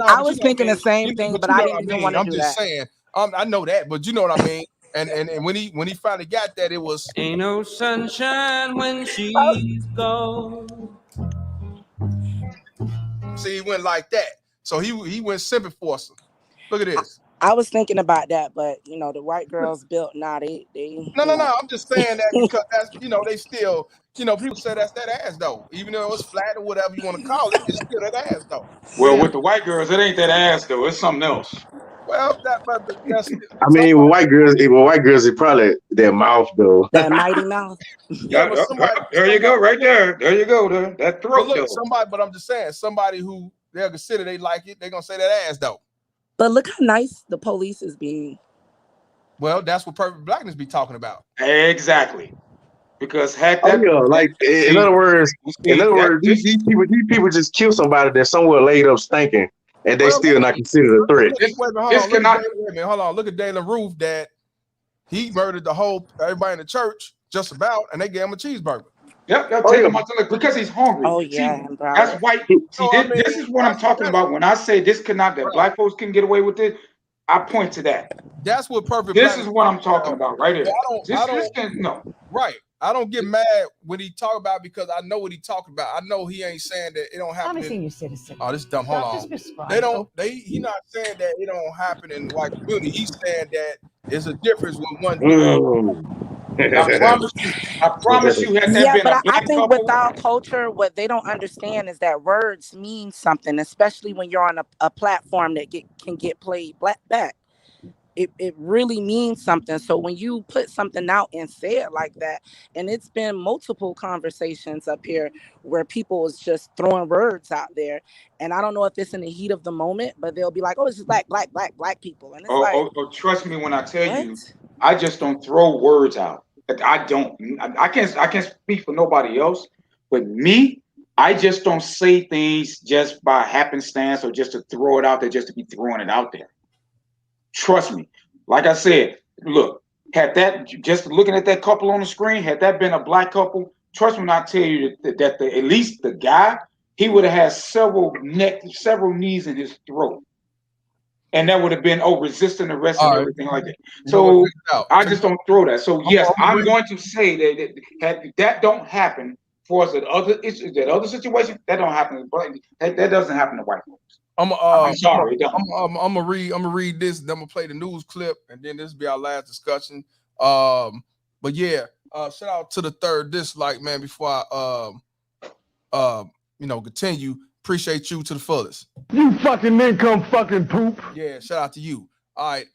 I was thinking the same thing, but I didn't even want to do that. I'm just saying, I know that, but you know what I mean. And when he finally got that, it was ain't no sunshine when she's gone. See, he went like that. So he went simping for some. Look at this. I was thinking about that, but the white girls built they No. I'm just saying that because that's they still people say that's that ass though. Even though it's flat or whatever you want to call it, it's still that ass though. Well, with the white girls, it ain't that ass though. It's something else. Well, that's. I mean, with white girls, it's probably their mouth though. That mighty mouth. Yeah, but there you go, right there. There you go. That throat. But look, but I'm just saying, somebody who they'll consider they like it, they're gonna say that ass though. But look how nice the police is being. Well, that's what perfect blackness be talking about. Exactly. Because in other words, these people just kill somebody that's somewhere laid up stinking, and they still not considered a threat. Hold on. Look at Dalen Roof that he murdered everybody in the church just about, and they gave him a cheeseburger. Yep, take him out to look because he's hungry. Oh yeah, see, that's white. See, this is what I'm talking about. When I say that black folks can get away with it, I point to that. That's what perfect. This is what I'm talking about right here. No. Right. I don't get mad when he talk about because I know what he talking about. I know he ain't saying that it don't happen. I'm a senior citizen. Oh, this is dumb. Hold on. He not saying that it don't happen in the white community. He's saying that there's a difference with one. I promise you. Had that been but I think with our culture, what they don't understand is that words mean something, especially when you're on a platform that can get played back. It really means something. So when you put something out and say it like that, and it's been multiple conversations up here where people is just throwing words out there, and I don't know if it's in the heat of the moment, but they'll be like, "Oh, it's just black people," and it's trust me when I tell you, I just don't throw words out. I don't. I can't speak for nobody else, but me, I just don't say things just by happenstance or just to throw it out there, just to be throwing it out there. Trust me. Like I said, look, had that just looking at that couple on the screen, had that been a black couple, trust me when I tell you that at least the guy, he would have had several knees in his throat. And that would have been resisting arrest and everything like that. So I just don't throw that. So yes, I'm going to say that don't happen for us. That other situation, that don't happen. That doesn't happen to white folks. I'm sorry. I'm gonna read this, then I'm gonna play the news clip, and then this will be our last discussion. But yeah, shout out to the third dislike, man. Before I continue, appreciate you to the fullest. You fucking income fucking poop. Yeah, shout out to you. All right,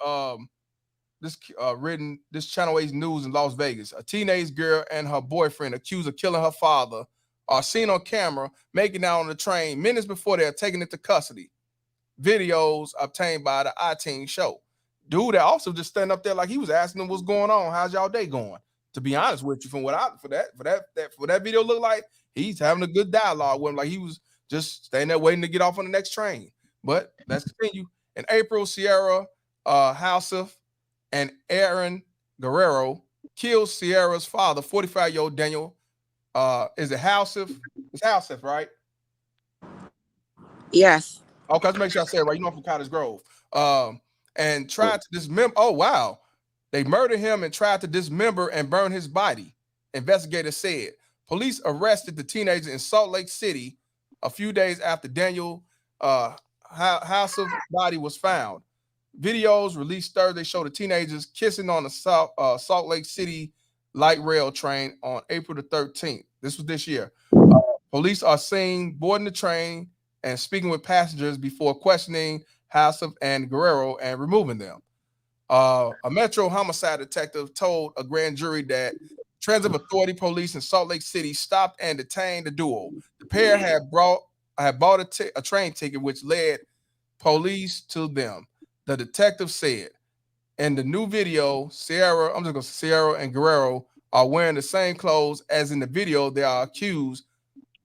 this Channel 8 news in Las Vegas. A teenage girl and her boyfriend accused of killing her father are seen on camera making out on the train minutes before they are taken into custody. videos obtained by the iTeam show. Dude, that also just standing up there like he was asking them what's going on. How's y'all day going? To be honest with you, from what for that video looked like, he's having a good dialogue with him, like he was just staying there waiting to get off on the next train. But let's continue. In April, Sierra Housef and Aaron Guerrero killed Sierra's father, 45-year-old Daniel. Is it Housef? It's Housef, right? Yes. Okay, let's make sure I say it right. You know, I'm from Cottage Grove. And tried to dismember. Oh, wow. They murdered him and tried to dismember and burn his body. Investigators said police arrested the teenager in Salt Lake City a few days after Daniel Housef's body was found. Videos released Thursday show the teenagers kissing on the Salt Lake City light rail train on April the 13th. This was this year. Police are seen boarding the train and speaking with passengers before questioning Housef and Guerrero and removing them. A Metro homicide detective told a grand jury that Transit Authority police in Salt Lake City stopped and detained the duo. The pair had bought a train ticket, which led police to them. The detective said, in the new video, Sierra and Guerrero are wearing the same clothes as in the video they are accused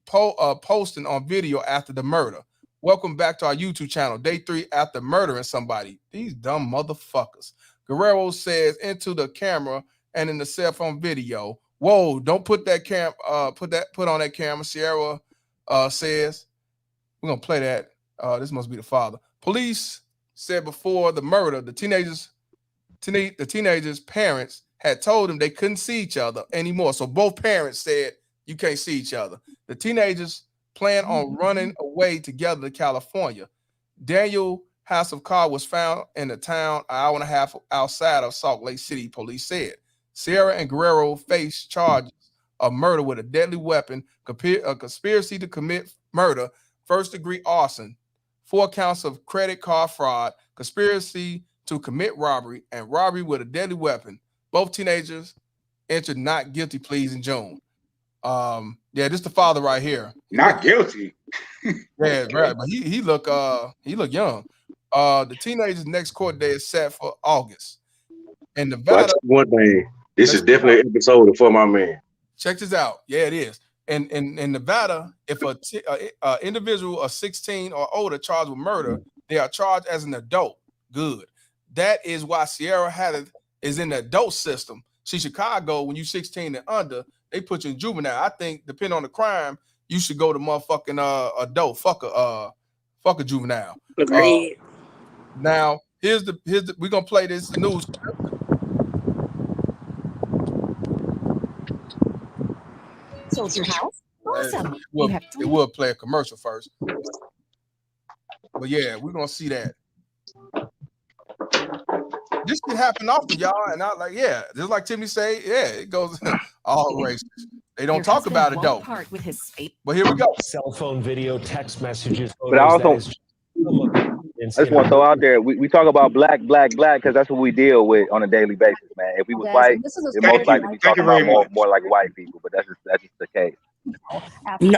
posting on video after the murder. Welcome back to our YouTube channel, day 3 after murdering somebody. These dumb motherfuckers. Guerrero says into the camera and in the cell phone video. Whoa, don't put that put on that camera. Sierra says, we're gonna play that. This must be the father. Police said before the murder, the teenagers' parents had told them they couldn't see each other anymore. So both parents said you can't see each other. The teenagers plan on running away together to California. Daniel Housef's car was found in the town an hour and a half outside of Salt Lake City, police said. Sierra and Guerrero face charges of murder with a deadly weapon, a conspiracy to commit murder, first-degree arson, 4 counts of credit card fraud, conspiracy to commit robbery, and robbery with a deadly weapon. Both teenagers entered not guilty pleas in June. Yeah, this is the father right here. Not guilty. Yeah, right. But he look young. The teenager's next court date is set for August. In Nevada, one thing. This is definitely an episode for my man. Check this out. Yeah, it is. And in Nevada, if a individual of 16 or older charged with murder, they are charged as an adult. Good. That is why Sierra is in the adult system. See, Chicago, when you're 16 and under, they put you in juvenile. I think, depending on the crime, you should go to motherfucking adult. Fuck a juvenile. Agreed. Now, here's the we're gonna play this news. Sold your house? Awesome. It will play a commercial first. But yeah, we're gonna see that. This can happen often, y'all. And I like, yeah, just like Timmy say, yeah, it goes all races. They don't talk about it though. But here we go. Cell phone video, text messages. But I also just want to throw out there, we talk about black because that's what we deal with on a daily basis, man. If we was white, we'd most likely be talking about more like white people, but that's just the case. Let me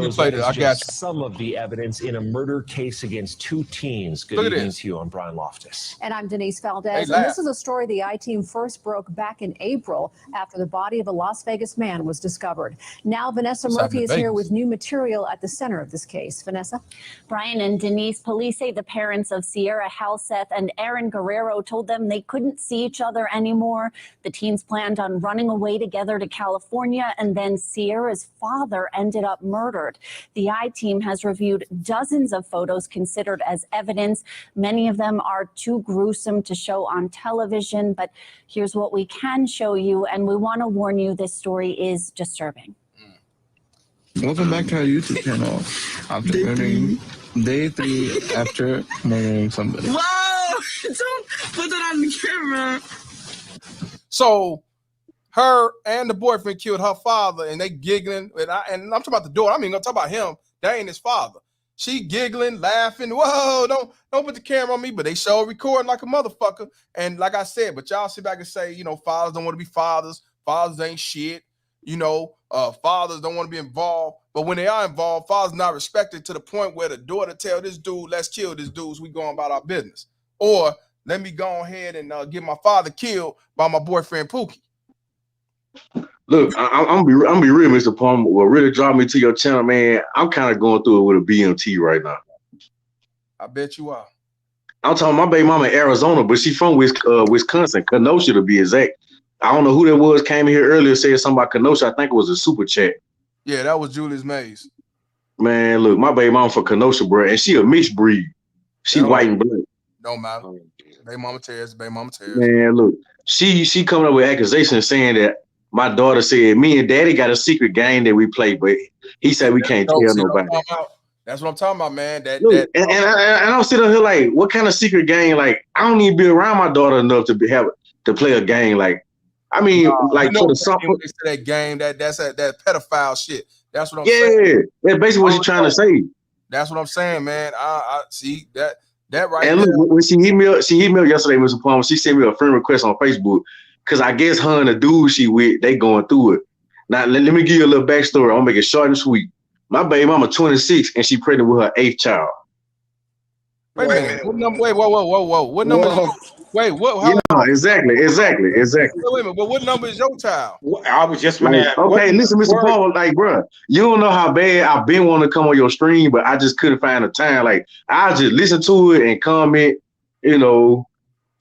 play this. I got some of the evidence in a murder case against 2 teens. Good evening to you. I'm Brian Loftus. And I'm Denise Valdez. And this is a story the I-Team first broke back in April after the body of a Las Vegas man was discovered. Now Vanessa Murphy is here with new material at the center of this case. Vanessa? Brian and Denise, police say the parents of Sierra Housef and Aaron Guerrero told them they couldn't see each other anymore. The teens planned on running away together to California, and then Sierra's father ended up murdered. The I-Team has reviewed dozens of photos considered as evidence. Many of them are too gruesome to show on television, but here's what we can show you, and we want to warn you, this story is disturbing. Welcome back to our YouTube channel. After murdering, day 3 after murdering somebody. Whoa! Don't put that on the camera. So her and the boyfriend killed her father, and they giggling. And I'm talking about the daughter. I'm even gonna talk about him. That ain't his father. She giggling, laughing. Whoa! Don't put the camera on me. But they show recording like a motherfucker. And like I said, but y'all sit back and say, fathers don't want to be fathers. Fathers ain't shit. you know, fathers don't want to be involved. But when they are involved, fathers not respected to the point where the daughter tell this dude, let's kill this dude, so we going about our business. Or let me go ahead and get my father killed by my boyfriend Pookie. Look, I'm be real, Mr. Palmer. What really dropped me to your channel, man, I'm kind of going through it with a BMT right now. I bet you are. I'm talking my baby mama in Arizona, but she from Wisconsin, Kenosha to be exact. I don't know who that was, came in here earlier, said something about Kenosha. I think it was a super chat. Yeah, that was Julius Mays. Man, look, my baby mama from Kenosha, bro, and she a mixed breed. She white and black. Don't matter. Baby mama tears, baby mama tears. Man, look, she coming up with accusations saying that my daughter said me and daddy got a secret game that we play, but he said we can't tell nobody. That's what I'm talking about, man. Look, and I'm sitting here like, what kind of secret game? Like, I don't even be around my daughter enough to play a game. Like, I mean, like for the something that game, that's that pedophile shit. That's what I'm saying. Yeah, that's basically what you're trying to say. That's what I'm saying, man. I see that right. And look, when she emailed yesterday, Mr. Palmer, she sent me a friend request on Facebook because I guess her and the dude she with, they going through it. Now let me give you a little backstory. I'm gonna make it short and sweet. My baby mama 26 and she pregnant with her 8th child. Wait a minute. What number? Wait, whoa. What number? Wait, what? How long? Exactly. Wait a minute, but what number is your child? I was just okay, listen, Mr. Paul, like, bro, you don't know how bad I've been wanting to come on your stream, but I just couldn't find the time. Like, I just listen to it and comment, you know,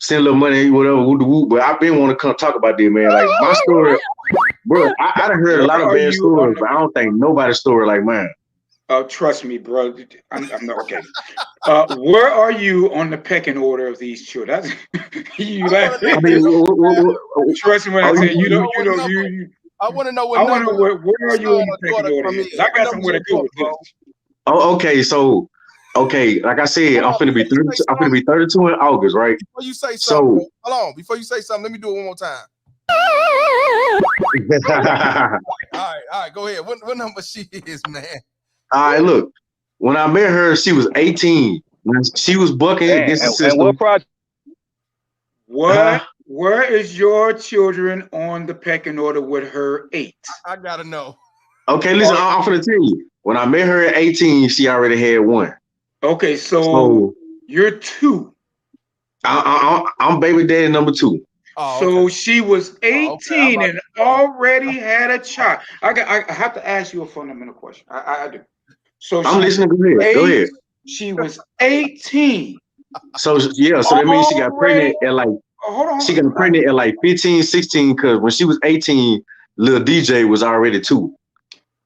send a little money, whatever, but I've been wanting to come talk about this, man. Like, my story, bro, I done heard a lot of bad stories, but I don't think nobody's story like mine. Trust me, bro. I'm not okay. Where are you on the pecking order of these children? You like? I mean, trust me when I say you. I want to know what. I want to know where are you on the pecking order? I got somewhere to go with this. Oh, okay. So, like I said, I'm finna be 30. I'm finna be 32 in August, right? Before you say something, hold on. Before you say something, let me do it one more time. All right. Go ahead. What number she is, man? All right, look. When I met her, she was 18. She was bucking against the system. And what project? Where is your children on the pecking order with her 8? I gotta know. Okay, listen, I'm gonna tell you. When I met her at 18, she already had 1. Okay, so you're 2. I'm baby daddy number 2. Oh, so she was 18 and already had a child. I have to ask you a fundamental question. I do. So I'm listening. Go ahead. She was 18. So yeah, so that means she got pregnant at like she got pregnant at like 15, 16, because when she was 18, little DJ was already 2.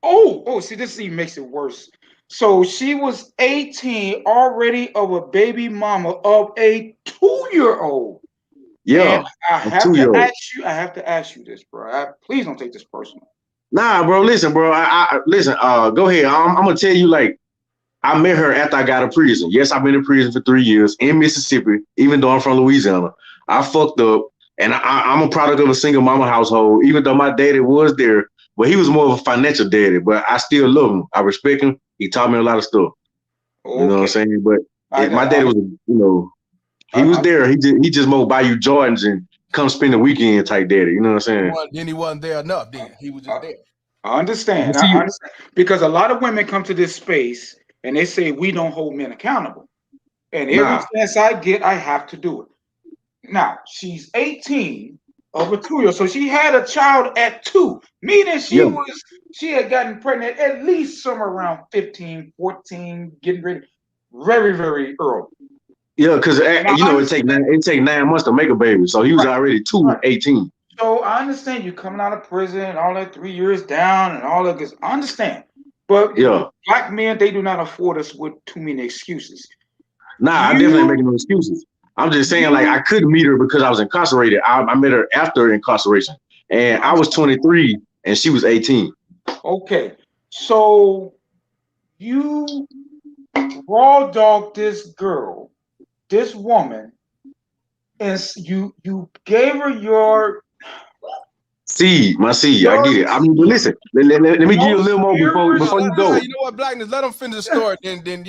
Oh, see, this even makes it worse. So she was 18 already of a baby mama of a 2-year-old. Yeah, I have to ask you this, bro. Please don't take this personal. Nah, bro. Listen, bro. Listen. Go ahead. I'm gonna tell you. Like, I met her after I got out of prison. Yes, I've been in prison for 3 years in Mississippi. Even though I'm from Louisiana, I fucked up, and I'm a product of a single mama household. Even though my daddy was there, but he was more of a financial daddy. But I still love him. I respect him. He taught me a lot of stuff. Okay. You know what I'm saying? But my daddy was, he was there. He just more buy you Jordans and come spend the weekend type daddy. You know what I'm saying? Then he wasn't there enough. Then he was just there. I understand. I understand. Because a lot of women come to this space and they say we don't hold men accountable. And every chance I get, I have to do it. Now, she's 18 of a 2-year-old. So she had a child at 2, meaning she had gotten pregnant at least somewhere around 15, 14, getting ready very, very early. Yeah, because it take 9 months to make a baby. So he was already 18. So I understand you coming out of prison and all that 3 years down and all that. I understand. But black men, they do not afford us with too many excuses. Nah, I definitely ain't making no excuses. I'm just saying, like, I couldn't meet her because I was incarcerated. I met her after incarceration. And I was 23 and she was 18. Okay. So you raw dog this girl, this woman, and you gave her your my seed. I get it. I mean, but listen, let me give you a little more before you go. You know what, Blackness? Let them finish the story, then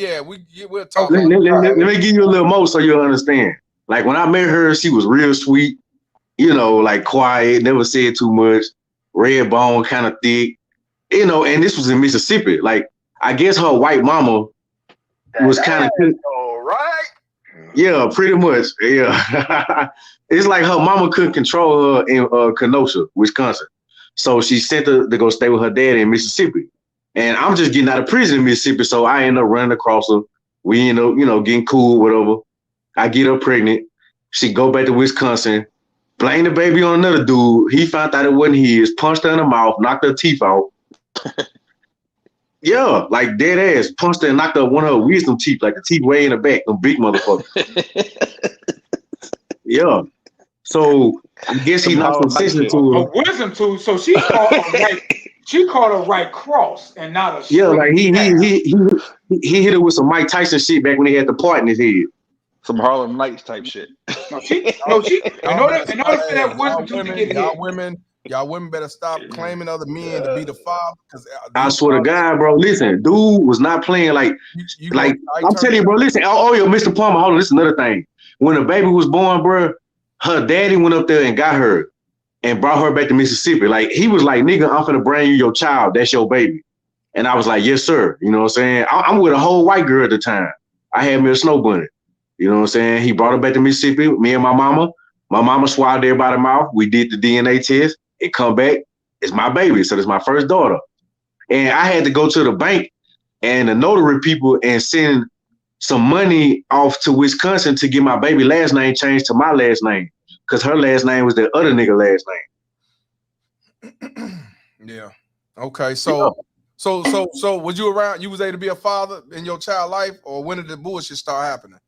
we'll talk. Let me give you a little more so you'll understand. Like, when I met her, she was real sweet, like quiet, never said too much, red bone, kind of thick, you know. And this was in Mississippi. Like, I guess her white mama was kind of all right. Yeah, pretty much. Yeah, it's like her mama couldn't control her in Kenosha, Wisconsin, so she sent her to go stay with her dad in Mississippi. And I'm just getting out of prison in Mississippi, so I end up running across her. We end up, you know, getting cool, whatever. I get her pregnant. She go back to Wisconsin, blame the baby on another dude. He found out it wasn't his, punched her in the mouth, knocked her teeth out. Yeah, like dead ass, punched her and knocked out one of her wisdom teeth, like the teeth way in the back, them big motherfuckers. Yeah. So I guess he knocked some sense into her. A wisdom tooth, so she called a right cross and not a straight. Yeah, like he hit her with some Mike Tyson shit back when he had the part in his head. Some Harlem Nights type shit. In order for that wisdom tooth to get hit. Y'all women better stop claiming other men to be the father. I swear to God, bro. Listen, dude was not playing like I'm telling you, bro. Listen, yo, Mr. Palmer, hold on. This is another thing. When the baby was born, bro, her daddy went up there and got her and brought her back to Mississippi. Like, he was like, nigga, I'm finna bring you your child. That's your baby. And I was like, yes, sir. You know what I'm saying? I'm with a whole white girl at the time. I had me a snow bunny. You know what I'm saying? He brought her back to Mississippi. Me and my mama. My mama swallowed her by the mouth. We did the DNA test. It come back. It's my baby. So it's my first daughter. And I had to go to the bank and the notary people and send some money off to Wisconsin to get my baby last name changed to my last name. Because her last name was the other nigga last name. Yeah. Okay. So was you around? You was able to be a father in your child life, or when did the bullshit start happening?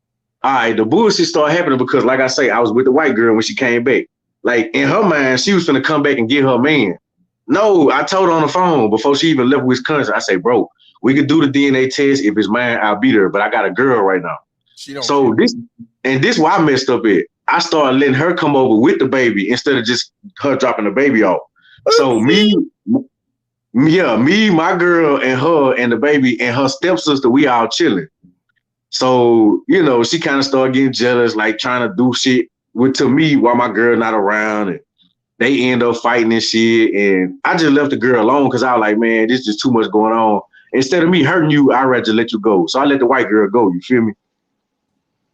All right, the bullshit started happening because, like I say, I was with the white girl when she came back. Like, in her mind, she was finna come back and get her man. No, I told her on the phone before she even left Wisconsin. I say, bro, we could do the DNA test. If it's mine, I'll be there. But I got a girl right now. So this why I messed up it. I started letting her come over with the baby instead of just her dropping the baby off. So me, my girl, and her and the baby and her stepsister, we all chilling. So, you know, she kind of started getting jealous, like trying to do shit to me while my girl not around, and they end up fighting and shit. And I just left the girl alone because I was like, man, this is just too much going on. Instead of me hurting you, I'd rather let you go. So I let the white girl go. You feel me?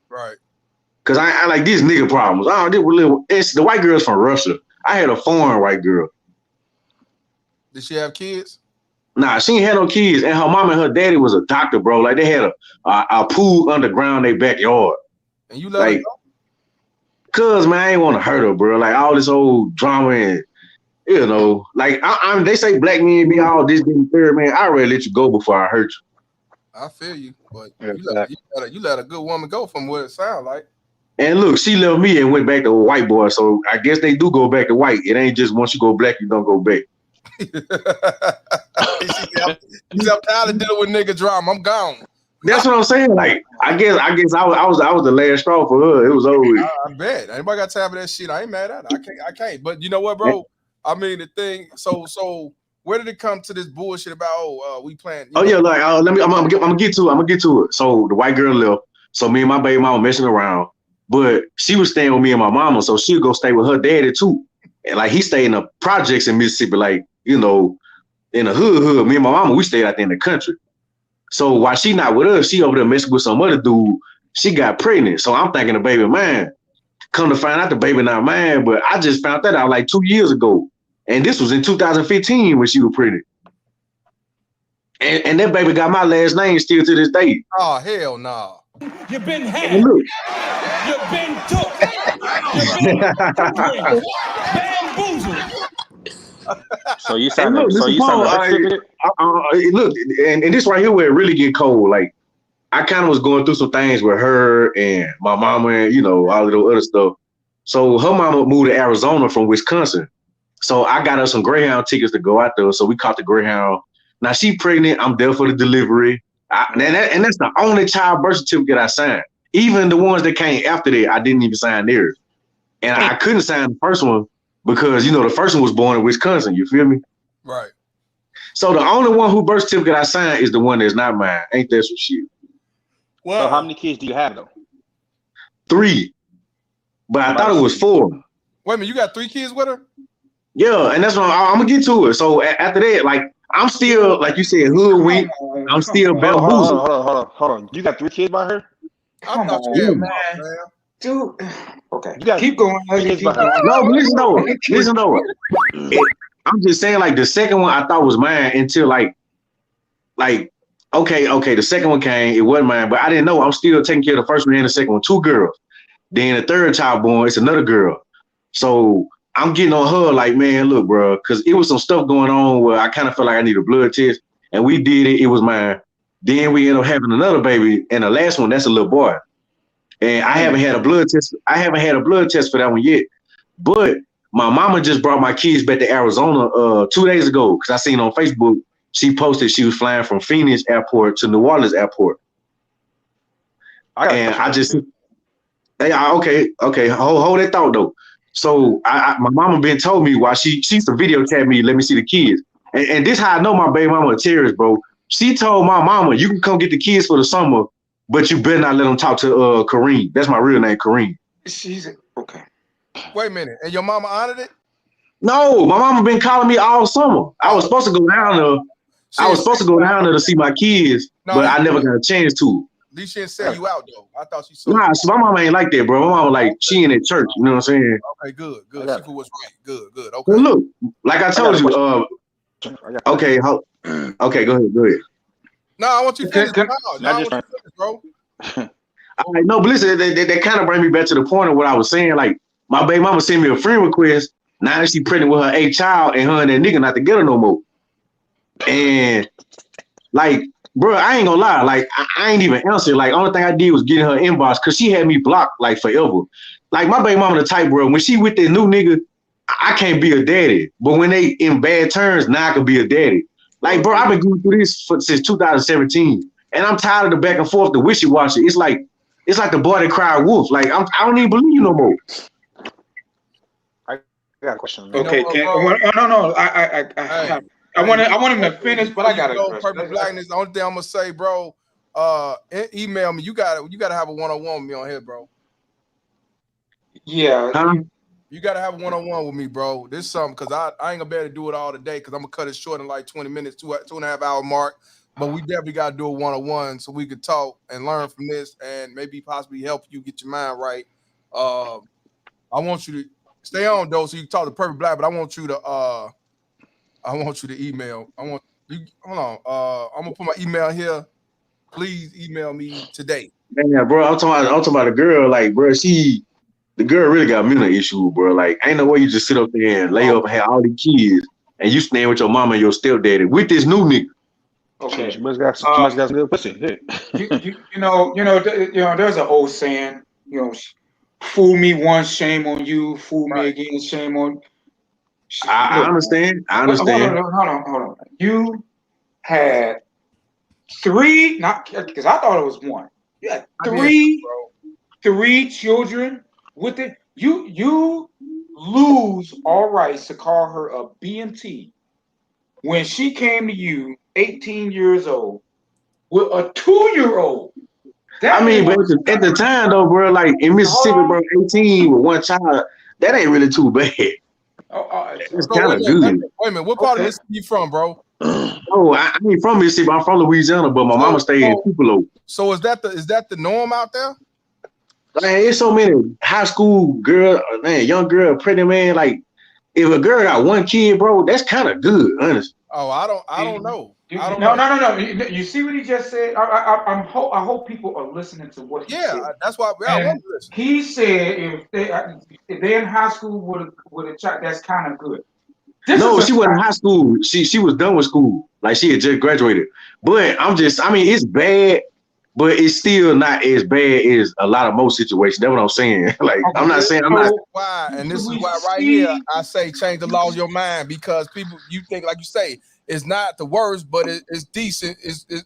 Right. Because I like these nigga problems. It's the white girl's from Russia. I had a foreign white girl. Did she have kids? Nah, she ain't had no kids. And her mom and her daddy was a doctor, bro. Like, they had a pool underground in their backyard. And you let her go? Cause, man, I ain't want to hurt her, bro. Like, all this old drama and, you know, like, they say black men be all this, and third, man. I'd rather let you go before I hurt you. I feel you, but you let a good woman go from what it sounds like. And look, she left me and went back to a white boy. So I guess they do go back to white. It ain't just once you go black, you don't go back. I'm tired of dealing with nigga drama. I'm gone. That's what I'm saying. Like, I guess I was the last straw for her. It was over with. I bet. Anybody got time for that shit? I ain't mad at it. I can't. But you know what, bro? I mean, the thing. So where did it come to this bullshit about? We playing. Oh yeah, like I'm gonna get to it. So the white girl left. So me and my baby mama messing around, but she was staying with me and my mama. So she'd go stay with her daddy too. And like, he stayed in the projects in Mississippi, like, you know, in the hood. Me and my mama, we stayed out there in the country. So while she not with us, she over there messing with some other dude. She got pregnant. So I'm thinking the baby mine. Come to find out the baby not mine, but I just found that out like 2 years ago. And this was in 2015 when she was pregnant. And that baby got my last name still to this day. Oh, hell no. You've been had. You've been took. You've been bamboozled. So you signed a birth certificate? Look, and this right here where it really get cold. Like, I kind of was going through some things with her and my mama and, you know, all of the other stuff. So her mama moved to Arizona from Wisconsin. So I got her some Greyhound tickets to go out there. So we caught the Greyhound. Now she pregnant. I'm there for the delivery. And that's the only child birth certificate I signed. Even the ones that came after that, I didn't even sign theirs. And I couldn't sign the first one because, you know, the first one was born in Wisconsin. You feel me? Right. So the only one who birth certificate I signed is the one that's not mine. Ain't that some shit? Well, so how many kids do you have though? 3. But I thought it was 4. Wait a minute, you got 3 kids with her? Yeah, and that's what I'm gonna get to it. So after that, like I'm still, like you said, hoodwinked. I'm still bamboozled. Hold on. You got 3 kids by her? Come on, man. Dude. Okay. Keep going. Keep going. No, but listen though. I'm just saying, like the second one I thought was mine until like okay, the second one came, it wasn't mine, but I didn't know. I'm still taking care of the first one and the second one, 2 girls. Then the third child born, it's another girl. So I'm getting on her like, man, look, bro, because it was some stuff going on where I kind of felt like I need a blood test, and we did it. It was mine. Then we ended up having another baby, and the last one, that's a little boy. And I haven't had a blood test. I haven't had a blood test for that one yet. But my mama just brought my kids back to Arizona 2 days ago because I seen on Facebook she posted she was flying from Phoenix Airport to New Orleans Airport. Okay, hold that thought though. So my mama been told me why she used to videotape me, let me see the kids. And this how I know my baby mama a terrorist, bro. She told my mama, you can come get the kids for the summer, but you better not let them talk to Kareem. That's my real name, Kareem. She's okay. Wait a minute. And your mama honored it? No, my mama been calling me all summer. I was supposed to go down there. I was supposed to go down there to see my kids, but I never got a chance to. At least she didn't sell you out though. I thought she saw. Nah, so my mama ain't like that, bro. My mama like she in that church. You know what I'm saying? Okay, good. She was right. Good. Okay. Well, look, like I told you. Okay, okay, go ahead. No, I want you to finish. Bro. All right, no, but listen, they kind of bring me back to the point of what I was saying. Like my baby mama sent me a friend request. Now that she pregnant with her 8th child, and her and that nigga not together no more. And like, bro, I ain't gonna lie. Like, I ain't even answer. Like, only thing I did was get in her inbox because she had me blocked like forever. Like, my baby mama the type, bro. When she with that new nigga, I can't be a daddy. But when they in bad terms, now I can be a daddy. Like, bro, I've been going through this since 2017, and I'm tired of the back and forth, the wishy-washy. It's like the boy that cried wolf. Like, I don't even believe you no more. I got a question. Okay, no. I want him to finish, but I gotta go. Perfect blackness. The only thing I'm gonna say, bro, email me. You gotta have a one-on-one with me on here, bro. Yeah. You gotta have a one-on-one with me, bro. This is something because I ain't gonna be able to do it all today because I'm gonna cut it short in like 20 minutes, 2.5 hour mark. But we definitely gotta do a one-on-one so we could talk and learn from this and maybe possibly help you get your mind right. I want you to stay on though, so you can talk to Perfect Black, but I want you to email. Hold on. I'm gonna put my email here. Please email me today. Yeah, bro. I'm talking about a girl. Like, bro, the girl really got mental issues, bro. Like, ain't no way you just sit up there and lay up and have all these kids, and you staying with your mama and your stepdaddy with this new nigga. Okay, she must got some good pussy. You know, there's an old saying. You know, fool me once, shame on you. Fool me again, shame on. I understand. Hold on. You had 3, not because I thought it was 1. You had 3 children with it. You lose all rights to call her a BMT when she came to you 18 years old with a 2-year-old. I mean, but at the time though, bro, like in Mississippi, bro, 18 with 1 child, that ain't really too bad. It's kind of good. Wait a minute, what part of Mississippi you from, bro? Oh, I ain't from Mississippi. I'm from Louisiana, but my mama stayed in Tupelo. So is that the norm out there? Man, it's so many high school girl, man, young girl, pregnant man. Like, if a girl got 1 kid, bro, that's kind of good, honestly. Oh, I don't know. No. You see what he just said? I hope people are listening to what he said. Yeah, that's why I want to listen. He said if they're in high school with a child, that's kind of good. No, she wasn't in high school. She was done with school. Like, she had just graduated. But it's bad, but it's still not as bad as a lot of most situations. That's what I'm saying. Like, I'm not saying I'm not. Why? And this is why right here I say change the laws of your mind, because people, you think, like you say, it's not the worst, but it's decent.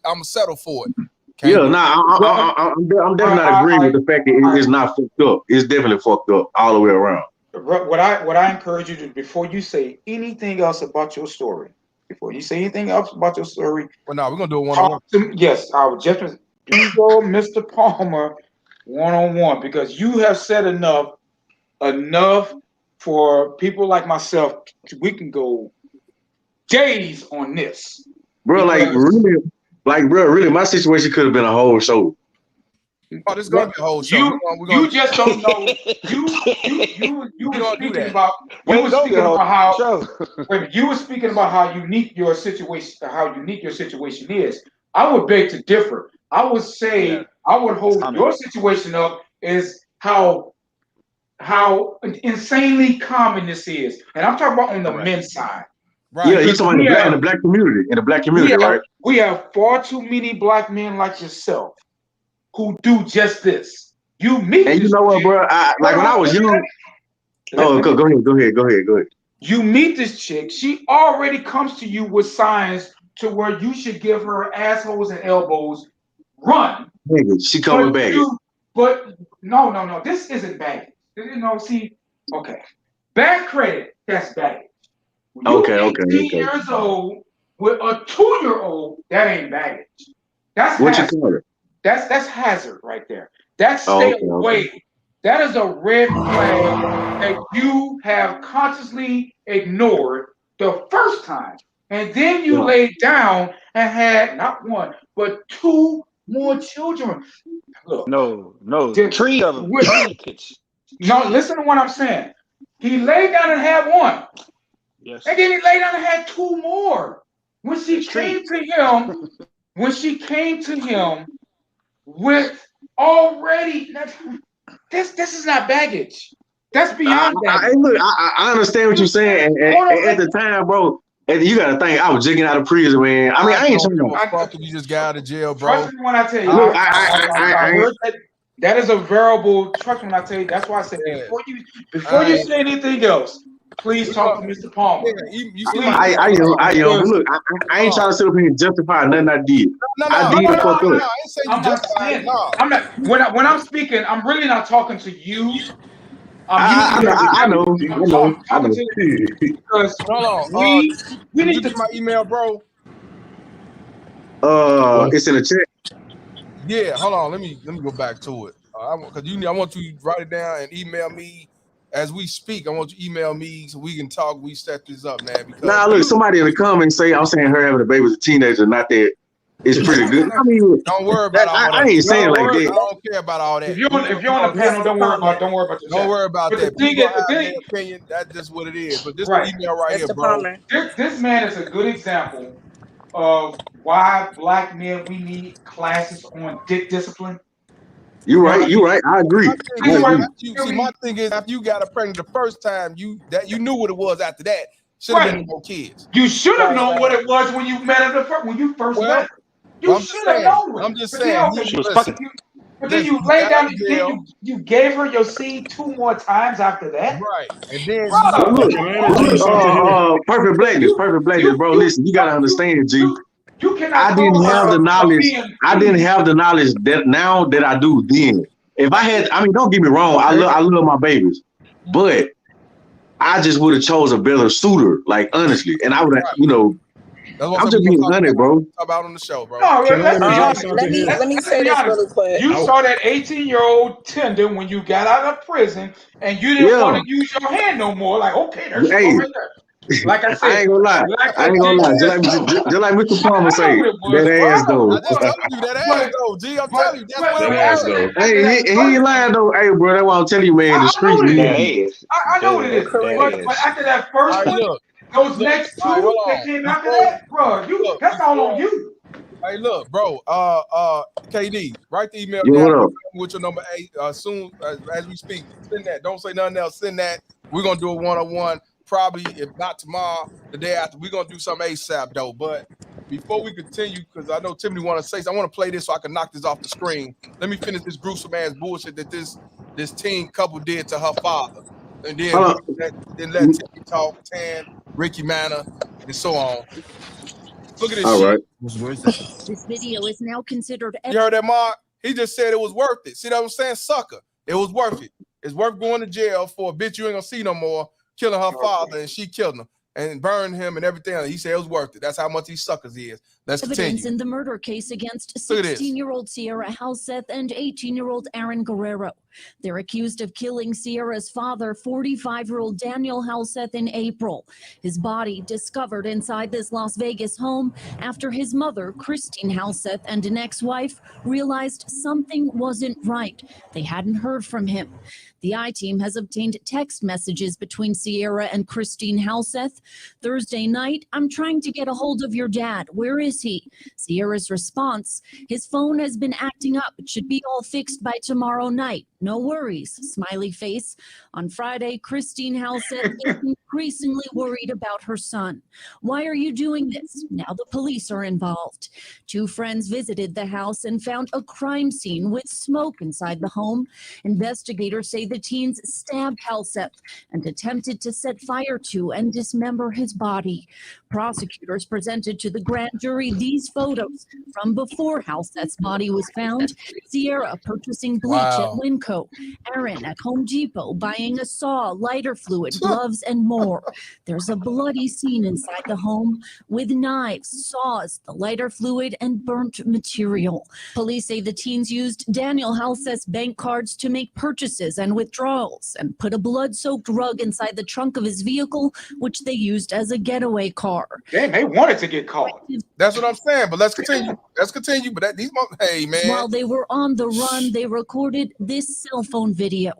I'm gonna settle for it. I'm definitely not agreeing with the fact that it's not fucked up. It's definitely fucked up all the way around. What I encourage you to, before you say anything else about your story, well, no, we're gonna do a one-on-one. Yes, I would just go, Mr. Palmer, one-on-one, because you have said enough for people like myself, we can go days on this. Bro, really, my situation could have been a whole show. Oh, this is gonna be a whole show. You just don't know. You were speaking about. You were speaking about how. You were speaking about how unique your situation. How unique your situation is. I would beg to differ. I would say I would hold your situation up is how insanely common this is, and I'm talking about on the men's side. Right. Yeah, you're talking about in the black community, right? We have far too many black men like yourself who do just this. You meet and this you know what, bro? Like when I was young. Oh, go ahead. You meet this chick. She already comes to you with signs to where you should give her assholes and elbows. Run. She coming back. But no. This isn't baggage. Okay. Bad credit. That's baggage. Okay. 18 years old with a 2-year-old. That ain't baggage. That's what hazard. You call it? That's hazard right there. That's stay away. Okay. That is a red flag that you have consciously ignored the first time. And then you laid down and had not one, but 2 more children. Look, no, 3 of them. No, listen to what I'm saying. He laid down and had 1. Yes. And then he laid down and had 2 more. When she came to him with already this is not baggage. That's beyond baggage. Look, I understand what you're saying, and at the time, bro, you gotta think I was jigging out of prison, man. I mean, I ain't trying to. You just got out of jail, bro. Trust me when I tell you. Look, I heard that is a variable. Trust me when I tell you. That's why I said before you say anything else, please talk to Mr. Palmer. I am. Look, I ain't trying to sit up here and justify nothing I did. I did fuck up. I'm not. When I'm speaking, I'm really not talking to you. I know. Because we need to my email, bro. It's in the chat. Yeah, hold on. Let me go back to it. Because I want you to write it down and email me as we speak. I want you to email me so we can talk. We set this up, man. Because look, somebody in the comments say I'm saying her having a baby as a teenager, not that it's pretty good. I mean, don't worry about all that. I ain't saying like that. I don't care about all that. If you're on the panel, don't worry about that. Don't worry about that. People have their opinion. That's just what it is. But this email right here, bro. This man is a good example of why black men we need classes on discipline. You're right. I agree. My thing is, after you got her pregnant the first time, you knew what it was. After that, should have been more kids. You should have known what it was when you met her when you first met her. You should have known. I'm just saying. But then you laid down. You gave her your seed 2 more times after that. Right, and then perfect blackness, bro. Listen, you gotta understand, G. You cannot. I didn't have the knowledge. I didn't have the knowledge that now that I do then. If I had, I mean, don't get me wrong. I love my babies, but I just would have chose a better suitor. Like honestly, and I would have, I'm just being honest, bro. Talk about on the show, bro. No, let me say this really quick. You saw that 18-year-old tender when you got out of prison, and you didn't want to use your hand no more. Like, okay, there's right there. Like I said, I ain't gonna lie. Just like Mr. Palmer say, that ass though. I just told you that ass though, G. I'm telling you, that's what it was. Hey, he ain't lying though. Hey, bro, that's why I'm telling you, man. The streets, I know what it is. But after that first one, those next 2 that came after that, bro, that's all on you. Hey, look, bro. KD, write the email down with your number 8. Soon as we speak, send that. Don't say nothing else. Send that. We're gonna do a 1-on-1. Probably, if not tomorrow, the day after. We're gonna do something ASAP though. But before we continue, because I know Tiffany want to say, I want to play this so I can knock this off the screen. Let me finish this gruesome ass bullshit that this teen couple did to her father, and then let Tiffany talk, Tan, Ricky Manor, and so on. Look at this shit. Right. This video is now considered. You heard that, Mark? He just said it was worth it. See what I'm saying, sucker? It was worth it. It's worth going to jail for a bitch you ain't gonna see no more. Killing her father, and she killed him. and burned him and everything. He said it was worth it. That's how much these suckers is. Let's continue. Evidence in the murder case against 16-year-old Sierra Halseth and 18-year-old Aaron Guerrero. They're accused of killing Sierra's father, 45-year-old Daniel Halseth, in April. His body discovered inside this Las Vegas home after his mother, Christine Halseth, and an ex-wife realized something wasn't right. They hadn't heard from him. The I-Team has obtained text messages between Sierra and Christine Halseth. Thursday night, "I'm trying to get a hold of your dad. Where is he?" Sierra's response, "His phone has been acting up. It should be all fixed by tomorrow night. No worries," smiley face. On Friday, Christine Halseth is increasingly worried about her son. "Why are you doing this?" Now the police are involved. Two friends visited the house and found a crime scene with smoke inside the home. Investigators say the teens stabbed Halseth and attempted to set fire to and dismember his body. Prosecutors presented to the grand jury these photos from before Halseth's body was found. Sierra purchasing bleach at Winco. Aaron at Home Depot buying a saw, lighter fluid, gloves, and more. There's a bloody scene inside the home with knives, saws, the lighter fluid, and burnt material. Police say the teens used Daniel Halseth's bank cards to make purchases and withdrawals and put a blood-soaked rug inside the trunk of his vehicle, which they used as a getaway car. Damn, they wanted to get caught. That's what I'm saying, but let's continue. Let's continue. But hey, man. While they were on the run, they recorded this cell phone video.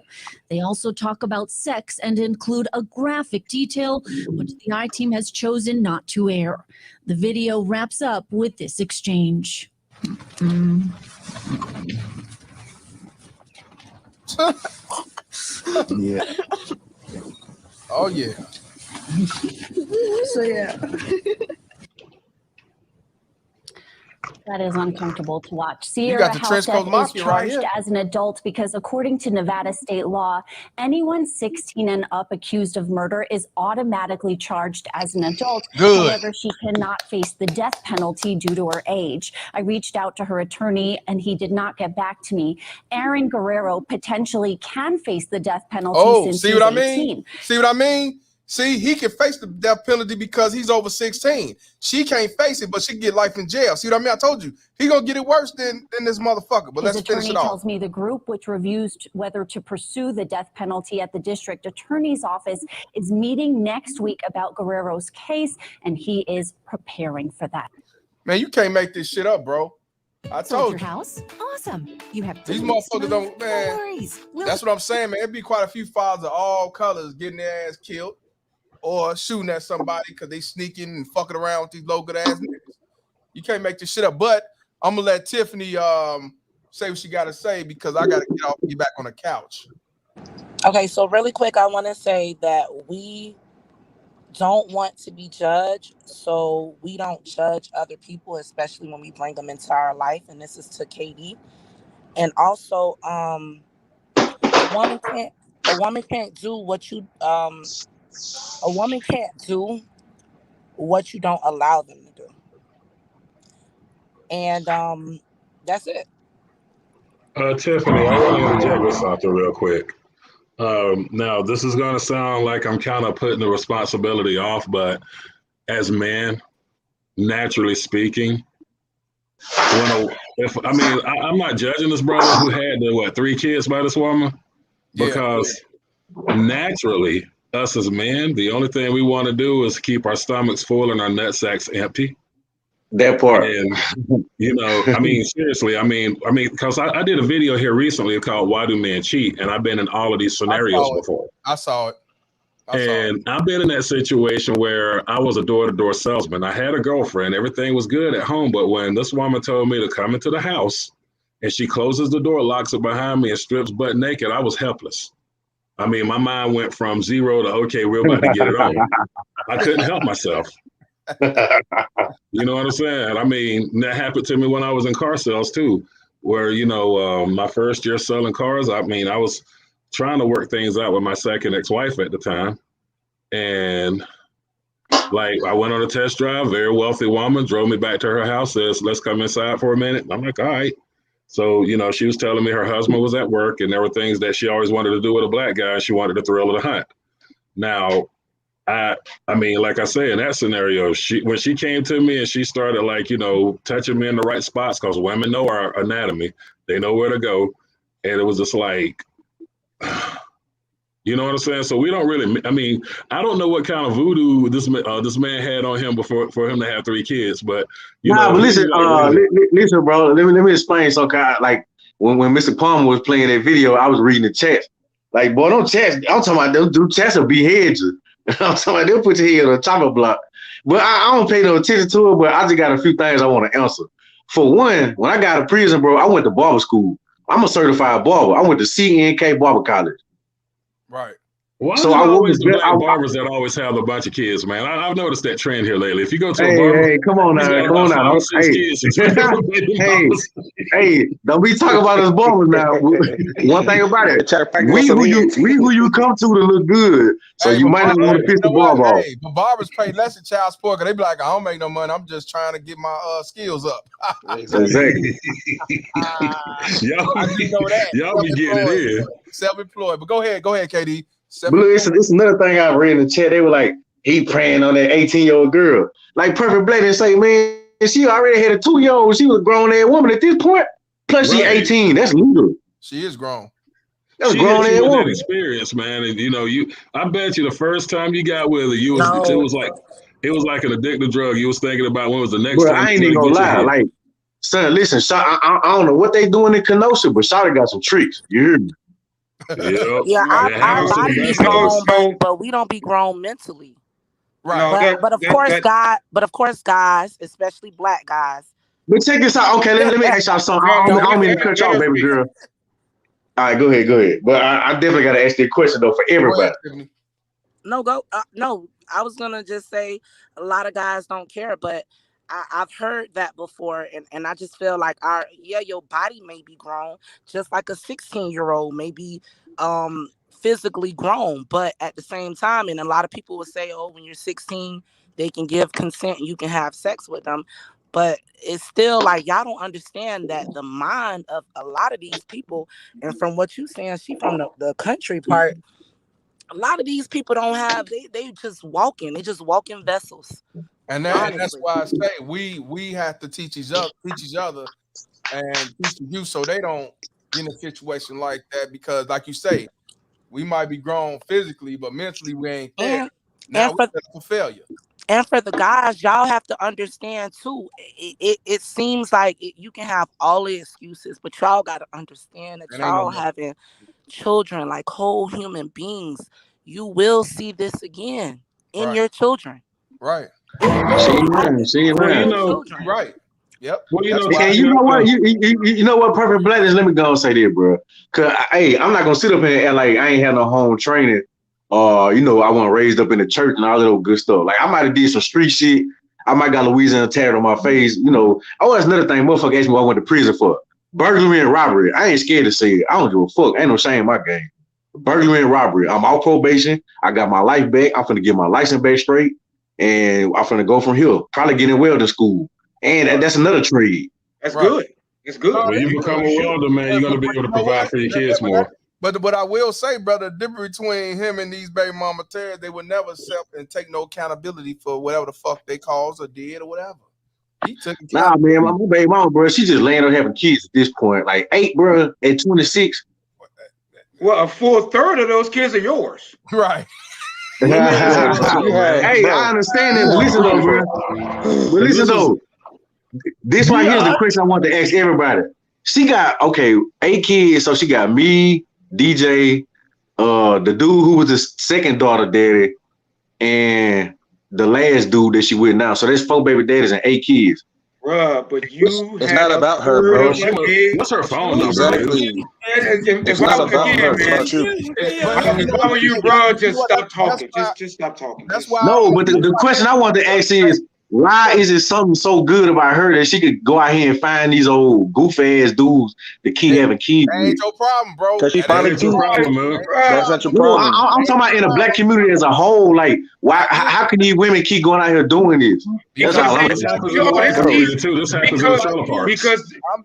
They also talk about sex and include a graphic detail, which the I-Team has chosen not to air. The video wraps up with this exchange. Yeah. Oh, yeah. So, yeah. That is uncomfortable to watch. Sierra Halseth is charged as an adult because, according to Nevada state law, anyone 16 and up accused of murder is automatically charged as an adult. Good. However, she cannot face the death penalty due to her age. I reached out to her attorney, and he did not get back to me. Aaron Guerrero potentially can face the death penalty since he's 18. See what I mean? See, he can face the death penalty because he's over 16. She can't face it, but she can get life in jail. See what I mean? I told you, he gonna get it worse than this motherfucker. But let's finish it off. His attorney tells me the group, which reviews whether to pursue the death penalty at the district attorney's office, is meeting next week about Guerrero's case, and he is preparing for that. Man, you can't make this shit up, bro. I told you. Your house? Awesome. You have these motherfuckers don't, man. That's what I'm saying, man. It'd be quite a few fathers of all colors getting their ass killed or shooting at somebody because they sneaking and fucking around with these low good ass niggas. You can't make this shit up. But I'm gonna let Tiffany say what she gotta say because I gotta get off and get back on the couch. Okay, so really quick, I want to say that we don't want to be judged, so we don't judge other people, especially when we bring them into our life. And this is to Katie. And also, a woman can't do what you a woman can't do what you don't allow them to do. And that's it. Tiffany, I want to interject with something real quick. Now, this is going to sound like I'm kind of putting the responsibility off, but as men, naturally speaking, I'm not judging this brother who had 3 kids by this woman, because naturally, us as men, the only thing we want to do is keep our stomachs full and our nutsacks empty. That part. And, seriously, because I did a video here recently called Why Do Men Cheat? And I've been in all of these scenarios before. I saw it. I've been in that situation where I was a door-to-door salesman. I had a girlfriend. Everything was good at home. But when this woman told me to come into the house and she closes the door, locks it behind me, and strips butt naked, I was helpless. I mean, my mind went from 0 to, okay, we're about to get it on. I couldn't help myself. You know what I'm saying? I mean, that happened to me when I was in car sales too, where, my first year selling cars, I was trying to work things out with my second ex-wife at the time. And I went on a test drive, very wealthy woman, drove me back to her house, says, let's come inside for a minute. I'm like, all right. So, she was telling me her husband was at work and there were things that she always wanted to do with a black guy. She wanted the thrill of the hunt. Now, I mean, like I say, in that scenario, when she came to me and she started like, touching me in the right spots, because women know our anatomy, they know where to go, and it was just like, you know what I'm saying? So we don't really. I mean, I don't know what kind of voodoo this man had on him before for him to have 3 kids, but but listen, listen, bro. Let me explain. So, like when Mr. Palmer was playing that video, I was reading the chat. Like, boy, don't chats. I'm talking about them chats will behead you. I'm talking about they'll put your head on a chopper block. But I don't pay no attention to it. But I just got a few things I want to answer. For one, when I got to prison, bro, I went to barber school. I'm a certified barber. I went to CNK Barber College. Right. Why so I always the black barbers that always have a bunch of kids, man. I've noticed that trend here lately. If you go to a barber, hey, come on now. Hey, don't be talking about us barbers now. One thing about it, we who you come to look good. So you might not want to piss the barber off. Hey, but barbers pay less than child support because they be like, I don't make no money. I'm just trying to get my skills up. Exactly. Y'all be getting it in. Self-employed. But go ahead, KD. But look, it's another thing I read in the chat. They were like, he praying on that 18-year-old girl. Like Perfect Blade and say, man, she already had a 2-year-old. She was a grown-ass woman at this point. Plus she 18. That's legal. She is grown. That's a grown-ass woman. Experience, man. And I bet you the first time you got with her, it was like an addictive drug. You was thinking about when was the next time. I ain't even gonna lie. Like, son, listen, I don't know what they doing in Kenosha, but Shawty got some tricks. You hear me? Yeah, our body be grown, but we don't be grown mentally. Right. But of course, guys, especially black guys. But check this out. Okay, let me ask y'all something. I don't mean to cut y'all, baby girl. All right, go ahead. But I definitely got to ask you a question though for everybody. No, I was gonna just say a lot of guys don't care, but I've heard that before, and I just feel like your body may be grown, just like a 16-year-old may be physically grown, but at the same time, and a lot of people will say, oh, when you're 16, they can give consent and you can have sex with them, but it's still like y'all don't understand that the mind of a lot of these people, and from what you saying, she from the country part, a lot of these people don't have, they just walking vessels. And that's why I say we have to teach each other and teach the youth so they don't get in a situation like that, because like you say, we might be grown physically, but mentally we ain't there. Now we're for failure. And for the guys, y'all have to understand too, it seems like you can have all the excuses, but y'all got to understand that y'all having children like whole human beings, you will see this again in your children. Right. See, right. Yep. Well, you know what? You know what? Perfect Black is. Let me go and say this, bro. Cause I'm not gonna sit up here and act like I ain't had no home training. I wasn't raised up in the church and all that old good stuff. Like I might have did some street shit. I might got Louisiana tatted on my face. Oh, that's another thing. Motherfucker asked me what I went to prison for. Burglary and robbery. I ain't scared to say it. I don't give a fuck. Ain't no shame in my game. Burglary and robbery. I'm off probation. I got my life back. I'm finna get my license back straight. And I'm finna go from here. Probably get in welding school. And that's another trade. That's good. It's good. When you become a welder, man, you're gonna be able to provide for your kids more. But I will say, brother, the difference between him and these baby mama Terry, they would never accept and take no accountability for whatever the fuck they caused or did or whatever. He took man, my baby mama, bro, she just landed on having kids at this point. Like 8, bro, at 26. Well, a full third of those kids are yours. Right. Hey, I understand that. Listen though, bro. But listen though. This right here is the question I want to ask everybody. She got 8 kids, so she got me, DJ, the dude who was the second daughter daddy, and the last dude that she with now. So there's 4 baby daddies and 8 kids. Bruh, but it's not about her, bro. What's her phone number? Exactly. It's not about her. It's about you. If I were you, bro, just stop talking. Just stop talking. That's why. No, but the question I want to ask is, Why is it something so good about her that she could go out here and find these old goof ass dudes that keep having kids That with? ain't your problem, bro. Because she That finally ain't your problem, problem, man. man. That's not your No, problem. I'm talking about in the black community as a whole. Like, why? How can these women keep going out here doing this? That's all I'm This saying. happens in the white community too. This happens in the trailer parks.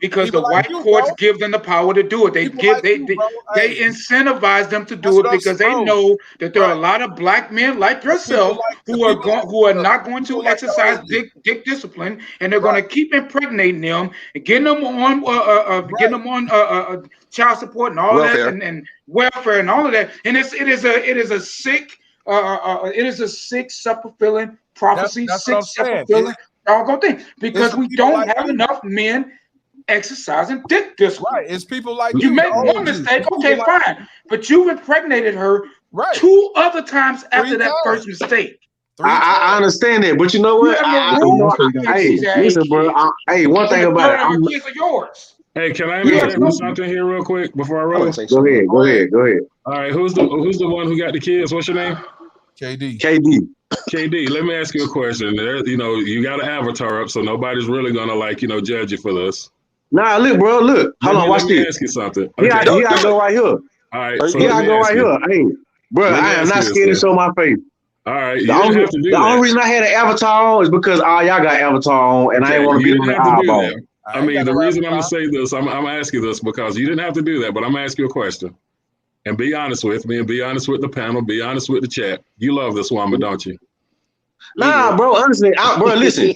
Because the white courts give them the power to do it. They incentivize them to do it because they know that there are a lot of black men like yourself who are not going to exercise dick discipline, and they're going to keep impregnating them and getting them on child support and all Welfare. that and welfare and all of that. And it is a sick self-fulfilling prophecy, That's sick what I'm saying. self-fulfilling doggone thing because we people don't like have you. enough men exercising dick discipline. Right. It's people like You you. make the one old Jews. mistake, It's okay, people like fine. But you've impregnated her Right. 2 other times after 3 that times. first mistake. I understand that, but you know what? You have no room for Hey, she's had listen, 8 bro. kids. Hey, one thing And about it. the third of her kids are yours. Hey, can I You have interject no with something here real quick before I roll? Go ahead. All right, who's the one who got the kids? What's your name? KD. KD, let me ask you a question. You know, you got an avatar up, so nobody's really gonna judge you for this. Nah, look, bro, look. Hold on, watch Let me this. ask you something. Here I go right here. All right, so Here let I me go ask right you. here. Hey, bro, Let me I am ask not you this scared to then. show my face. All right, you The didn't have to do the that. only reason I had an avatar on is because all y'all got avatar on, and I Okay, ain't want to you be on didn't the have to do eyeball. that. I mean, the reason I'm gonna say this, I'm gonna ask you this because you didn't have to do that, but I'm gonna ask you a question. And be honest with me, and be honest with the panel, be honest with the chat. You love this woman, don't you? Nah, bro, honestly, bro, listen.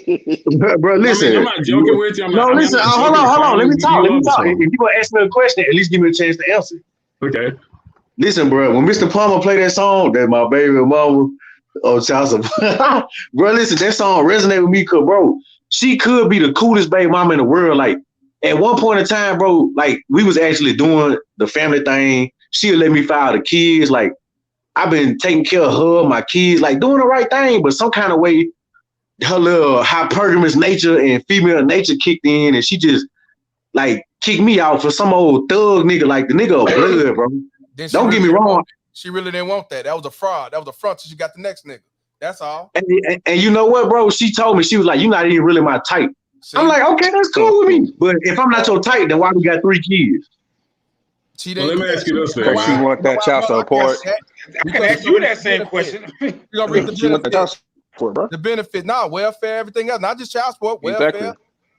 Bro, listen. I mean, I'm not joking with you. No, listen, I'm not hold joking. on. Let me talk. You love this woman. If you gonna ask me a question, at least give me a chance to answer. Okay. Listen, bro, when Mr. Palmer played that song, that my baby mama, child support, bro, listen, that song resonated with me because, bro, she could be the coolest baby mama in the world. Like, at one point in time, bro, like, we was actually doing the family thing. She'll let me file the kids. Like, I've been taking care of her, my kids, like, doing the right thing, but some kind of way, her little hypergamous nature and female nature kicked in, and she just, like, kicked me out for some old thug nigga, like, the nigga of blood, bro. Don't get me wrong. She really didn't want that. That was a fraud. That was a front till she got the next nigga. That's all. And you know what, bro? She told me, she was like, you're not even really my type. See? I'm like, okay, that's cool with me. But if I'm not your type, then why we got 3 kids? Well, let me ask you this, Because she want that child support. I can ask you that same question. You're gonna reap the She want that child benefit. support, bro. The benefit, welfare, everything else, not just child support, welfare, Exactly.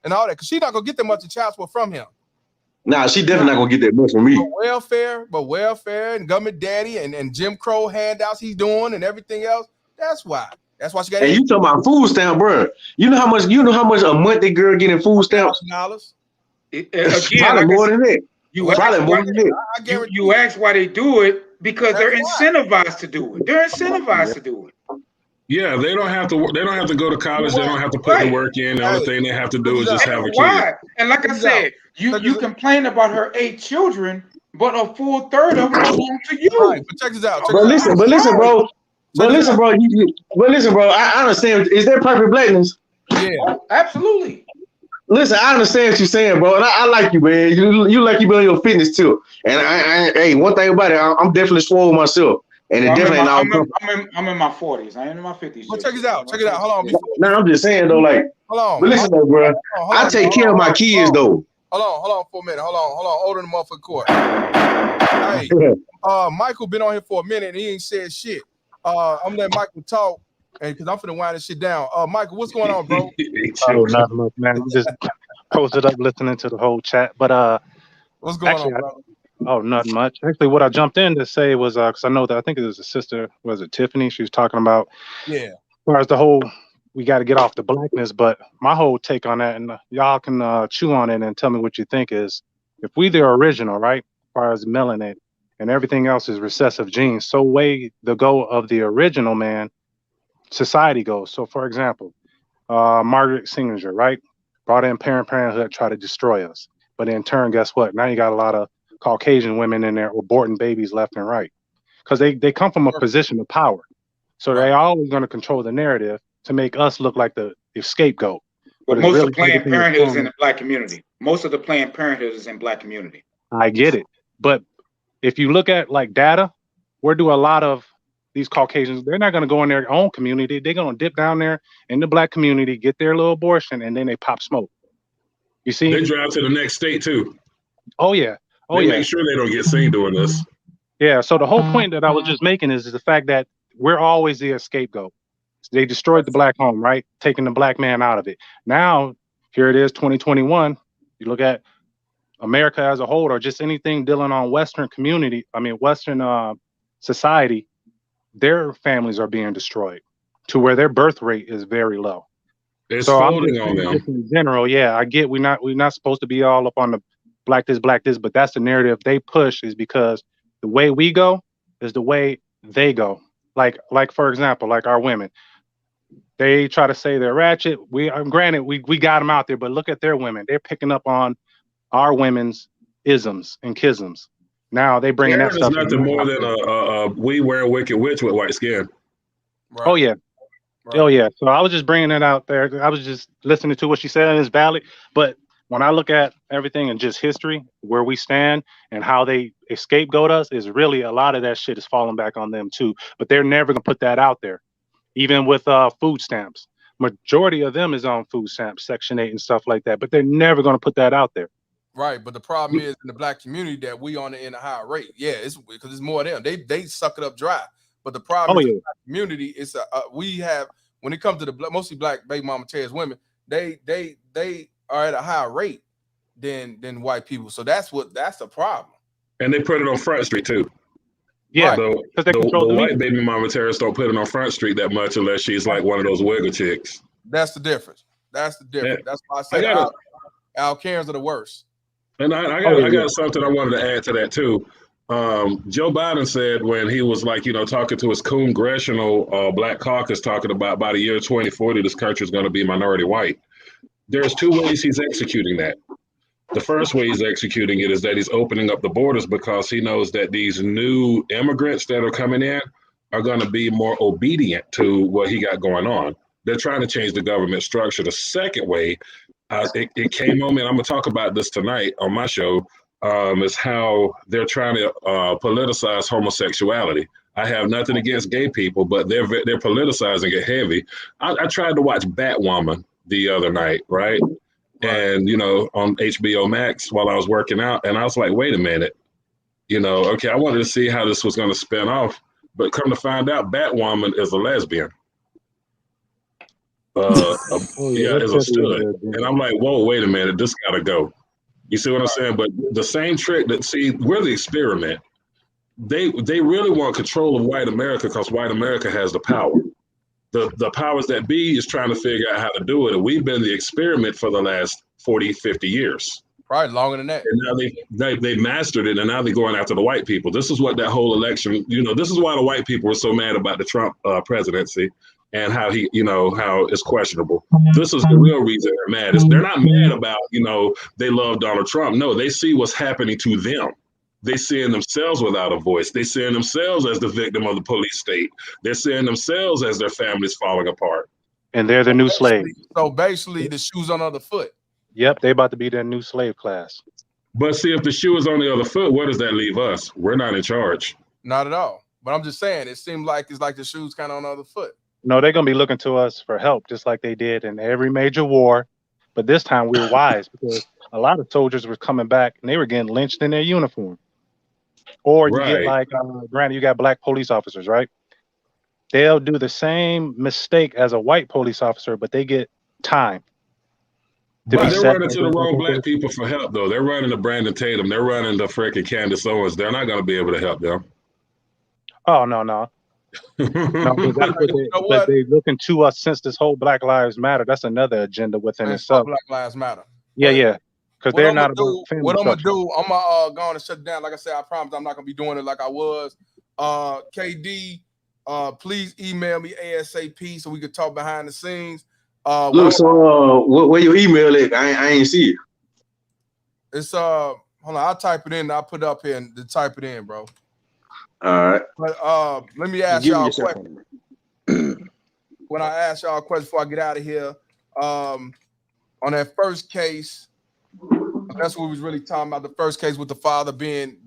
and all that. Because she's not gonna get that much of child support from him. Nah, she definitely not gonna get that much from me. But welfare and government daddy and Jim Crow handouts he's doing and everything else. That's why. That's why she got. And you talking about food stamp, bro? You know how much a month that girl getting food stamps? Probably more than that. You ask why they do it because they're incentivized to do it. They're incentivized to do it. Yeah, they don't have to. They don't have to go to college. They don't have to put the work in. The only thing they have to do is just have a kid. Why? And like I said, you complain about her 8 children, but a full third of them belong to you. Right, but check this out. But listen, bro. I understand. Is that perfect blackness? Yeah, absolutely. Listen, I understand what you're saying, bro, and I like you, man. You like you be on your fitness too. And hey, one thing about it, I'm definitely swole myself, and it definitely ain't all. I'm in my 40s. I ain't in my 50s. Well, check this out. Hold on. Now I'm just saying though, like, hold on. But listen though, bro. I take care of my kids though. Hold on for a minute. Hold on. Older than the motherfucking court. Hey, Michael been on here for a minute and he ain't said shit. I'm gonna let Michael talk, and because I'm finna wind this shit down. Michael, what's going on, bro? Oh, not much, man. Just posted up listening to the whole chat. But what's going actually, on, brother? Oh, not much. Actually, what I jumped in to say was because I know that I think it was a sister, was it Tiffany? She was talking about as far as the whole we got to get off the blackness. But my whole take on that, and y'all can chew on it and tell me what you think is, if we the original, right, as far as melanin and everything else is recessive genes, so way the go of the original man society goes. So, for example, Margaret Singer, right, brought in Planned Parenthood, try to destroy us. But in turn, guess what? Now you got a lot of Caucasian women in there aborting babies left and right because they come from a position of power. So they're always going to control the narrative to make us look like the scapegoat. But most of Planned Parenthood is in the black community. Most of the Planned Parenthood is in black community. I get it. But if you look at like data, where do a lot of these Caucasians, they're not going to go in their own community. They're going to dip down there in the black community, get their little abortion, and then they pop smoke. You see? They drive to the next state too. Oh yeah. Oh they yeah. make sure they don't get seen doing this. Yeah. So the whole point that I was just making is the fact that we're always the scapegoat. They destroyed the black home, right? Taking the black man out of it. Now, here it is, 2021. You look at America as a whole, or just anything dealing on Western society, their families are being destroyed to where their birth rate is very low. It's so folding on them. In general, yeah, I get we're not supposed to be all up on the black this, but that's the narrative they push, is because the way we go is the way they go. Like for example, like our women. They try to say they're ratchet. Granted, we got them out there, but look at their women. They're picking up on our women's isms and kisms. Now they bringing that stuff. There's nothing more than a we wear a wicked witch with white skin. Right. Oh yeah. Right. Oh yeah. So I was just bringing it out there. I was just listening to what she said, and it's valid. But when I look at everything and just history, where we stand and how they scapegoat us, is really a lot of that shit is falling back on them too. But they're never gonna put that out there. Even with food stamps, majority of them is on food stamps, Section 8 and stuff like that. But they're never going to put that out there. Right, but the problem is in the black community that we on in a higher rate. Yeah, it's because it's more of them. They suck it up dry. But the problem is in the black community is we have, when it comes to the mostly black baby mama tears women, they are at a higher rate than white people. So that's the problem. And they put it on Front Street too. Yeah, the white baby mama terrorists don't put it on Front Street that much unless she's like one of those wiggle chicks. That's the difference. Yeah. That's why I say Al Karens are the worst. And I got something I wanted to add to that too. Joe Biden said when he was talking to his congressional black caucus, talking about by the year 2040, this country is going to be minority white. There's two ways he's executing that. The first way he's executing it is that he's opening up the borders because he knows that these new immigrants that are coming in are going to be more obedient to what he got going on. They're trying to change the government structure. The second way, it came on me, and I'm going to talk about this tonight on my show, is how they're trying to politicize homosexuality. I have nothing against gay people, but they're politicizing it heavy. I tried to watch Batwoman the other night, right? And, on HBO Max while I was working out. And I was like, wait a minute, okay, I wanted to see how this was going to spin off. But come to find out, Batwoman is a lesbian. Is a stud. And I'm like, whoa, wait a minute, this got to go. You see what I'm saying? But the same trick we're the experiment. They really want control of white America because white America has the power. The powers that be is trying to figure out how to do it. And we've been the experiment for the last 40, 50 years. Probably longer than that. And now they mastered it, and now they're going after the white people. This is what that whole election, this is why the white people were so mad about the Trump presidency and how how it's questionable. This is the real reason they're mad. They're not mad about, they love Donald Trump. No, they see what's happening to them. They seeing themselves without a voice. They seeing themselves as the victim of the police state. They're seeing themselves as their families falling apart. And they're the new slave. So basically, the shoe's on the other foot. Yep, they about to be their new slave class. But see, if the shoe is on the other foot, where does that leave us? We're not in charge. Not at all. But I'm just saying, it seems like it's like the shoe's kind of on the other foot. No, they're going to be looking to us for help, just like they did in every major war. But this time we were wise because a lot of soldiers were coming back and they were getting lynched in their uniform. Or you get like, granted, you got black police officers, right? They'll do the same mistake as a white police officer, but they get time. But they're running to the wrong black people for help, though. They're running to Brandon Tatum. They're running to freaking Candace Owens. They're not going to be able to help them. Oh, no. No, but they're looking to us since this whole Black Lives Matter. That's another agenda within itself. Black Lives Matter. Yeah. Because they're not what I'm gonna do, I'm gonna go on and shut it down. Like I said, I promise I'm not gonna be doing it like I was. KD, please email me ASAP so we can talk behind the scenes. Look, so where your email at? I ain't see it. It's hold on, I'll type it in. I'll put it up here and type it in, bro. All right. But let me ask y'all a question. When I ask y'all a question before I get out of here, on that first case. That's what we was really talking about. The first case with the father being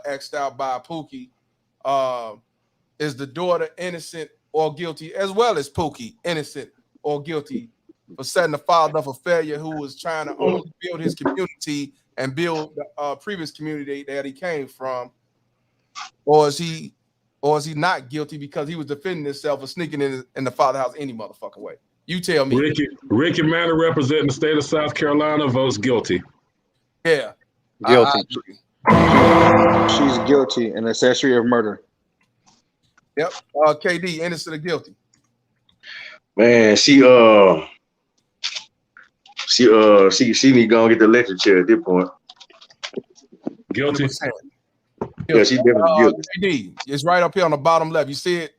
X'd out by Pookie. is the daughter innocent or guilty, as well as Pookie innocent or guilty for setting the father up for failure, who was trying to only build his community and build the previous community that he came from, or is he not guilty because he was defending himself or sneaking in the father house any motherfucking way? You tell me. Ricky Manor, representing the state of South Carolina, votes guilty. Yeah, guilty. She's guilty in accessory of murder. Yep. KD, innocent or guilty? Man, she need to go and get the electric chair at this point. Guilty. 100%. Yeah, she definitely guilty. KD, it's right up here on the bottom left. You see it?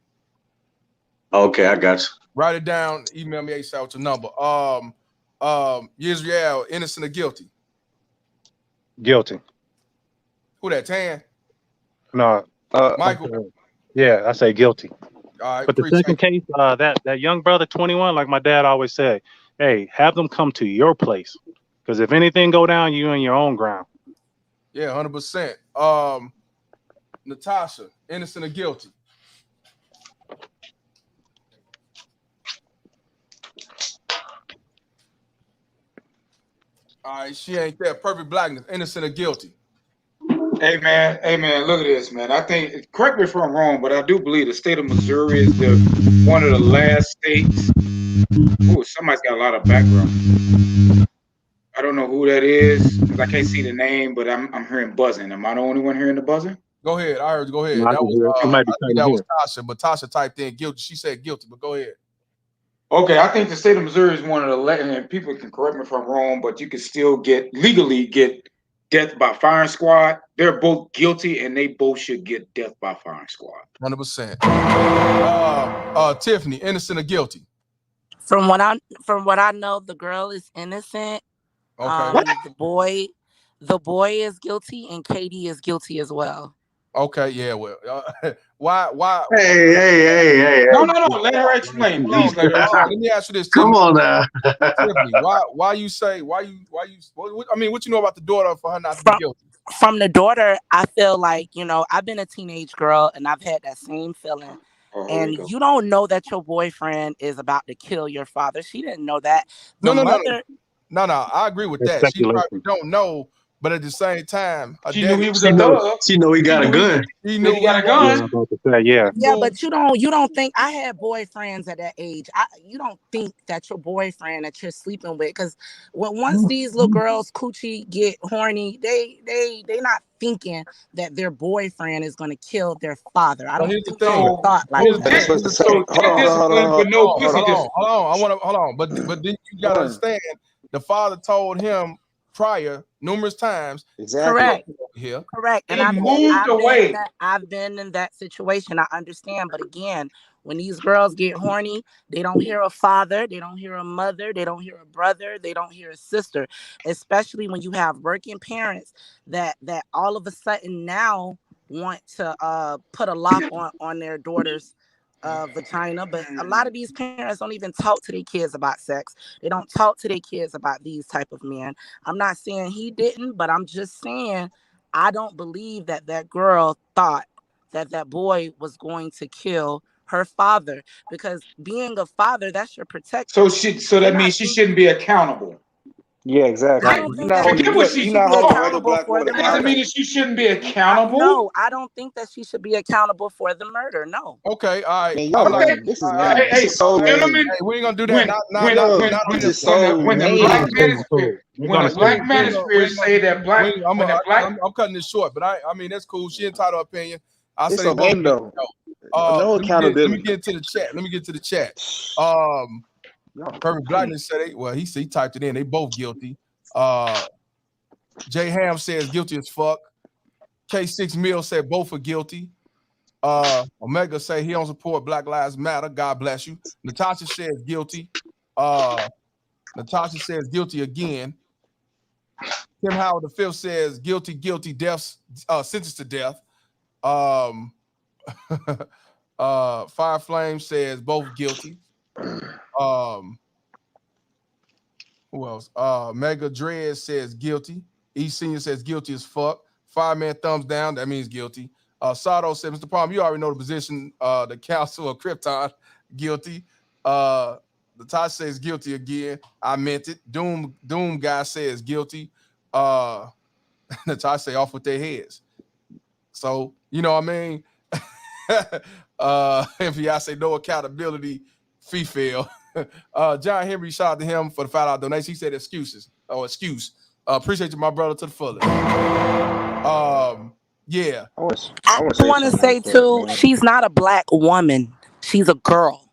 Okay, I got you. Write it down. Email me ASAP with your number. Yisrael, innocent or guilty? Guilty. Who that? Tan? No. Michael. Yeah, I say guilty. All right. But the second case, that young brother, 21, like my dad always said, hey, have them come to your place, because if anything go down, you in your own ground. Yeah, 100%. Natasha, innocent or guilty? All right, she ain't there. Perfect blackness, innocent or guilty? Hey man, look at this, man. I think, correct me if I'm wrong, but I do believe the state of Missouri is one of the last states. Oh, somebody's got a lot of background. I don't know who that is because I can't see the name, but I'm hearing buzzing. Am I the only one hearing the buzzing? Go ahead. I heard. Go ahead. No, That was was Tasha, but Tasha typed in guilty. She said guilty, but go ahead. Okay, I think the state of Missouri is one of the and people can correct me if I'm wrong, but you can still legally get death by firing squad. They're both guilty, and they both should get death by firing squad. 100%. Tiffany, innocent or guilty? From what I know, the girl is innocent. Okay. The boy is guilty, and Katie is guilty as well. Okay, yeah, well, why? Hey. No. Let her explain. Please let her explain. Let me ask you this. Come on now. Tiffany, why you? I mean, what you know about the daughter for her not to be guilty? From the daughter, I feel like, I've been a teenage girl and I've had that same feeling. And you don't know that your boyfriend is about to kill your father. She didn't know that. No. I agree with that. She probably don't know. But at the same time, she knew he was a thug. She knew he got a gun. He knew he got a gun. Yeah. Yeah, but you don't think I had boyfriends at that age. You don't think that your boyfriend that you're sleeping with, because once these little girls coochie get horny, they not thinking that their boyfriend is gonna kill their father. I don't think they thought like that. Hold on. But then you gotta understand, the father told him prior numerous times. Correct. Here. Correct. And I've been in that situation. I understand. But again, when these girls get horny, they don't hear a father, they don't hear a mother, they don't hear a brother, they don't hear a sister. Especially when you have working parents that all of a sudden now want to put a lock on their daughters' vagina. But a lot of these parents don't even talk to their kids about sex. They don't talk to their kids about these type of men. I'm not saying he didn't, but I'm just saying I don't believe that girl thought that boy was going to kill her father, because being a father, that's your protection. So that means she shouldn't be accountable. Yeah, exactly. I don't think that she should be accountable for the murder. Doesn't mean that she shouldn't be accountable. No, I don't think that she should be accountable for the murder. No. Okay, all right. Hey, we ain't gonna do that. When the black manosphere say that black, I'm cutting this short, but I mean that's cool. She entitled her opinion. I say though. No accountability. Let me get to the chat. Perfect Blackness said he typed it in. They both guilty. J Ham says guilty as fuck. K6 Mill said both are guilty. Omega say he don't support Black Lives Matter. God bless you. Natasha says guilty. Natasha says guilty again. Tim Howard V says guilty, death, sentenced to death. Fire Flame says both guilty. Who else? Mega Dread says guilty. E Senior says guilty as fuck. Fireman thumbs down, that means guilty. Sato said, Mr. Palmer, you already know the position. The Council of Krypton, guilty. Natasha says guilty again. I meant it. Doom guy says guilty. Natasha say off with their heads. So, you know what I mean? FBI say no accountability, fee fail. John Henry, shout out to him for the $5 donation. He said excuse. Appreciate you, my brother, to the fullest. Yeah. I want to say too, she's not a black woman. She's a girl.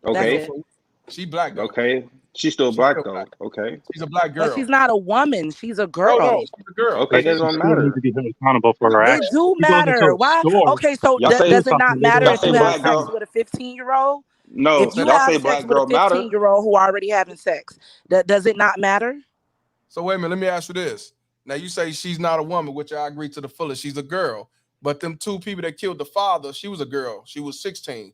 Okay. That's it. She black though. Okay. She's still black though. Okay. She's a black girl. But she's not a woman. She's a girl. No, she's a girl. Okay, that don't matter. To be held accountable for her It actions. do She goes into matter. a Why? store. Okay, so Y'all say- does it not matter if say you have black sex girl. with a 15-year-old? No, If you y'all have say sex black with girl a matter. 15-year-old who already having sex, does it not matter? So wait a minute, let me ask you this. Now you say she's not a woman, which I agree to the fullest. She's a girl. But them two people that killed the father, she was a girl. She was 16.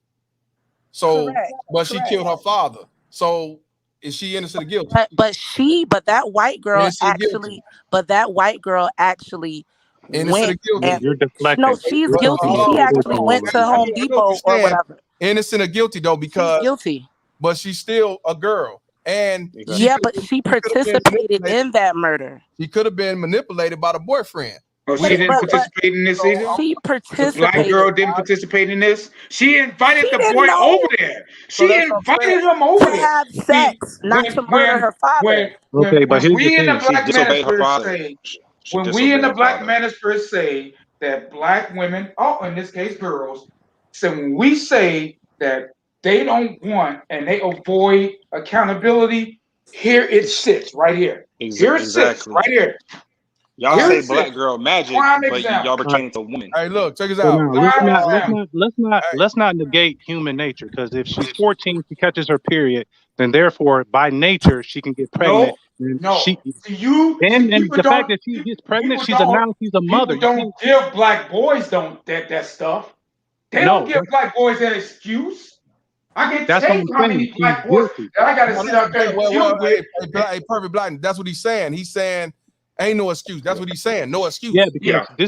So, Correct. but she killed her father. So is she innocent or guilty? But that white girl Innocent or guilty? actually, but that white girl actually Innocent or went. guilty? And, You're deflecting. no, she's guilty. She actually went to Home Depot or whatever. Innocent or guilty though, because She's guilty. but she's still a girl. And Yeah, but she participated in that murder. She could have been manipulated by the boyfriend. Oh, she didn't participate in this either? She The black participated. girl didn't participate in this? She invited the didn't boy know. over there. She invited him over To there. have sex, not to murder her father. Okay, but here's the we in the thing. black disobeyed her manosphere father. say, She when we in disobeyed the her black father. manosphere say that black women, in this case girls, so when we say that they don't want and they avoid accountability, here it sits right here. Here it sits Exactly. right here. Y'all Here say it black sits. girl magic, Prime but example. y'all pertaining to a woman. Hey, look, check this So out. now let's not negate human nature, because if she's 14, she catches her period, then therefore by nature she can get pregnant. No. She, You and people the don't, fact that she gets pregnant, people she's a mother. People don't give black boys that stuff. They No, don't give black boys that excuse. I can That's tell what you I'm how saying. many She's black boys guilty. that I gotta sit out there and deal with. Hey, perfect black. That's what he's saying. He's saying ain't no excuse. That's what he's saying. No excuse. Yeah,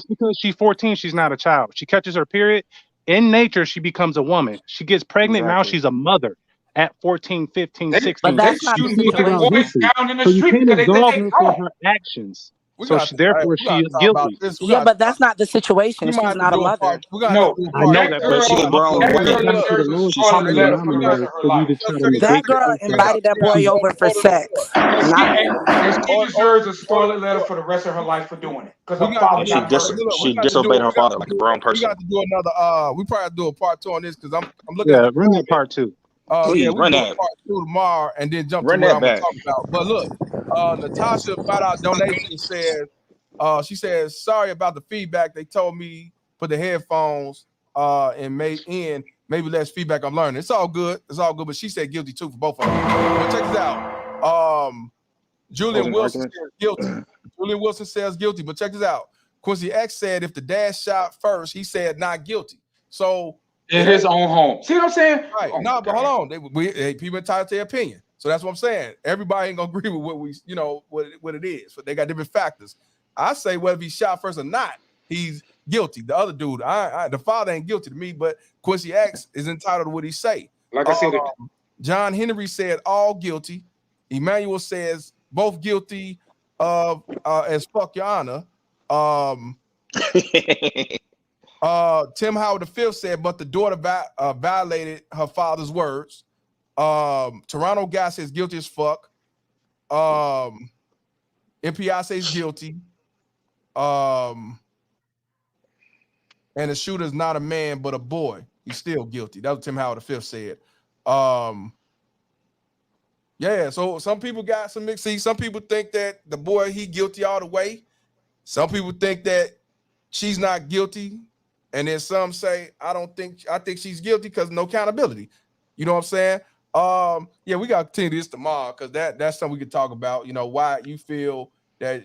because she's 14, she's not a child. She catches her period. In nature, she becomes a woman. She gets pregnant. Now she's a mother at 14, 15, 16. But that's not the situation. Boys down in the So you street can't because they think absolve they her for wrong. her actions. We So got to- therefore, we she gotta is talk about guilty. this. We Yeah, gotta but that's not the situation. We might She's have to not a do mother. part. We gotta have to do I know part. that, But she's a grown That woman. girl to the deserves a lowest scarlet common letter for the rest denominator of her for you life. to try to That negate girl the fact invited that boy over for sex. Not And she deserves a scarlet letter for the rest of her life for doing it. Because her father got murdered. She disobeyed her father like a grown We person. got to do another. We probably have to do a part 2 on this because I'm looking Yeah, at the run that part 2. Please, yeah, we run can do that. a part 2 tomorrow and then jump Run to what that I'm gonna back. talk about. But look, Natasha $5 donation says, she says, sorry about the feedback. They told me put the headphones and maybe less feedback I'm learning. It's all good. It's all good. But she said guilty too for both of them. But check this out. Julian Wilson says guilty. Julian Wilson says guilty. But check this out. Quincy X said if the dad shot first, he said not guilty. So in his own home. See what I'm saying? Right. No, but hold on. People entitled to their opinion. So that's what I'm saying. Everybody ain't gonna agree with what we, what it is. But they got different factors. I say whether he shot first or not, he's guilty. The other dude, the father ain't guilty to me, but Quincy X is entitled to what he say. Like I said, John Henry said all guilty. Emmanuel says both guilty of as fuck your honor. Tim Howard V said, but the daughter violated her father's words. Toronto guy says guilty as fuck. MPI says guilty. And the shooter's not a man but a boy. He's still guilty. That's what Tim Howard V said. Yeah, so some people got some mixed. See, some people think that the boy, he guilty all the way. Some people think that she's not guilty. And then some say, I think she's guilty because no accountability. You know what I'm saying? Yeah, we gotta continue this tomorrow because that's something we could talk about. Why you feel that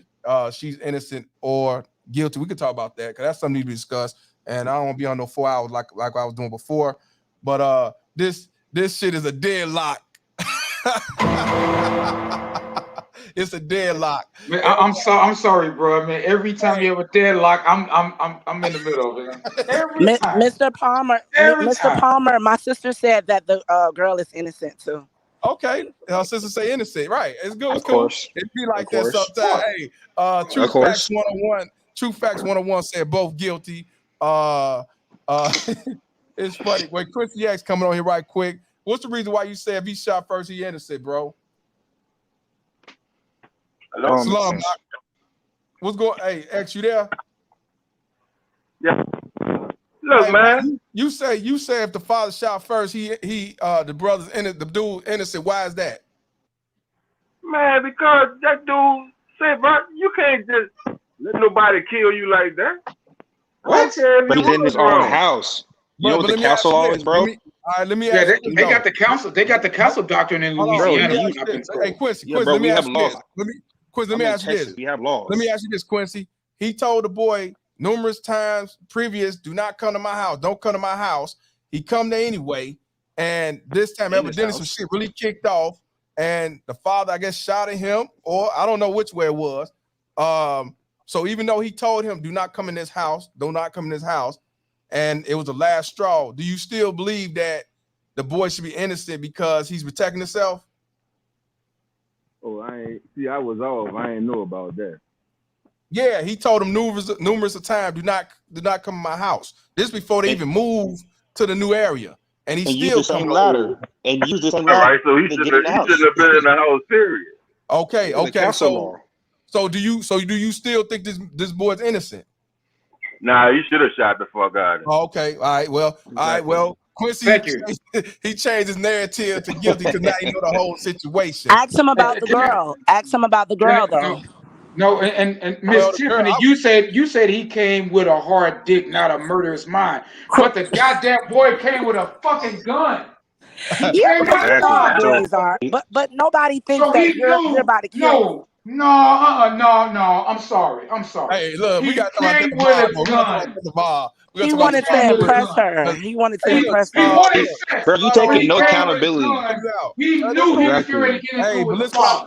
she's innocent or guilty. We could talk about that because that's something to be discussed. And I don't want to be on no 4 hours like I was doing before. But this shit is a deadlock. It's a deadlock. Man, I'm sorry, bro. Man, every time you have a deadlock, I'm in the middle of it. Every time. Mr. Palmer, Mr. Palmer, my sister said that the girl is innocent too. Okay, her sister say innocent, right? It's good. It's Of cool. course. It be like Of that course. sometimes. Hey, True Of Facts course. 101. True Facts 101 said both guilty. It's funny. When Quincy X coming on here right quick. What's the reason why you say if he shot first, he innocent, bro? Slum. What's going? Hey, X, you there? Yeah. Look, hey, man. You say if the father shot first, he the brother's innocent, the dude innocent. Why is that? Man, because that dude said, bro, you can't just let nobody kill you like that. What? But he's in his own house. You know what the council law is, bro? Let me ask you. They got the council. They got the council doctrine in Louisiana. Hey, Quincy, yeah, bro, let me we ask have you laws. this. Quincy, let me ask you this. We have laws. Let me ask you this, Quincy. He told the boy numerous times previous, do not come to my house. Don't come to my house. He come there anyway. And this time, evidently, some shit really kicked off. And the father, I guess, shot at him, or I don't know which way it was. So even though he told him, do not come in this house, do not come in this house, and it was the last straw, do you still believe that the boy should be innocent because he's protecting himself? Oh, I was off. I ain't know about that. Yeah, he told him numerous of times, do not come to my house. This before they even moved to the new area. And he still come ladder. And use the same ladder. ladder. Right, so he shouldn't have been in the house, period. Okay. So do you still think this boy's innocent? Nah, he should have shot the fuck out of him. Okay, all right, well, Quincy, he changed his narrative to guilty because now you know the whole situation. Ask him about the girl. Ask him about the girl, though. No, and Miss Tiffany, you said he came with a hard dick, not a murderous mind. But the goddamn boy came with a fucking gun. Yeah, because all boys are. But nobody thinks So that you're about to kill. No. I'm sorry. Hey, look, we got to talk came about with a gun. He wanted to impress her. He wanted to impress her. Bro, you taking no accountability. He knew he was going to get into it with the father.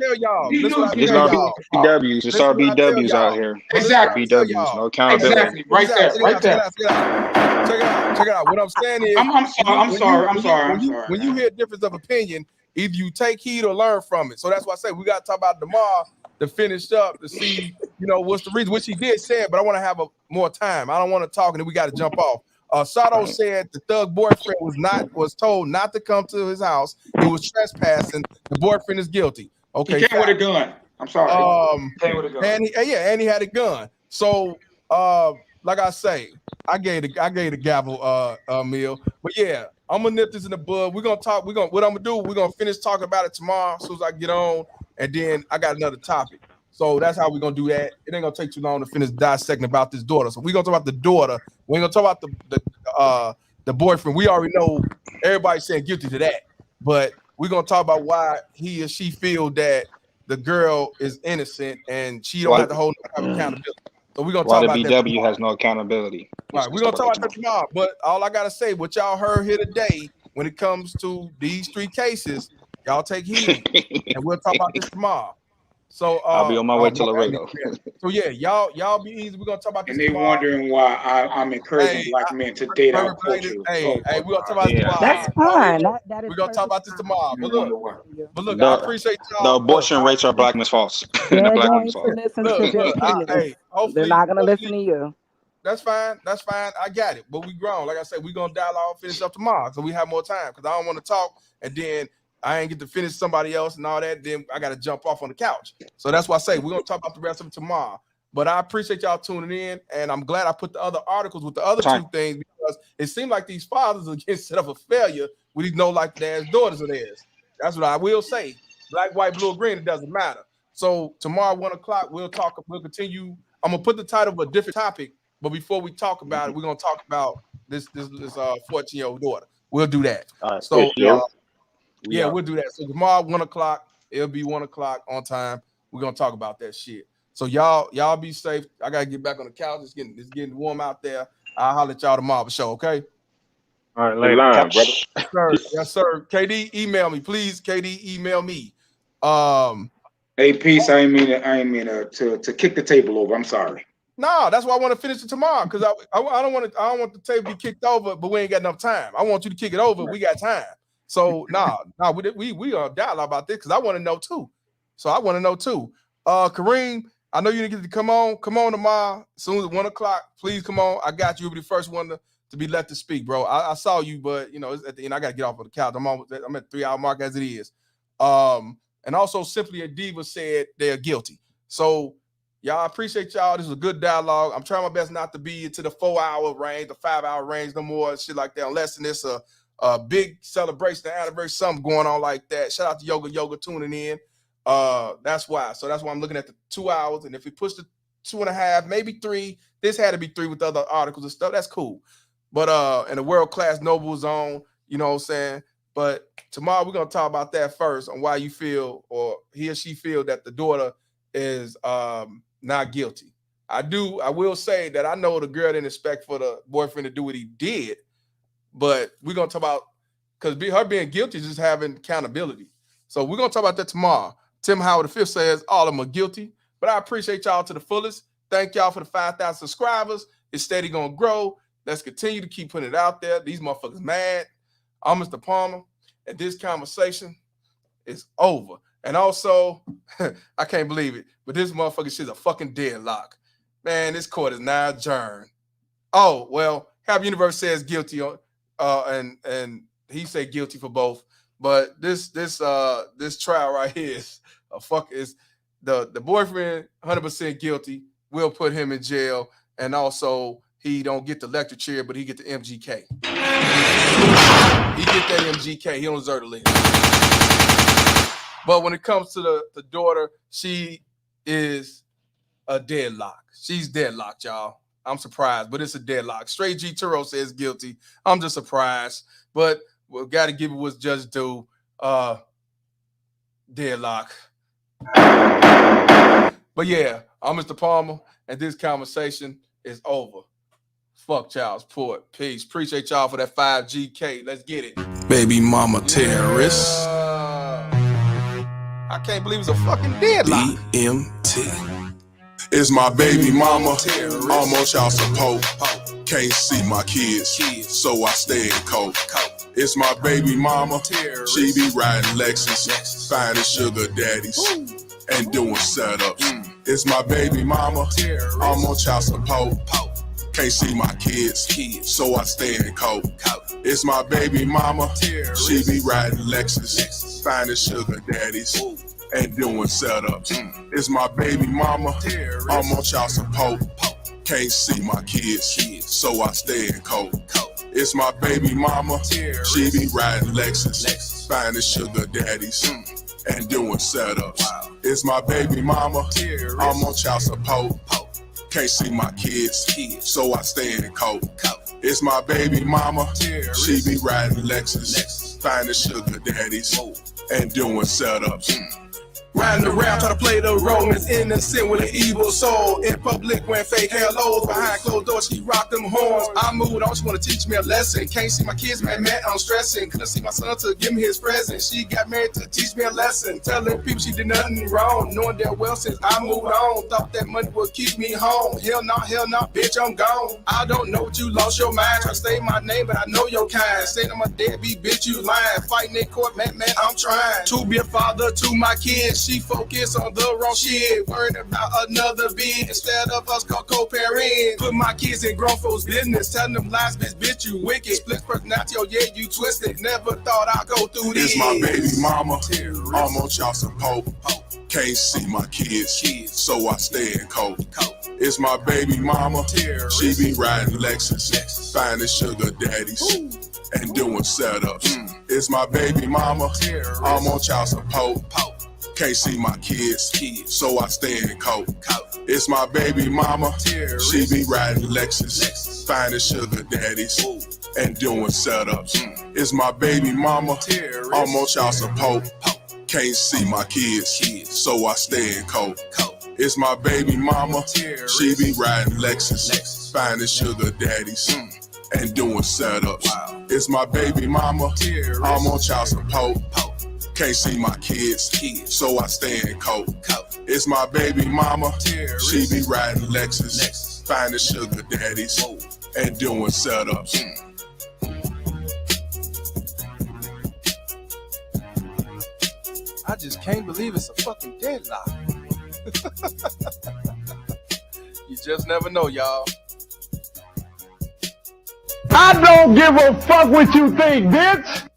This is our BWs. It's our BWs out here. Exactly. BWs, no accountability. Exactly. Right there. Check it out. What I'm saying is, I'm sorry. When you hear a difference of opinion, either you take heed or learn from it. So that's why I say we got to talk about tomorrow to finish up to see, what's the reason, which he did say, but I want to have more time. I don't want to talk and then we got to jump off. Sato said the thug boyfriend was told not to come to his house. He was trespassing. The boyfriend is guilty. Okay. He came with a gun. I'm sorry. He came with a gun. And he had a gun. So like I say, I gave the gavel meal. But yeah, I'm gonna nip this in the bud. What I'm gonna do, we're gonna finish talking about it tomorrow as soon as I get on, and then I got another topic. So that's how we're gonna do that. It ain't gonna take too long to finish dissecting about this daughter. So we're gonna talk about the daughter. We ain't gonna talk about the boyfriend. We already know everybody's saying guilty to that, but we're gonna talk about why he or she feel that the girl is innocent and she don't have to hold no accountability. So we're gonna talk about the BW has no accountability. Right, we're gonna talk about that tomorrow. But all I gotta say, what y'all heard here today, when it comes to these 3 cases, y'all take heed, and we'll talk about this tomorrow. So I'll be on my way to Laredo. So yeah, y'all be easy. We're gonna talk about this. And they tomorrow. wondering why I'm encouraging black men to date our culture. Hey, we're gonna talk about this tomorrow. That's fine. That is we're gonna talk about this tomorrow. But look, I appreciate y'all. The abortion rates are black men's faults. They're going to listen to their opinions. They're not gonna listen to you. That's fine. I got it. But we grown. Like I said, we're gonna dialogue, finish up tomorrow, so we have more time. Because I don't want to talk and then I ain't get to finish somebody else and all that. Then I got to jump off on the couch. So that's why I say we're gonna talk about the rest of it tomorrow. But I appreciate y'all tuning in, and I'm glad I put the other articles with the other 2 things because it seemed like these fathers are getting set up a failure with these no-life dads, daughters of theirs. That's what I will say. Black, white, blue, or green, it doesn't matter. So tomorrow, 1 o'clock, we'll continue. I'm gonna put the title of a different topic, but before we talk about it, we're gonna talk about this 14-year-old daughter. We'll do that. All right, so we'll do that. So tomorrow, 1 o'clock, it'll be 1 o'clock on time. We're gonna talk about that shit. So y'all be safe. I gotta get back on the couch. It's getting warm out there. I'll holler at y'all tomorrow for sure, okay? All right, later, brother. Yes, sir. KD, email me, please. KD, email me. Hey, peace. I ain't mean to kick the table over. I'm sorry. No, that's why I want to finish it tomorrow because I don't want the table to be kicked over, but we ain't got enough time. I want you to kick it over. We got time. So we are dialogue about this because I want to know too. So I want to know too. Kareem, I know you didn't get to come on tomorrow. As soon as 1 o'clock, please come on. I got you. You'll be the first one to be let to speak, bro. I saw you, but you know, it's at the end. I gotta get off of the couch. I'm at the 3-hour mark as it is. And also Simply a Diva said they are guilty. So y'all, I appreciate y'all. This is a good dialogue. I'm trying my best not to be into the 4-hour range, the 5-hour range no more, shit like that, unless it's a big celebration, anniversary, something going on like that. Shout out to Yoga tuning in. That's why. So that's why I'm looking at the 2 hours. And if we push the 2.5, maybe 3, this had to be 3 with other articles and stuff. That's cool. But in the world-class Noble Zone, you know what I'm saying? But tomorrow we're gonna talk about that first on why you feel or he or she feel that the daughter is not guilty. I will say that I know the girl didn't expect for the boyfriend to do what he did, but we're gonna talk about because her being guilty is just having accountability. So we're gonna talk about that tomorrow. Tim Howard V says all of them are guilty, but I appreciate y'all to the fullest. Thank y'all for the 5,000 subscribers. It's steady gonna grow. Let's continue to keep putting it out there. These motherfuckers mad. I'm Mr. Palmer, and this conversation is over. And also, I can't believe it, but this motherfucker shit's a fucking deadlock. Man, this court is now adjourned. Oh, well, Happy Universe says guilty on and he said guilty for both. But this trial right here is the boyfriend 100% guilty. We'll put him in jail, and also he don't get the lecture chair, but he get the MGK. He get that MGK. He don't deserve to live. But when it comes to the daughter, she is a deadlock. She's deadlocked, y'all. I'm surprised, but it's a deadlock. Straight G Turo says guilty. I'm just surprised, but we got to give it what's just due. Deadlock. But yeah, I'm Mr. Palmer, and this conversation is over. Fuck Child's Port. Peace. Appreciate y'all for that 5GK. Let's get it. Baby mama terrorist. I can't believe it's a fucking deadlock. BMT. It's my baby mama. Almost y'all support. Can't see my kids, so I stay in coke. It's my baby mama. She be riding Lexus, finding sugar daddies, and doing setups. It's my baby mama. I'm on child support. Can't see my kids, so I stay in coke. It's my baby mama. She be riding Lexus, finding sugar daddies, and doing setups. It's my baby mama. I'm on child support. Can't see my kids, so I stay in coke. It's my baby mama. She be riding Lexus, finding sugar daddies, and doing setups. It's my baby mama. I'm on child support. Can't see my kids, so I stay in coke. It's my baby mama. She be riding Lexus, finding sugar daddies, and doing setups. Riding around, try to play the role as innocent with an evil soul. In public, wearing fake hellos. Behind closed doors, she rock them horns. I moved on, she wanna teach me a lesson. Can't see my kids, man, I'm stressing. Couldn't see my son to give me his present. She got married to teach me a lesson. Telling people she did nothing wrong. Knowing that well since I moved on. Thought that money would keep me home. Hell no, bitch, I'm gone. I don't know what you lost your mind. Try to say my name, but I know your kind. Saying I'm a deadbeat, bitch, you lying. Fighting in court, man, I'm trying to be a father to my kids. She focus on the wrong shit, worried about another being instead of us co-parenting. Put my kids in grown folks' business, telling them lies, bitch, you wicked. Split personality, oh yeah, you twisted. Never thought I'd go through this. It's my baby mama. I'm on child support. Can't see my kids, so I stay in coke. It's my baby mama. She be riding Lexus, finding sugar daddies, and doing setups. It's my baby mama. I'm on child support. Can't see my kids, so I stay in coke. It's my baby mama. She be riding Lexus, finding sugar daddies, and doing setups. It's my baby mama. I'm on child support. Can't see my kids, so I stay in coke. It's my baby mama. She be riding Lexus, finding sugar daddies, and doing setups. It's my baby mama. I'm on child support. Can't see my kids, so I stay in coat. It's my baby mama. She be riding Lexus, finding sugar daddies, and doing setups. I just can't believe it's a fucking deadlock. You just never know, y'all. I don't give a fuck what you think, bitch.